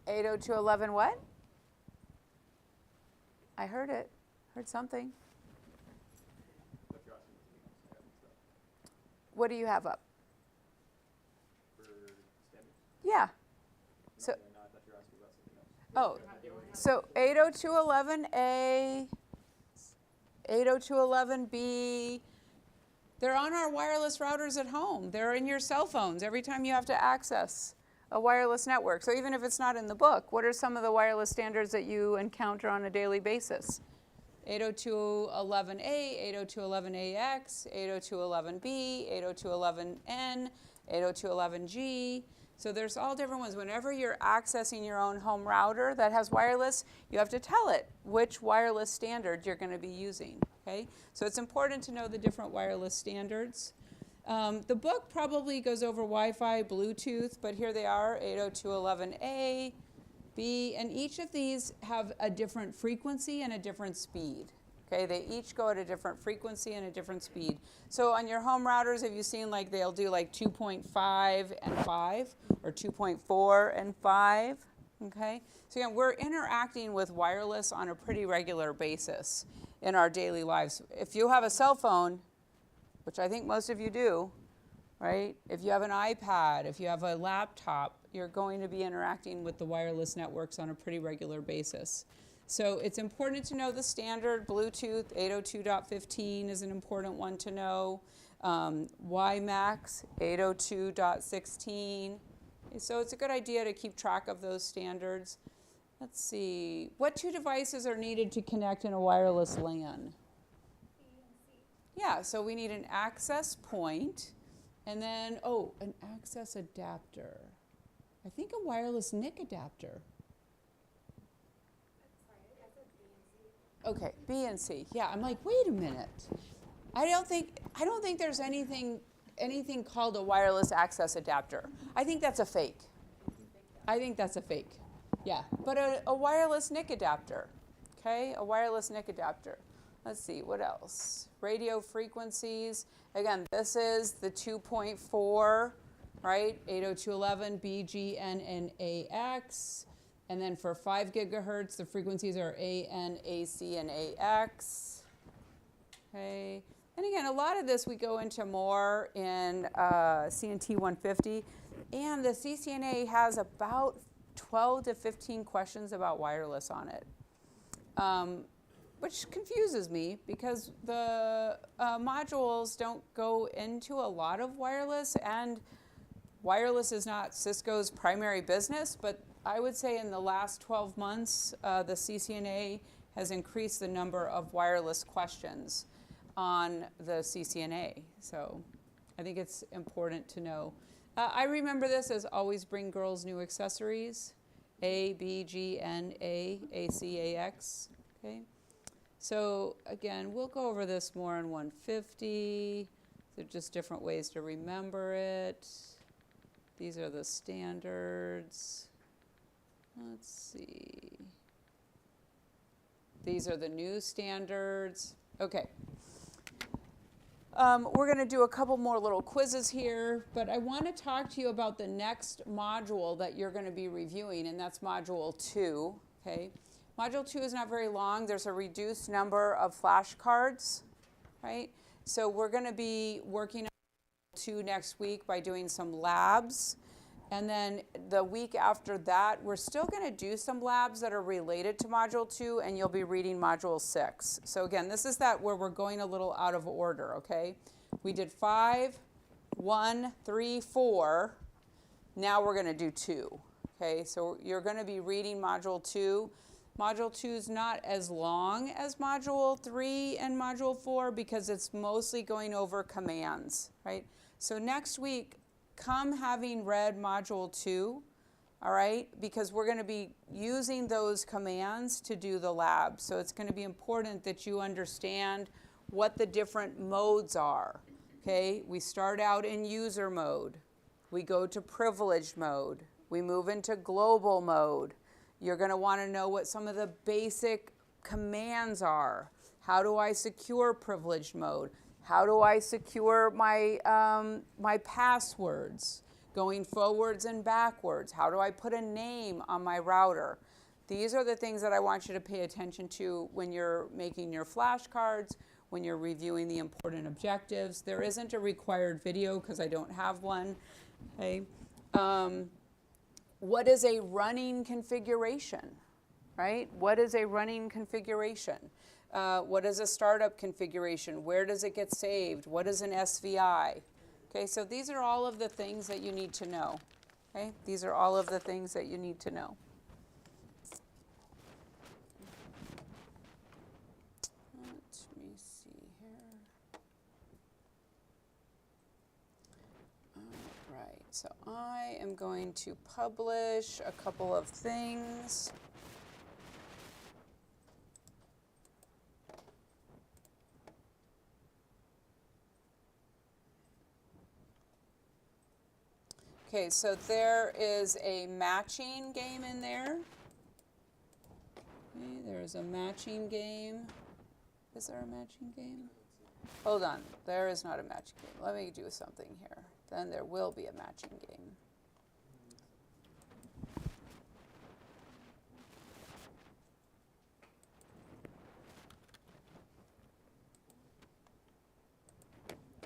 (802.11) what? I heard it. Heard something. What do you have up? For standards? Yeah. Oh, so 802.11a, 802.11b, they're on our wireless routers at home. They're in your cell phones every time you have to access a wireless network. So even if it's not in the book, what are some of the wireless standards that you encounter on a daily basis? 802.11a, 802.11ax, 802.11b, 802.11n, 802.11g. So there's all different ones. Whenever you're accessing your own home router that has wireless, you have to tell it which wireless standard you're going to be using. Okay? So it's important to know the different wireless standards. The book probably goes over Wi-Fi, Bluetooth, but here they are, 802.11a, B, and each of these have a different frequency and a different speed. Okay, they each go at a different frequency and a different speed. So on your home routers, have you seen like they'll do like 2.5 and 5 or 2.4 and 5? Okay, so again, we're interacting with wireless on a pretty regular basis in our daily lives. If you have a cell phone, which I think most of you do, right? If you have an iPad, if you have a laptop, you're going to be interacting with the wireless networks on a pretty regular basis. So it's important to know the standard. Bluetooth 802.15 is an important one to know. WiMAX 802.16. So it's a good idea to keep track of those standards. Let's see. What two devices are needed to connect in a wireless LAN? Yeah, so we need an access point, and then, an access adapter. I think a wireless NIC adapter. Okay, B and C. Yeah, I'm like, wait a minute. I don't think there's anything called a wireless access adapter. I think that's a fake. Yeah, but a wireless NIC adapter. Okay, a wireless NIC adapter. Let's see, what else? Radio frequencies. Again, this is the 2.4, right? 802.11, B, G, N, and AX. And then for 5 gigahertz, the frequencies are AN, AC, and AX. Okay. And again, a lot of this we go into more in CNT140. And the CCNA has about 12 to 15 questions about wireless on it. Which confuses me because the modules don't go into a lot of wireless, and wireless is not Cisco's primary business, but I would say in the last 12 months, the CCNA has increased the number of wireless questions on the CCNA. So I think it's important to know. I remember this as always bring girls new accessories, A, B, G, N, A, AC, AX, okay? So again, we'll go over this more in 150. They're just different ways to remember it. These are the standards. Let's see. These are the new standards. Okay. We're going to do a couple more little quizzes here, but I want to talk to you about the next module that you're going to be reviewing, and that's Module 2. Okay. Module 2 is not very long. There's a reduced number of flashcards, right? So we're going to be working on Module 2 next week by doing some labs. And then the week after that, we're still going to do some labs that are related to Module 2, and you'll be reading Module 6. So again, this is that where we're going a little out of order, okay? We did 5, 1, 3, 4. Now we're going to do 2, okay? So you're going to be reading Module 2. Module 2 is not as long as Module 3 and Module 4 because it's mostly going over commands, right? So next week, come having read Module 2, all right? Because we're going to be using those commands to do the lab. So it's going to be important that you understand what the different modes are, okay? We start out in user mode. We go to privileged mode. We move into global mode. You're going to want to know what some of the basic commands are. How do I secure privileged mode? How do I secure my, my passwords going forwards and backwards? How do I put a name on my router? These are the things that I want you to pay attention to when you're making your flashcards, when you're reviewing the important objectives. There isn't a required video because I don't have one. Okay. what is a running configuration, right? What is a running configuration? What is a startup configuration? Where does it get saved? What is an SVI? Okay, so these are all of the things that you need to know. Okay, these are all of the things that you need to know. Let me see here. All right, so I am going to publish a couple of things. Okay, so there is a matching game in there. Okay, there's a matching game. Is there a matching game? Hold on, there is not a matching game. Let me do something here. Then there will be a matching game.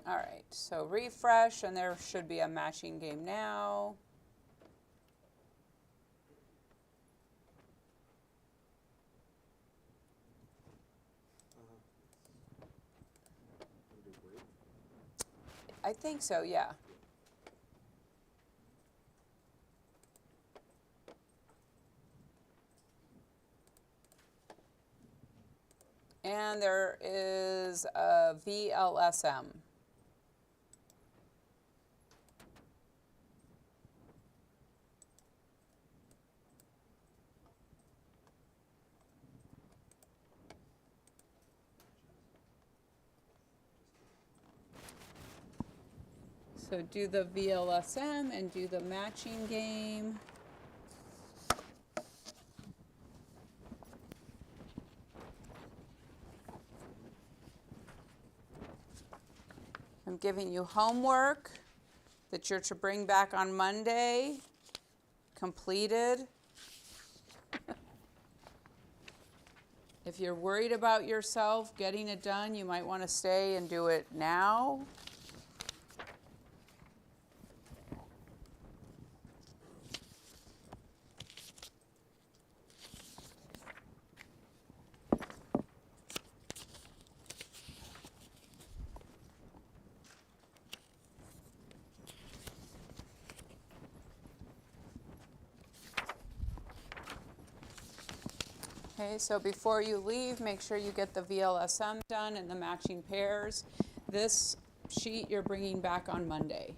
All right, so refresh, and there should be a matching game now. I think so, yeah. And there is a VLSM. So do the VLSM and do the matching game. I'm giving you homework that you're to bring back on Monday, completed. If you're worried about yourself getting it done, you might want to stay and do it now. Okay, so before you leave, make sure you get the VLSM done and the matching pairs. This sheet you're bringing back on Monday.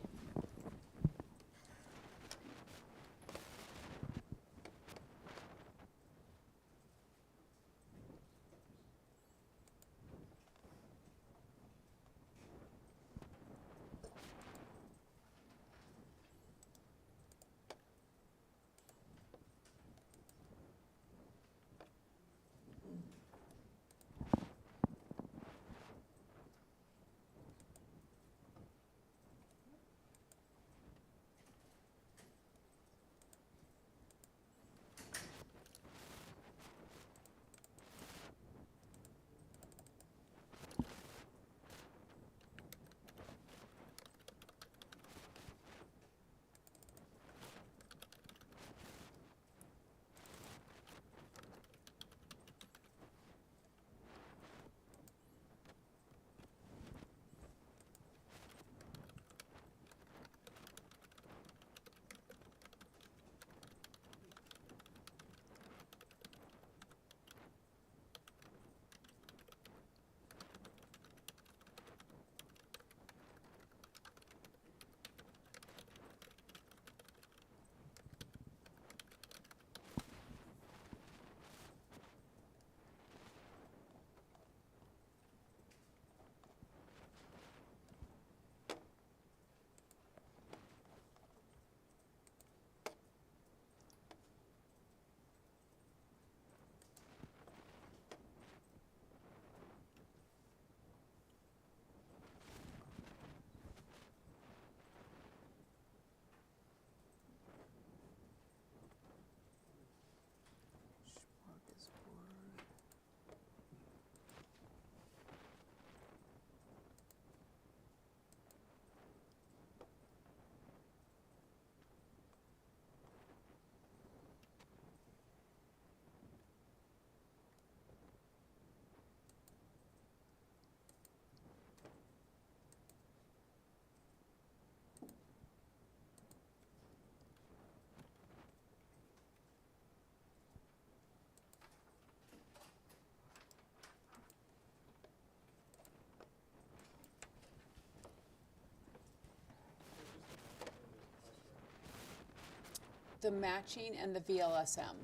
the matching and the VLSM.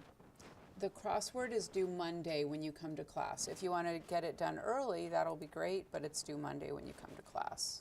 The crossword is due Monday when you come to class. If you want to get it done early, that'll be great, but it's due Monday when you come to class.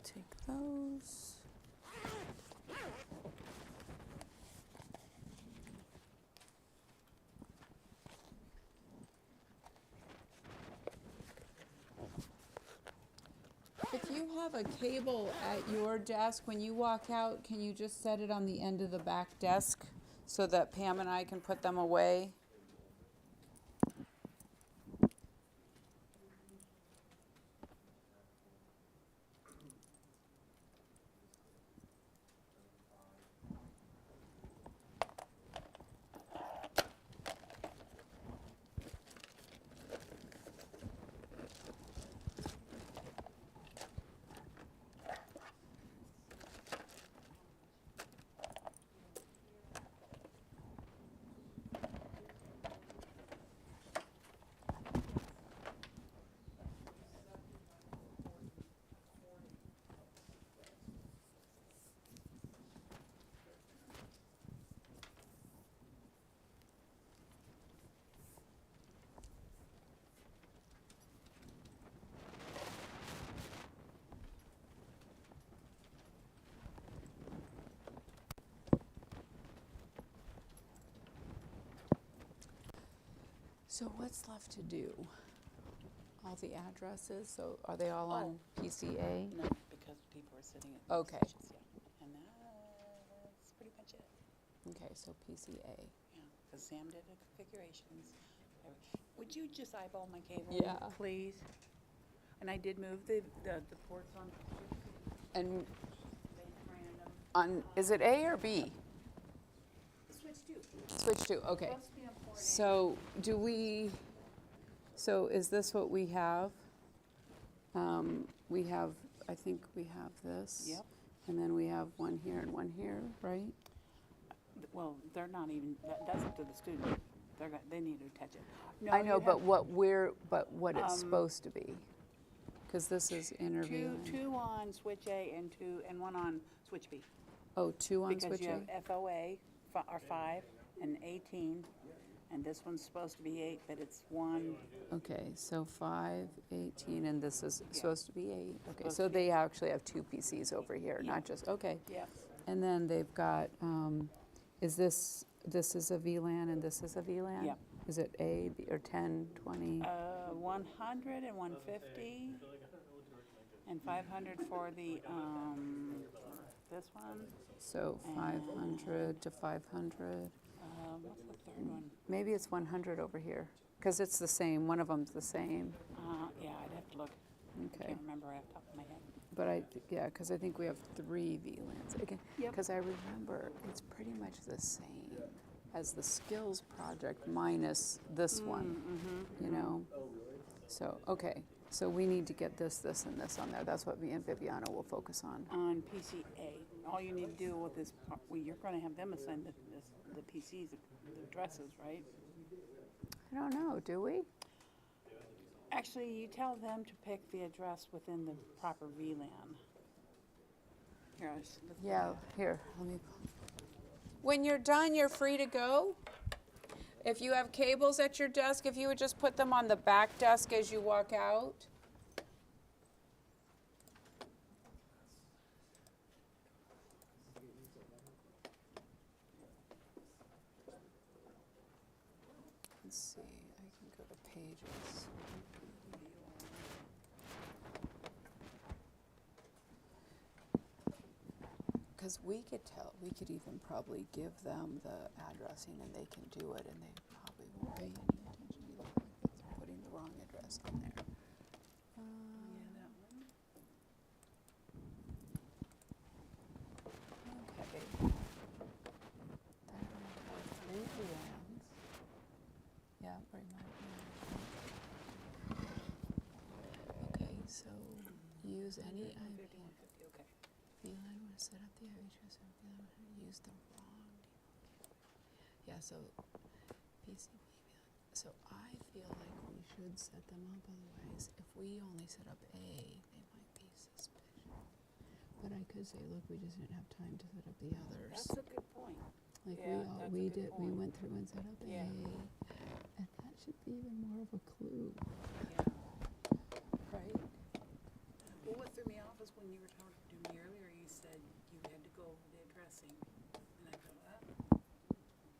Take those. If you have a cable at your desk, when you walk out, can you just set it on the end of the back desk so that Pam and I can put them away? So what's left to do? All the addresses, so are they all on PCA? No, because people are sitting at Okay. stations, yeah. And that's pretty much it. Okay, so PCA. Yeah, because Sam did the configurations. Would you just eyeball my cable, Yeah. please? And I did move the ports on. And They random. on, is it A or B? Switch to. Switch to, okay. Supposed to be on port A. So do we, so is this what we have? We have, I think we have this. Yep. And then we have one here and one here, right? Well, they're not even, that's up to the student. They need to touch it. No, I know, you but have what it's supposed to be. Because this is interview. two on switch A and one on switch B. Oh, two on switch Because you A? have FOA are 5 and 18, and this one's supposed to be 8, but it's 1. Okay, so 5, 18, and this is supposed to be 8. Okay, Supposed so to be they actually have two PCs over here, Yeah. not just, okay. Yeah. And then they've got, is this is a VLAN and this is a VLAN? Yep. Is it A, B, or 10, 20? 100 and 150, and 500 for the, this one. So 500 to 500. What's the third one? Maybe it's 100 over here, because it's the same, one of them's the same. Yeah, I'd have to look. Okay. Can't remember off the top of my head. But yeah, because I think we have 3 VLANs. Again, Yep. because I remember it's pretty much the same as the skills project minus this one, you know? So, okay, so we need to get this, and this on there. That's what me and Viviana will focus on. On PCA, all you need to do with this, well, you're going to have them assign the PCs, the addresses, right? I don't know, do we? Actually, you tell them to pick the address within the proper VLAN. Here, let's look at Yeah, that. here, let me. When you're done, you're free to go. If you have cables at your desk, if you would just put them on the back desk as you walk out. Let's see, I can go to pages. Because we could even probably give them the addressing and they can do it and they probably won't pay any attention either if it's putting the wrong address on there. Yeah, that use any 150, IP. 150, okay. Beeline would set up the IP address of Beeline would use the wrong default. Yeah, so PCB Beeline. So I feel like we should set them up, otherwise if we only set up A, they might be suspicious. But I could say, look, we just didn't have time to set up the others. That's a good point. Like Yeah, that's a good we point. went through and set up Yeah. A, and that should be even more of a clue, Yeah. right? Well, what threw me off is when you were talking to me earlier, you said you had to go over the addressing.